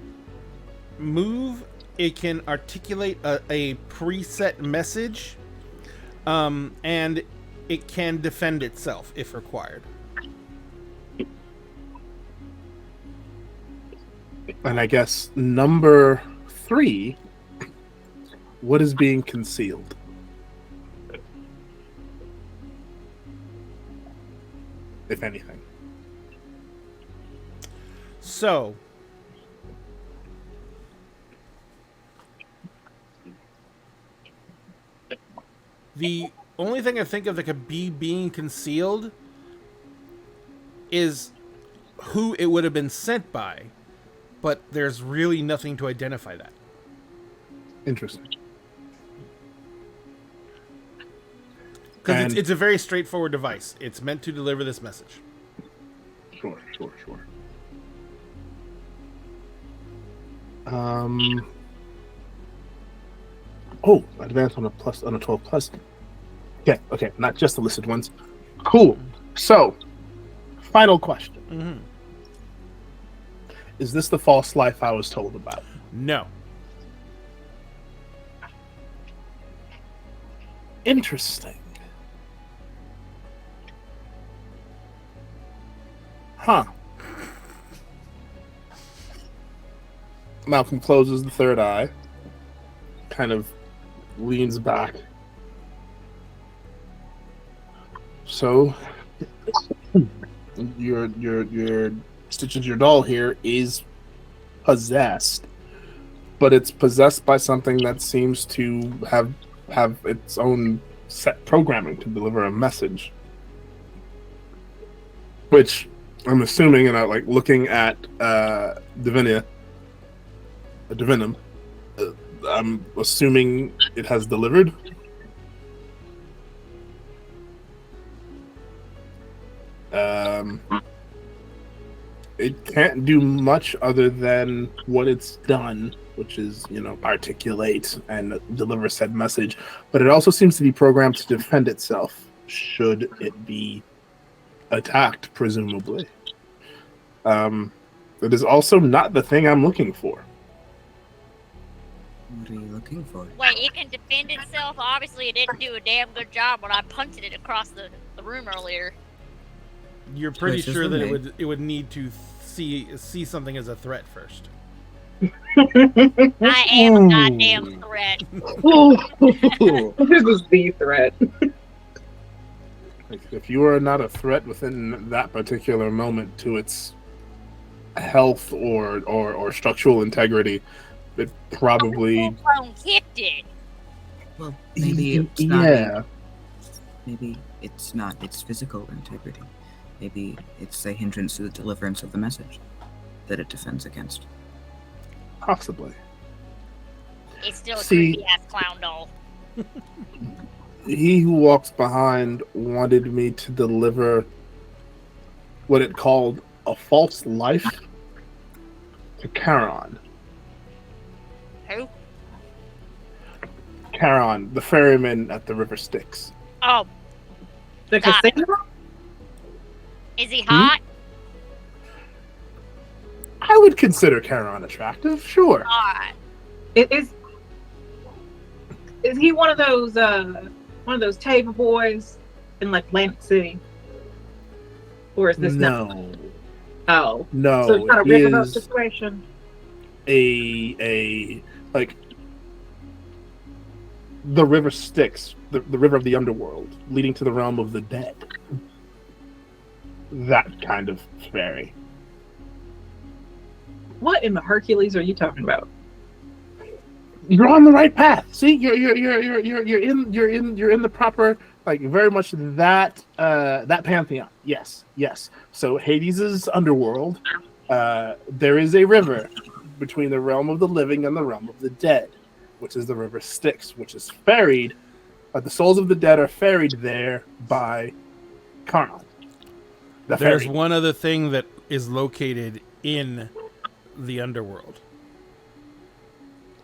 move. It can articulate a preset message. And it can defend itself if required.
And I guess number 3, what is being concealed? If anything.
So, the only thing I think of that could be being concealed is who it would have been sent by, but there's really nothing to identify that.
Interesting.
Because it's a very straightforward device. It's meant to deliver this message.
Sure. Advanced on a 12 plus. Okay, not just the listed ones. Cool. So, final question.
Mm-hmm.
Is this the false life I was told about?
No.
Interesting. Huh. Malcolm closes the third eye, kind of leans back. So, your Stitches, your doll here is possessed, but it's possessed by something that seems to have its own set programming to deliver a message. Which I'm assuming, and looking at Divinum, I'm assuming it has delivered. It can't do much other than what it's done, which is, articulate and deliver said message. But it also seems to be programmed to defend itself should it be attacked, presumably. It is also not the thing I'm looking for.
What are you looking for?
Wait, it can defend itself? Obviously, it didn't do a damn good job when I punted it across the room earlier.
You're pretty
Choices
sure
were
that
made.
it would need to see something as a threat first.
I am a goddamn threat.
This is the threat.
If you are not a threat within that particular moment to its health or structural integrity, it probably
Full-blown kicked it.
Well, maybe it's not.
yeah.
Maybe it's not its physical integrity. Maybe it's a hindrance to the deliverance of the message that it defends against.
Possibly.
It's still a
See-
creepy ass clown doll.
He who walks behind wanted me to deliver what it called a false life to Charon.
Who?
Charon, the ferryman at the River Styx.
Oh,
The
Got it.
casino?
is he hot?
I would consider Charon attractive, sure.
Alright.
Is he one of those table boys in like Atlantic City? Or is this not?
No,
Oh,
no,
so it's not a
he
riverboat
is
situation.
a like the river Styx, the river of the underworld, leading to the realm of the dead. That kind of ferry.
What in the Hercules are you talking about?
You're on the right path. See, you're in the proper, like, very much that pantheon. Yes. So Hades' underworld. There is a river between the realm of the living and the realm of the dead, which is the river Styx, which is ferried. The souls of the dead are ferried there by Charon. The
There's
ferry.
one other thing that is located in the underworld.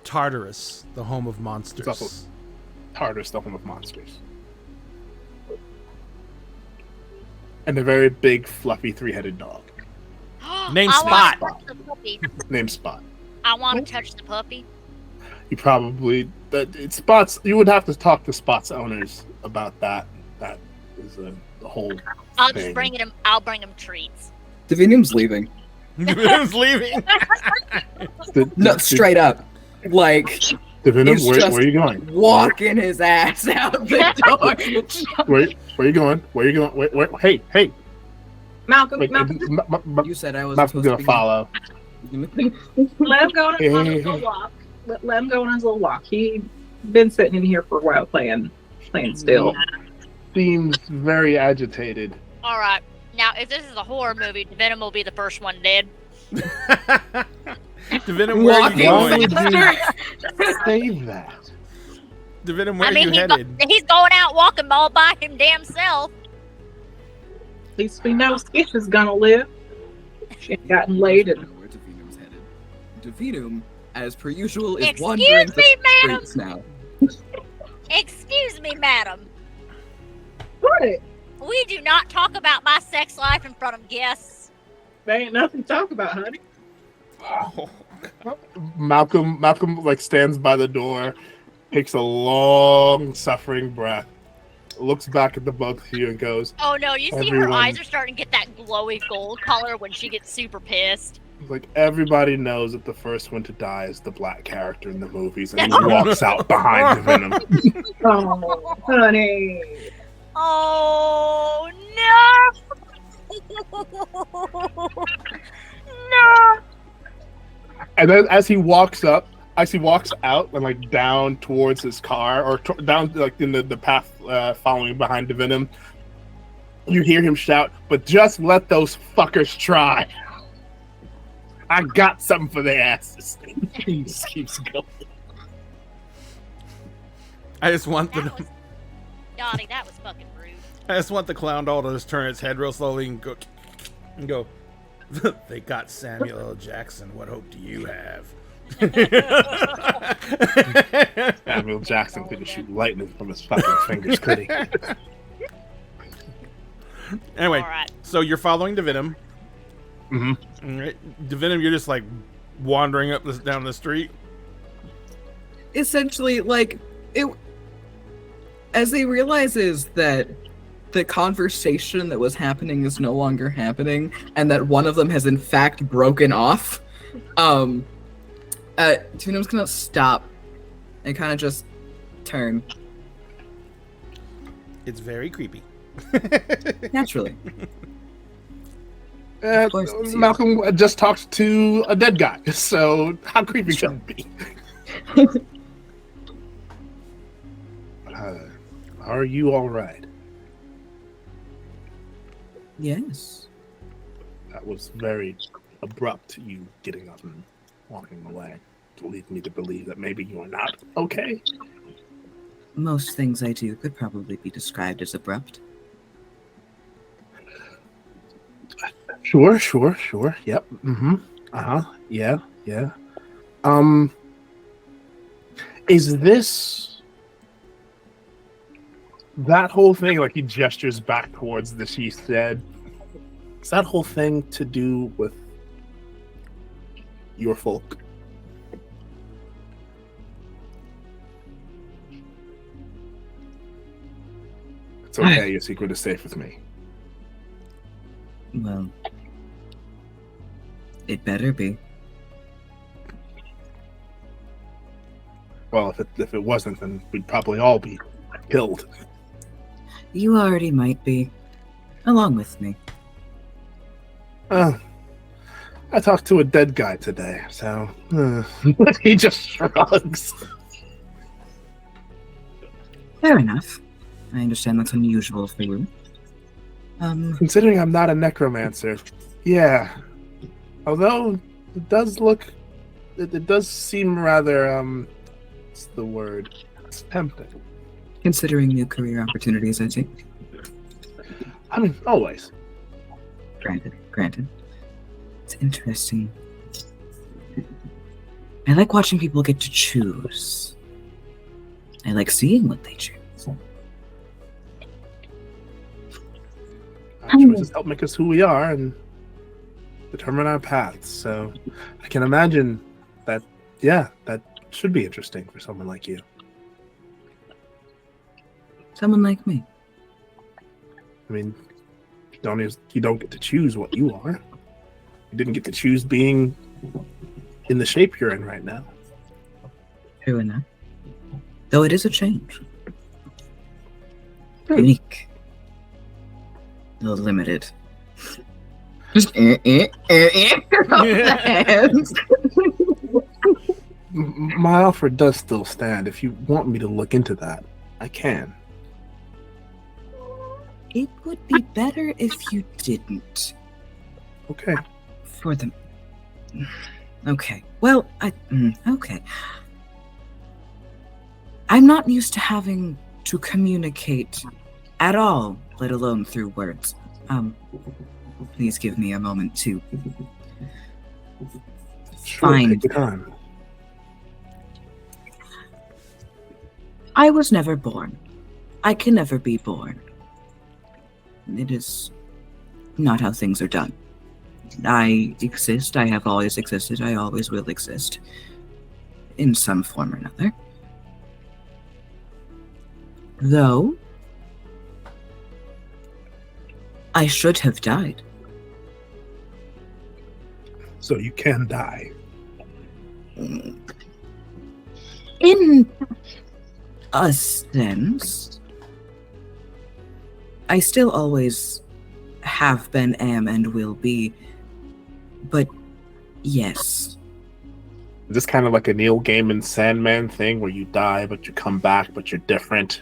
Tartarus, the home of monsters.
It's also Tartarus, the home of monsters. And a very big, fluffy, three-headed dog
Name
I
Spot.
wanna touch the puppy.
named Spot.
I want to touch the puppy.
You probably Spots. You would have to talk to Spots owners about that. That is the whole
I'll
thing.
just bring him. I'll bring him treats.
Divinium's leaving.
Divinum's leaving.
No, straight up. Like,
Divinum,
he's
where
just-
are you going?
walking his ass out the door.
Where are you going? Where are you going? Where, hey!
Malcolm,
Like,
Malcolm,
You said I was
Malcolm's gonna follow.
let him go on his little walk. Let him go on his little walk. He's been sitting in here for a while playing still.
Seems very agitated.
All right. Now, if this is a horror movie, Venom will be the first one dead.
Divinum, where are you
Walking
going?
faster.
Say that.
Divinum, where
I mean,
are you headed?
he's going out walking all by him damn self.
At least we know Skitch is gonna live. She ain't gotten laid and
Where Divinum's headed. Divinum, as per usual, is
Excuse
wandering
me,
the
madam.
streets now.
Excuse me, madam.
what?
We do not talk about my sex life in front of guests.
There ain't nothing to talk about, honey.
Malcolm like stands by the door, takes a long, suffering breath, looks back at the both of you, and goes,
Oh no, you see her
Everyone-
eyes are starting to get that glowy gold color when she gets super pissed.
like, everybody knows that the first one to die is the black character in the movies, and he walks out behind the Venom.
Oh, honey.
Oh no! No!
And then as he walks out and like down towards his car, or down like in the path following behind the Venom, you hear him shout, "But just let those fuckers try. I got something for their asses." He just keeps going.
I just want
That
the
was, Dottie, that was fucking rude.
I just want the clown doll to just turn its head real slowly and go. They got Samuel L. Jackson. What hope do you have?
Samuel Jackson could shoot lightning from his fucking fingers, could he?
Anyway,
All right.
so you're following Divinum.
Mm-hmm.
Right? Divinum, you're just like wandering down the street.
Essentially, like, it. As he realizes that the conversation that was happening is no longer happening, and that one of them has in fact broken off, Tunum's gonna stop and kind of just turn.
It's very creepy.
Naturally. Of course it's you.
Malcolm just talked to a dead guy, so how creepy should it be? Are you all right?
Yes.
That was very abrupt, you getting up and walking away, to lead me to believe that maybe you are not okay.
Most things I do could probably be described as abrupt.
Sure. Yep. Mm-hmm. Uh-huh. Yeah. Um, is this that whole thing, like he gestures back towards the she said, is that whole thing to do with your folk? It's okay, your secret is safe with me.
Well, it better be.
Well, if it wasn't, then we'd probably all be killed.
You already might be, along with me.
I talked to a dead guy today, so he just shrugs.
Fair enough. I understand that's unusual for you.
Considering I'm not a necromancer, yeah. Although it does it does seem rather what's the word? It's tempting.
Considering new career opportunities, I think.
I mean, always.
Granted. It's interesting. I like watching people get to choose. I like seeing what they choose.
Our choices help make us who we are and determine our paths. So I can imagine that, yeah, that should be interesting for someone like you.
Someone like me.
I mean, you don't get to choose what you are. You didn't get to choose being in the shape you're in right now.
True enough. Though it is a change. Unique. A little limited. Just
My offer does still stand. If you want me to look into that, I can.
It would be better if you didn't.
Okay.
For them. Okay. Well, okay. I'm not used to having to communicate at all, let alone through words. Please give me a moment to
Sure,
find.
take your time.
I was never born. I can never be born. It is not how things are done. I exist. I have always existed. I always will exist. In some form or another. Though, I should have died.
So you can die.
In a sense, I still always have been, am, and will be. But yes.
Is this kind of like a Neil Gaiman Sandman thing where you die, but you come back, but you're different?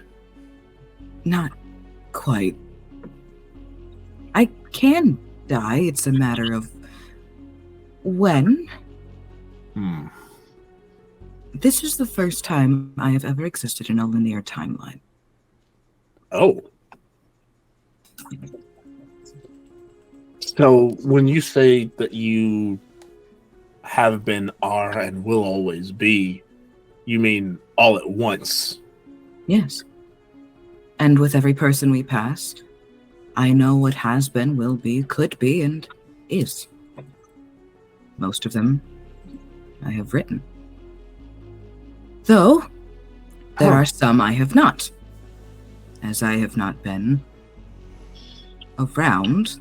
Not quite. I can die. It's a matter of when. This is the first time I have ever existed in a linear timeline.
Oh. So when you say that you have been, are, and will always be, you mean all at once?
Yes. And with every person we pass, I know what has been, will be, could be, and is. Most of them I have written. Though, there are some I have not. As I have not been around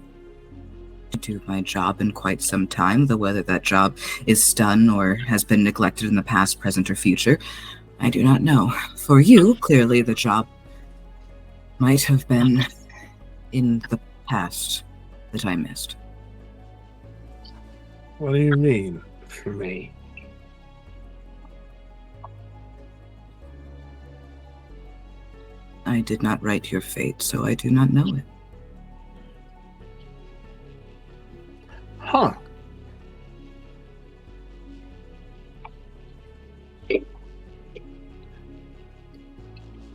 to do my job in quite some time, though whether that job is done or has been neglected in the past, present, or future, I do not know. For you, clearly the job might have been in the past that I missed.
What do you mean, for me?
I did not write your fate, so I do not know it.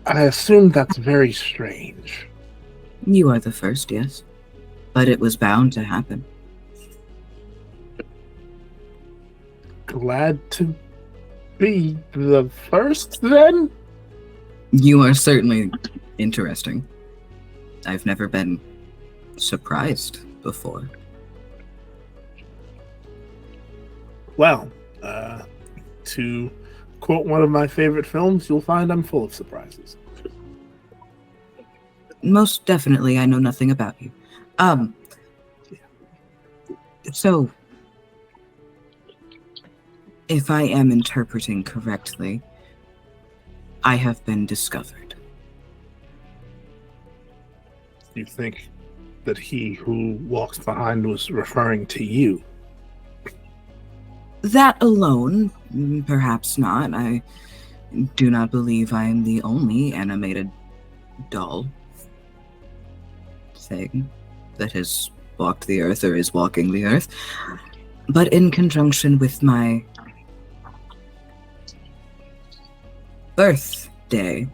I assume that's very strange.
You are the first, yes. But it was bound to happen.
Glad to be the first, then?
You are certainly interesting. I've never been surprised before.
Well, to quote one of my favorite films, you'll find I'm full of surprises.
Most definitely, I know nothing about you. So, if I am interpreting correctly, I have been discovered.
You think that he who walks behind was referring to you?
That alone, perhaps not. I do not believe I am the only animated doll thing that has walked the earth or is walking the earth. But in conjunction with my birthday,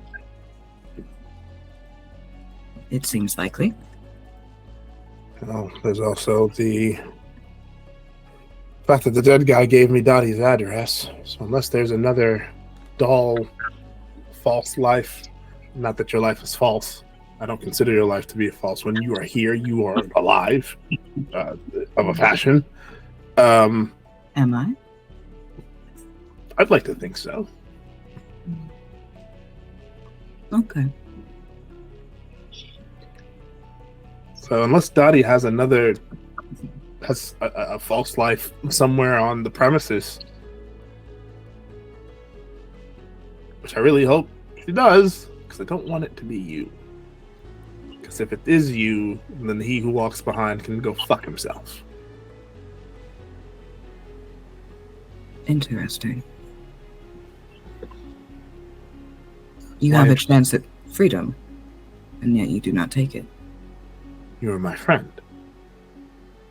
it seems likely.
Well, there's also the fact that the dead guy gave me Dottie's address. So unless there's another doll false life, not that your life is false, I don't consider your life to be false. When you are here, you are alive, of a fashion.
Am I?
I'd like to think so.
Okay.
So unless Dottie has a false life somewhere on the premises, which I really hope she does, because I don't want it to be you. Because if it is you, then he who walks behind can go fuck himself.
Interesting. You have a chance at freedom, and yet you do not take it.
You are my friend.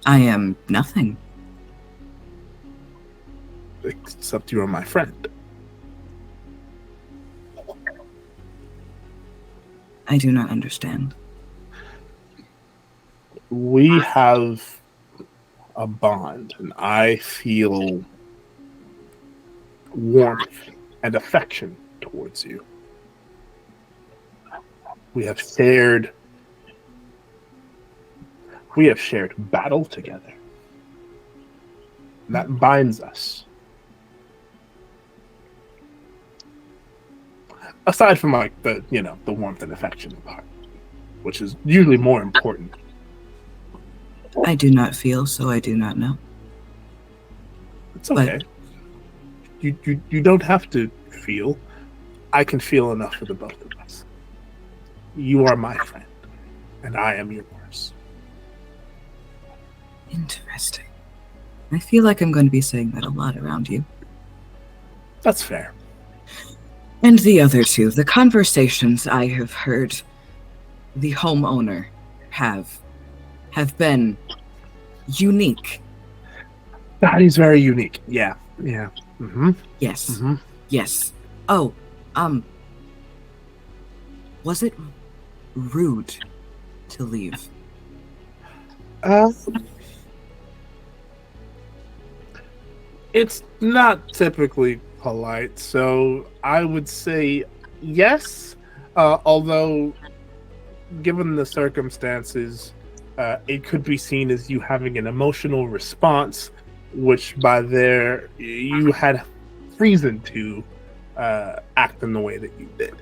I am nothing.
Except you are my friend.
I do not understand.
We have a bond, and I feel warmth and affection towards you. We have shared battle together. And that binds us. Aside from like the warmth and affection part, which is usually more important.
I do not feel, so I do not know.
It's okay. You don't have to feel. I can feel enough for the both of us. You are my friend, and I am yours.
Interesting. I feel like I'm going to be saying that a lot around you.
That's fair.
And the other two, the conversations I have heard the homeowner have been unique.
He's very unique. Yeah. Mm-hmm.
Yes.
Mm-hmm.
Yes. Oh, was it rude to leave?
It's not typically polite, so I would say yes. Although, given the circumstances, it could be seen as you having an emotional response, which by there you had reason to act in the way that you did.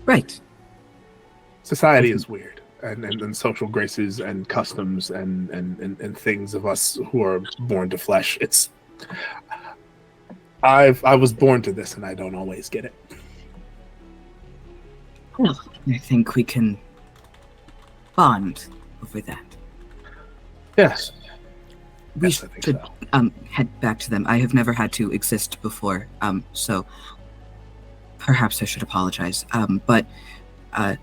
Right.
Society is weird, and social graces and customs and things of us who are born to flesh. I was born to this, and I don't always get it.
Well, I think we can bond over that.
Yes.
We
Yes, I think
should
so.
head back to them. I have never had to exist before, so perhaps I should apologize. But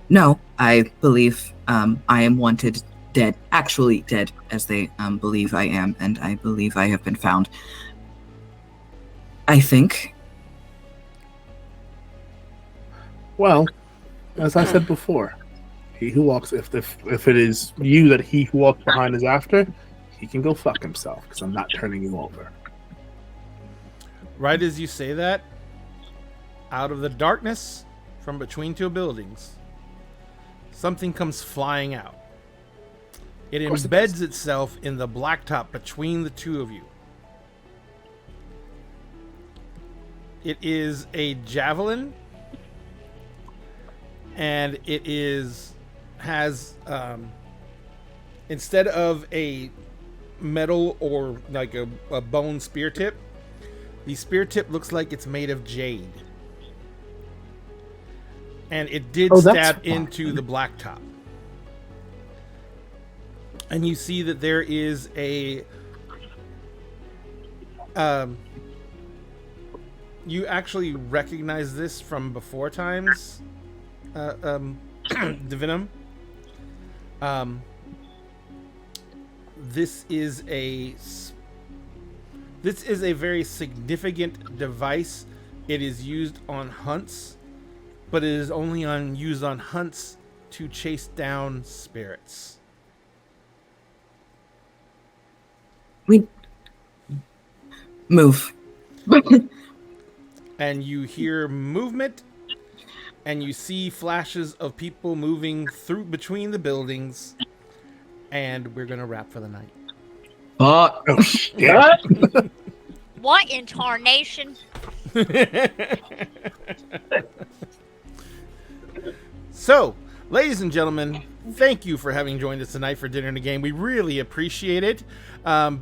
no, I believe I am wanted dead, actually dead, as they believe I am, and I believe I have been found. I think.
Well, as I said before, he who walks, if it is you that he who walks behind is after, he can go fuck himself, because I'm not turning you over.
Right as you say that, out of the darkness from between two buildings, something comes flying out. It embeds itself in the blacktop between the two of you. It is a javelin, and it has instead of a metal or like a bone spear tip, the spear tip looks like it's made of jade. And it did stab into the blacktop. And you see that there is a you actually recognize this from before times, Divinum. This is a very significant device. It is used on hunts, but it is only used on hunts to chase down spirits.
We move.
And you hear movement, and you see flashes of people moving through between the buildings, and we're gonna wrap for the night.
Oh shit!
What in tarnation?
So, ladies and gentlemen, thank you for having joined us tonight for Dinner and a Game. We really appreciate it.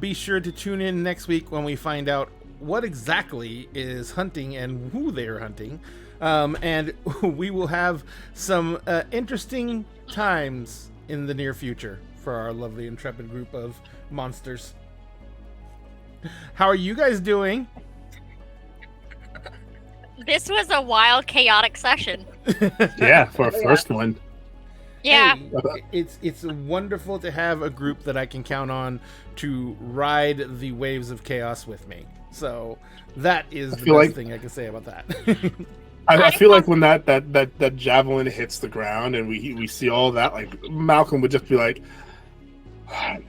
Be sure to tune in next week when we find out what exactly is hunting and who they're hunting. And we will have some interesting times in the near future for our lovely, intrepid group of monsters. How are you guys doing?
This was a wild, chaotic session.
Yeah, for a first one.
Yeah.
Hey, it's wonderful to have a group that I can count on to ride the waves of chaos with me. So that is the best thing I can say about that.
I feel like when that javelin hits the ground and we see all that, like Malcolm would just be like.
And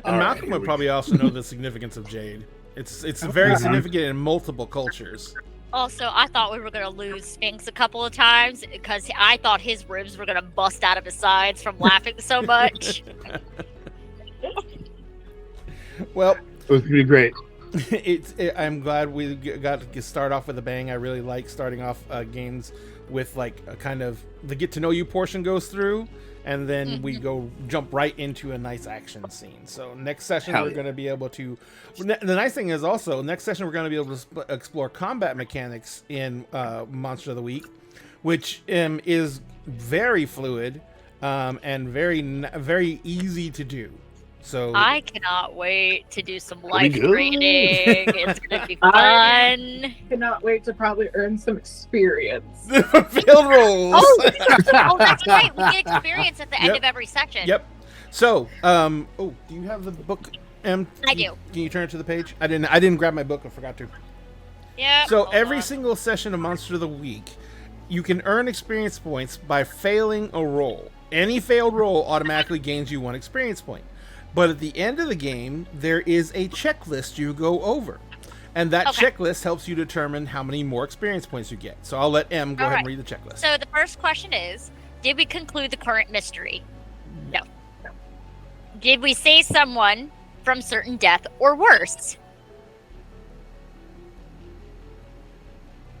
Malcolm would probably also know the significance of jade. It's very significant in multiple cultures.
Also, I thought we were going to lose Sphinx a couple of times because I thought his ribs were going to bust out of his sides from laughing so much.
it
Well,
was pretty great.
I'm glad we got to start off with a bang. I really like starting off games with like a kind of the get to know you portion goes through, and then we jump right into a nice action scene. So next session we're going to be able to. The nice thing is also next session we're going to be able to explore combat mechanics in Monster of the Week, which is very fluid and very easy to do. So
I cannot wait to do some life training. It's gonna be fun. I
cannot wait to probably earn some experience.
Field rolls.
Oh, that's right. We get experience at the end of every section.
Yep. So, do you have the book? I
do.
Can you turn it to the page? I didn't grab my book. I forgot to.
Yeah.
So every single session of Monster of the Week, you can earn experience points by failing a roll. Any failed roll automatically gains you 1 experience point. But at the end of the game, there is a checklist you go over. And that checklist helps you determine how many more experience points you get. So I'll let Em go ahead and read the checklist.
So the first question is, did we conclude the current mystery? No. Did we save someone from certain death or worse?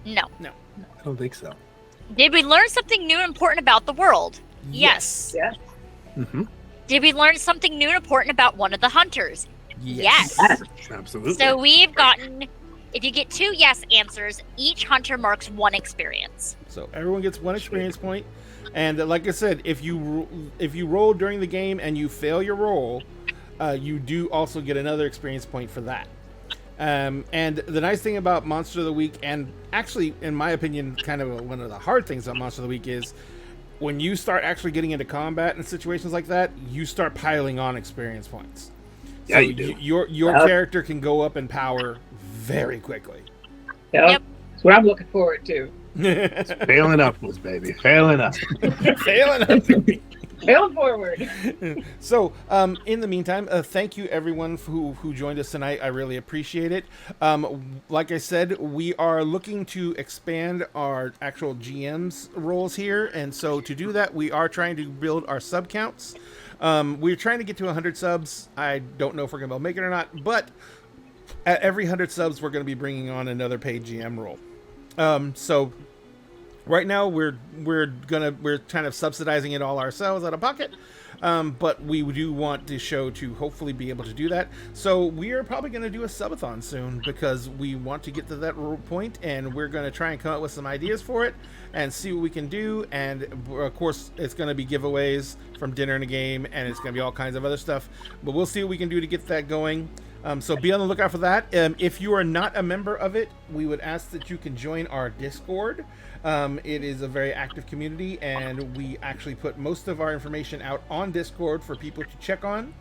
No.
I don't think so.
Did we learn something new and important about the world?
Yes.
Yes.
Mm-hmm.
Did we learn something new and important about one of the hunters? Yes.
Absolutely.
So we've gotten, if you get 2 yes answers, each hunter marks 1 experience.
So everyone gets 1 experience point. And like I said, if you roll during the game and you fail your roll, you do also get another experience point for that. And the nice thing about Monster of the Week, and actually, in my opinion, kind of one of the hard things about Monster of the Week is when you start actually getting into combat and situations like that, you start piling on experience points.
Yeah,
So
you do.
Your character can go up in power very quickly.
Yep.
That's what I'm looking forward to.
Failing upwards, baby. Failing up.
Failing up.
Failing forward.
So, in the meantime, thank you everyone who joined us tonight. I really appreciate it. Like I said, we are looking to expand our actual GM's roles here, and so to do that, we are trying to build our sub counts. We're trying to get to 100 subs. I don't know if we're going to be able to make it or not, but at every 100 subs, we're going to be bringing on another paid GM role. So right now we're kind of subsidizing it all ourselves out of pocket, but we do want the show to hopefully be able to do that. So we are probably going to do a subathon soon because we want to get to that point, and we're going to try and come up with some ideas for it and see what we can do. And of course, it's going to be giveaways from Dinner and a Game, and it's going to be all kinds of other stuff. But we'll see what we can do to get that going. So be on the lookout for that. If you are not a member of it, we would ask that you can join our Discord. It is a very active community, and we actually put most of our information out on Discord for people to check on.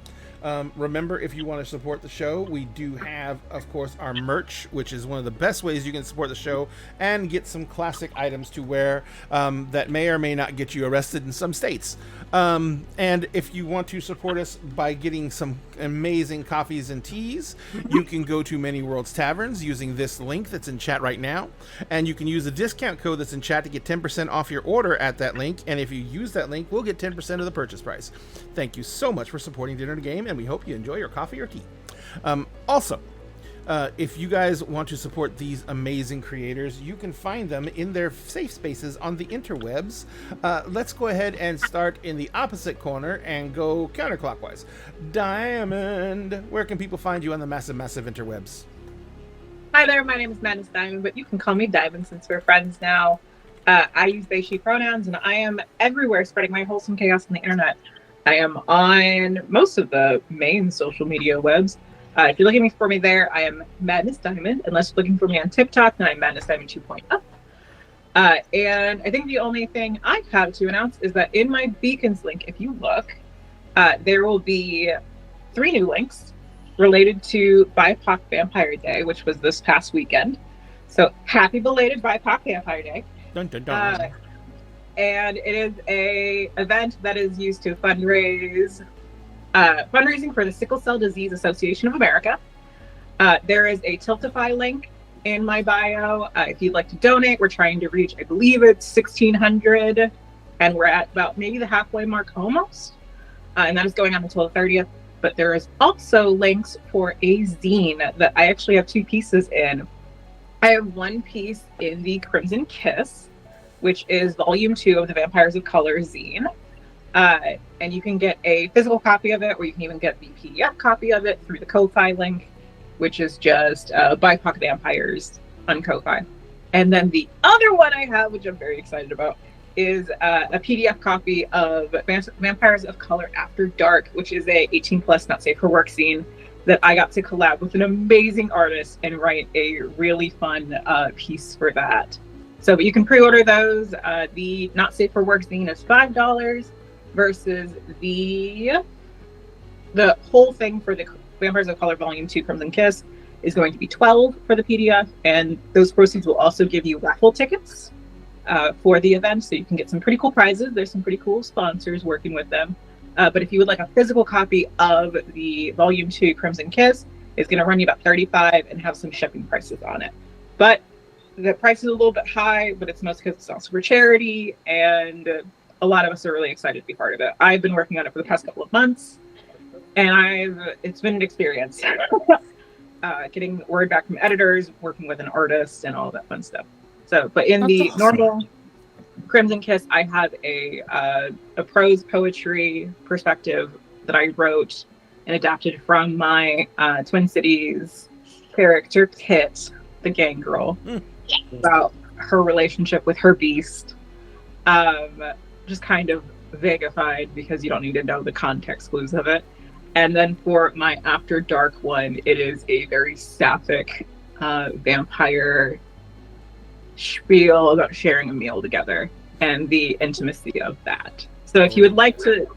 Remember, if you want to support the show, we do have, of course, our merch, which is one of the best ways you can support the show and get some classic items to wear that may or may not get you arrested in some states. And if you want to support us by getting some amazing coffees and teas, you can go to Many Worlds Taverns using this link that's in chat right now, and you can use the discount code that's in chat to get 10% off your order at that link. And if you use that link, we'll get 10% of the purchase price. Thank you so much for supporting Dinner and a Game, and we hope you enjoy your coffee or tea. Also, if you guys want to support these amazing creators, you can find them in their safe spaces on the interwebs. Let's go ahead and start in the opposite corner and go counterclockwise. Diamond, where can people find you on the massive interwebs?
Hi there, my name is Madness Diamond, but you can call me Diamond since we're friends now. I use they, she pronouns, and I am everywhere spreading my wholesome chaos on the internet. I am on most of the main social media webs. If you're looking for me there, I am Madness Diamond. Unless you're looking for me on TikTok, then I'm Madness Diamond 2.0. And I think the only thing I have to announce is that in my beacons link, if you look, there will be 3 new links related to BIPOC Vampire Day, which was this past weekend. So happy belated BIPOC Vampire Day.
Dun, dun, dun.
And it is a event that is used to fundraising for the Sickle Cell Disease Association of America. There is a Tiltify link in my bio. If you'd like to donate, we're trying to reach, I believe it's 1,600, and we're at about maybe the halfway mark almost. And that is going on until the 30th. But there is also links for a zine that I actually have 2 pieces in. I have 1 piece in the Crimson Kiss, which is volume 2 of the Vampires of Color zine. And you can get a physical copy of it, or you can even get the PDF copy of it through the Ko-Fi link, which is just BIPOC Vampires on Ko-Fi. And then the other one I have, which I'm very excited about, is a PDF copy of Vampires of Color After Dark, which is a 18+ not safe for work zine that I got to collab with an amazing artist and write a really fun piece for that. So, but you can pre-order those. The Not Safe for Work zine is $5 versus the whole thing for the Vampires of Color Volume 2 Crimson Kiss is going to be $12 for the PDF, and those proceeds will also give you raffle tickets for the event, so you can get some pretty cool prizes. There's some pretty cool sponsors working with them. But if you would like a physical copy of the Volume 2 Crimson Kiss, it's going to run you about $35 and have some shipping prices on it. But the price is a little bit high, but it's mostly because it's also for charity, and a lot of us are really excited to be part of it. I've been working on it for the past couple of months, and it's been an experience. Getting word back from editors, working with an artist, and all that fun stuff. So, but in the normal Crimson Kiss, I have a prose poetry perspective that I wrote and adapted from my Twin Cities character Kit, the gang girl, about her relationship with her beast. Just kind of vagified because you don't need to know the context clues of it. And then for my After Dark one, it is a very sapphic vampire spiel about sharing a meal together and the intimacy of that. So if you would like to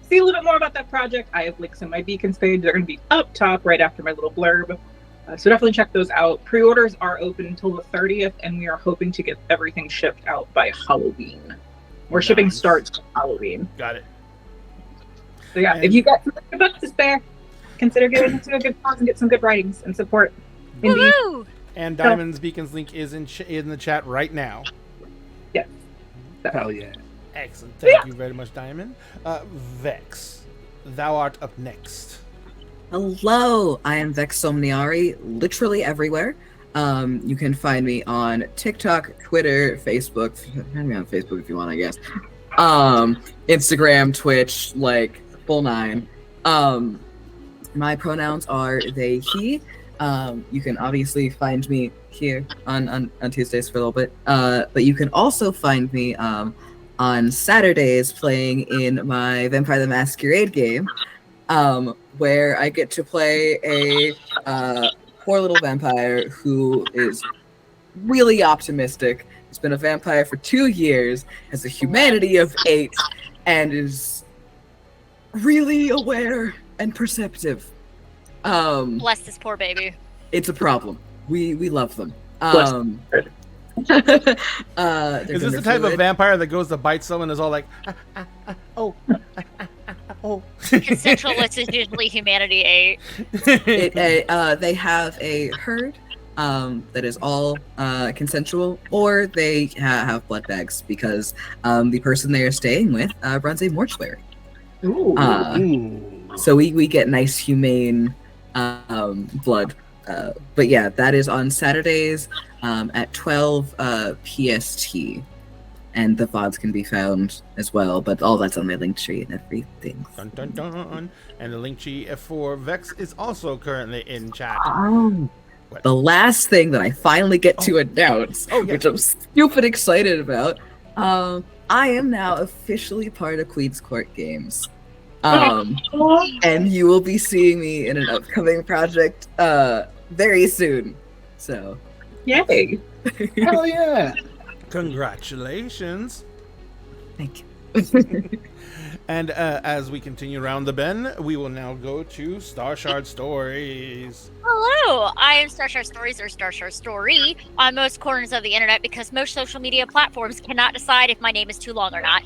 see a little bit more about that project, I have links in my Beacons page. They're going to be up top right after my little blurb. So definitely check those out. Pre-orders are open until the 30th, and we are hoping to get everything shipped out by Halloween. Where shipping starts on Halloween.
Got it.
So yeah, if you got some good books to spare, consider giving it to a good cause and get some good writings and support. Indie.
Woo!
And Diamond's Beacons link is in the chat right now.
Yes.
Hell yeah.
Excellent. Thank you very much, Diamond. Vex, thou art up next.
Hello, I am Vex Somniari, literally everywhere. You can find me on TikTok, Twitter, Facebook. Find me on Facebook if you want, I guess. Instagram, Twitch, like full nine. My pronouns are they, he. You can obviously find me here on Tuesdays for a little bit. But you can also find me on Saturdays playing in my Vampire the Masquerade game, where I get to play a poor little vampire who is really optimistic. Has been a vampire for 2 years, has a humanity of 8, and is really aware and perceptive.
Bless this poor baby.
It's a problem. We love them.
Is this the type of vampire that goes to bite someone and is all like, oh.
Consensualist is usually humanity 8.
They have a herd that is all consensual, or they have blood bags because the person they are staying with runs a mortuary. So we get nice humane blood. But yeah, that is on Saturdays at 12 PST. And the VODs can be found as well, but all that's on my link tree and everything.
Dun, dun, dun. And the link tree for Vex is also currently in chat.
The last thing that I finally get to announce, which I'm stupid excited about, I am now officially part of Queen's Court Games. And you will be seeing me in an upcoming project very soon. So,
yay!
Hell yeah!
Congratulations.
Thank you.
And as we continue around the bend, we will now go to Starshard Stories.
Hello, I am Starshard Stories, or Starshard Story, on most corners of the internet because most social media platforms cannot decide if my name is too long or not.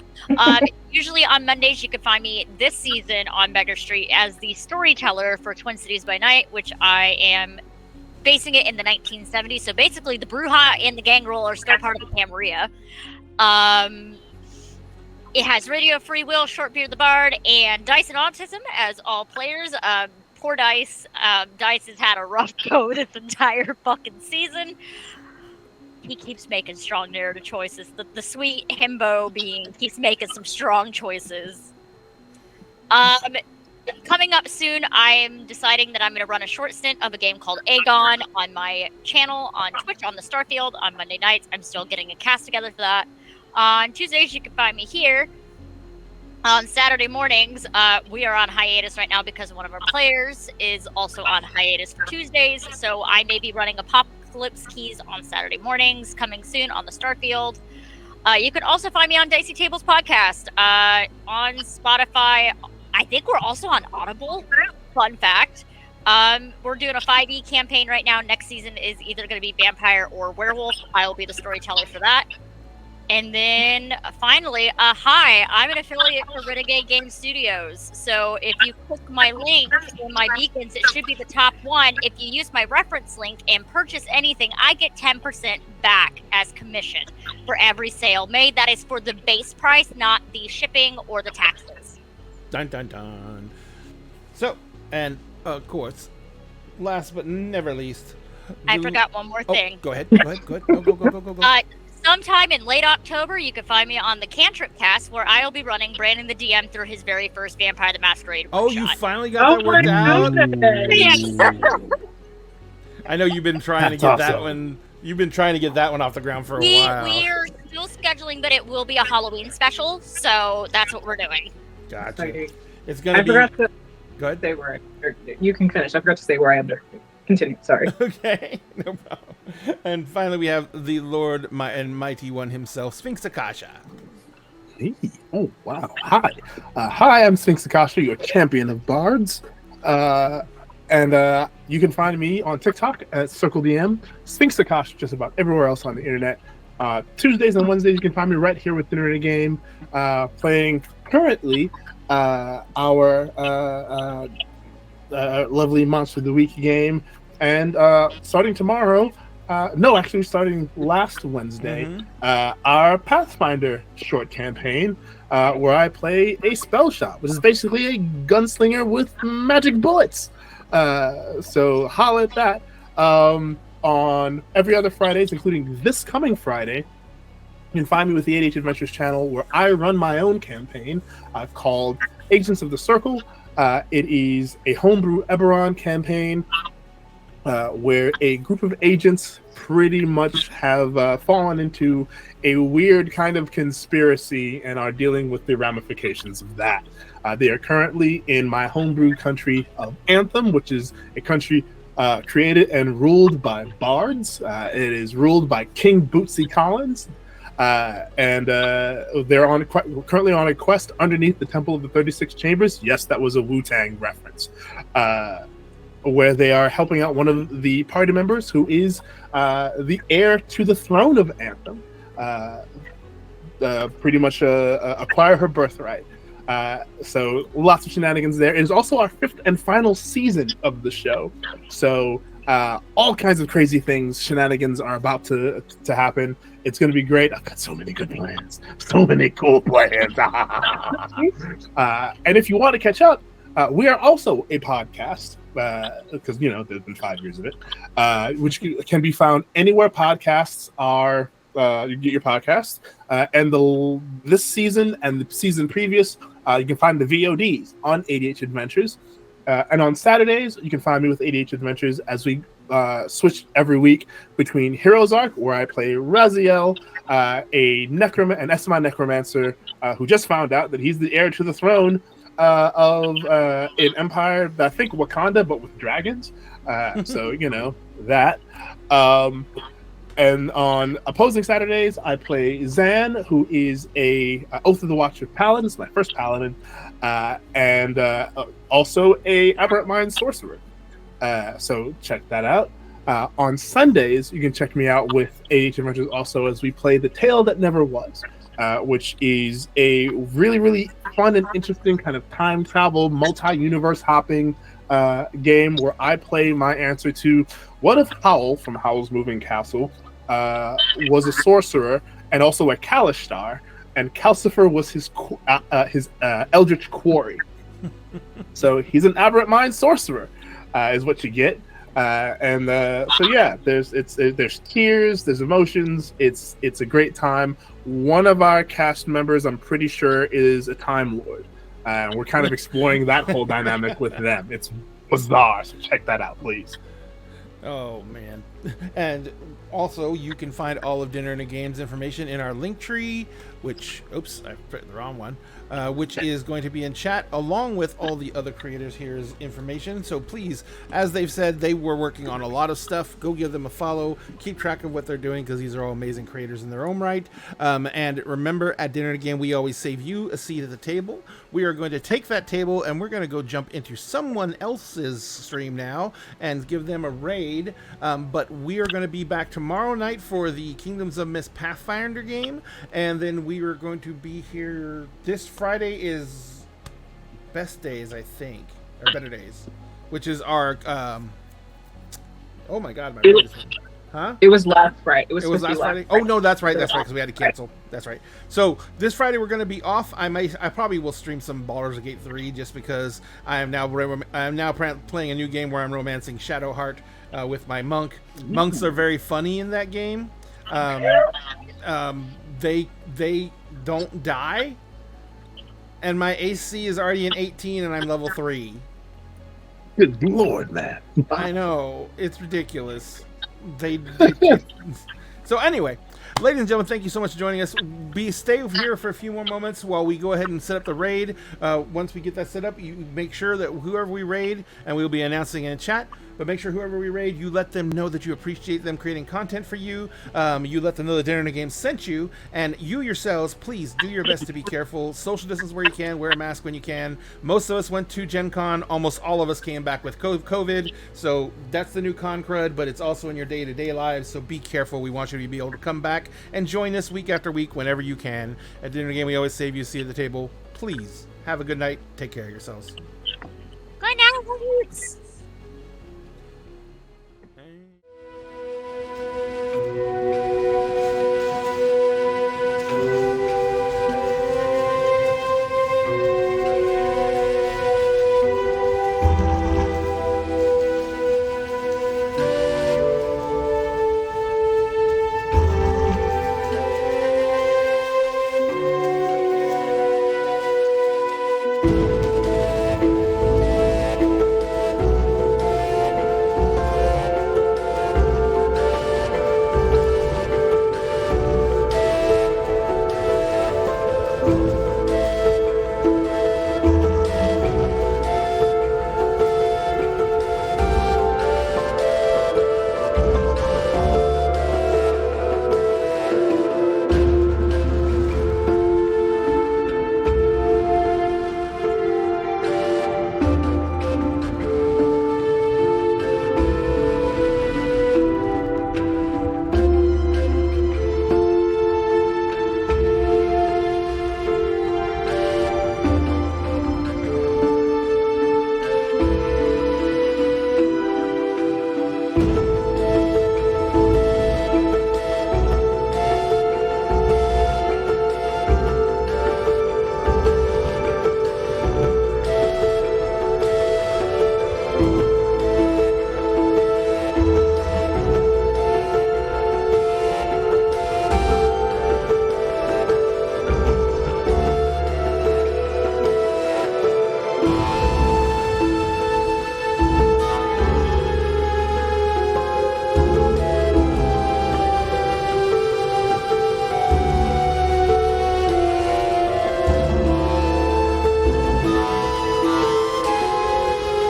Usually on Mondays, you can find me this season on Beggar Street as the storyteller for Twin Cities by Night, which I am basing it in the 1970s. So basically, the Bruja and the Gang Roll are still part of the Camarilla. It has Radio Free Will, Shortbeard the Bard, and Dice and Autism as all players. Poor Dice. Dice has had a rough go this entire fucking season. He keeps making strong narrative choices. The sweet himbo being keeps making some strong choices. Coming up soon, I'm deciding that I'm going to run a short stint of a game called Aegon on my channel on Twitch on the Starfield on Monday nights. I'm still getting a cast together for that. On Tuesdays, you can find me here. On Saturday mornings, we are on hiatus right now because one of our players is also on hiatus for Tuesdays. So I may be running Apocalypse Keys on Saturday mornings, coming soon on the Starfield. You can also find me on Dicey Tables Podcast, on Spotify. I think we're also on Audible. Fun fact. We're doing a 5e campaign right now. Next season is either going to be Vampire or Werewolf. I will be the storyteller for that. And then finally, hi, I'm an affiliate for Renegade Game Studios. So if you click my link in my beacons, it should be the top one. If you use my reference link and purchase anything, I get 10% back as commission for every sale made. That is for the base price, not the shipping or the taxes.
Dun dun dun. So, and of course, last but never least,
I forgot one more thing.
Go ahead. Go.
Sometime in late October, you can find me on the Cantrip Cast, where I'll be running Brandon the DM through his very first Vampire the Masquerade
one-shot. You finally got that worked out?
Yes.
I know you've been trying to get that one. You've been trying to get that one off the ground for a while.
We're still scheduling, but it will be a Halloween special, so that's what we're doing.
Gotcha. It's gonna be.
I forgot to
Go ahead.
say where you can finish. I forgot to say where I am. Continue. Sorry.
Okay, no problem. And finally, we have the Lord and Mighty One himself, Sphinx Akasha.
Me? Oh, wow. Hi. Hi, I'm Sphinx Akasha, your champion of bards. And you can find me on TikTok at CircleDM, Sphinx Akasha, just about everywhere else on the internet. Tuesdays and Wednesdays, you can find me right here with Dinner in a Game, playing currently our lovely Monster of the Week game. And starting tomorrow, no, actually starting last Wednesday, our Pathfinder short campaign, where I play a spell shot, which is basically a gunslinger with magic bullets. So holla at that. On every other Fridays, including this coming Friday, you can find me with the 8H Adventures channel, where I run my own campaign called Agents of the Circle. It is a homebrew Eberron campaign where a group of agents pretty much have fallen into a weird kind of conspiracy and are dealing with the ramifications of that. They are currently in my homebrew country of Anthem, which is a country created and ruled by bards. It is ruled by King Bootsy Collins. And they're currently on a quest underneath the Temple of the 36 Chambers. Yes, that was a Wu-Tang reference. Where they are helping out one of the party members who is the heir to the throne of Anthem. Pretty much acquire her birthright. So lots of shenanigans there. It is also our 5th and final season of the show. So all kinds of crazy things, shenanigans are about to happen. It's going to be great. I've got so many good plans. So many cool plans. And if you want to catch up, we are also a podcast, because, you know, there's been 5 years of it, which can be found anywhere podcasts are. You get your podcasts. And this season and the season previous, you can find the VODs on 8H Adventures. And on Saturdays, you can find me with 8H Adventures as we switch every week between Heroes Arc, where I play Raziel, an Esma necromancer who just found out that he's the heir to the throne of an empire that I think Wakanda, but with dragons. So, you know, that. And on opposing Saturdays, I play Zan, who is a Oath of the Watcher paladin. It's my first paladin, and also a Aberrant Mind sorcerer. So check that out. On Sundays, you can check me out with AH Adventures also as we play The Tale That Never Was, which is a really, really fun and interesting kind of time travel, multi-universe hopping game where I play my answer to what if Howl from Howl's Moving Castle was a sorcerer and also a Kalishtar, and Calcifer was his eldritch quarry. So he's an Aberrant Mind sorcerer, is what you get. So yeah, there's tears, there's emotions. It's a great time. One of our cast members, I'm pretty sure, is a Time Lord. We're kind of exploring that whole dynamic with them. It's bizarre, so check that out, please.
Oh man. And also you can find all of Dinner and a Game's information in our link tree, which I put the wrong one, which is going to be in chat along with all the other creators here's information. So please, as they've said, they were working on a lot of stuff. Go give them a follow, keep track of what they're doing, because these are all amazing creators in their own right. And remember, at Dinner and a Game, we always save you a seat at the table. We are going to take that table and we're going to go jump into someone else's stream now and give them a raid. But we are going to be back tomorrow night for the Kingdoms of Miss Pathfinder game, and then we are going to be here. This Friday is Best Days, I think, or Better Days, which is our oh my god, my brain is... Huh?
It was last Friday. It was
last Friday. Oh no, that's right. That's right, because we had to cancel. That's right. So this Friday we're going to be off. I probably will stream some Baldur's Gate 3 just because I am now playing a new game where I'm romancing Shadowheart with my monk. Monks are very funny in that game. They don't die, and my AC is already an 18, and I'm level 3.
Good lord, man!
I know, it's ridiculous. So anyway, Ladies and gentlemen, thank you so much for joining us. Stay here for a few more moments while we go ahead and set up the raid. Once we get that set up, you make sure that whoever we raid, and we'll be announcing in chat, but make sure whoever we raid, you let them know that you appreciate them creating content for you. You let them know that Dinner and a Game sent you, and you yourselves, please do your best to be careful. Social distance where you can, wear a mask when you can. Most of us went to Gen Con. Almost all of us came back with COVID, so that's the new con crud, but it's also in your day-to-day lives, so be careful. We want you to be able to come back and join us week after week whenever you can. At Dinner and a Game, we always save you a seat at the table. Please, have a good night. Take care of yourselves.
Good night.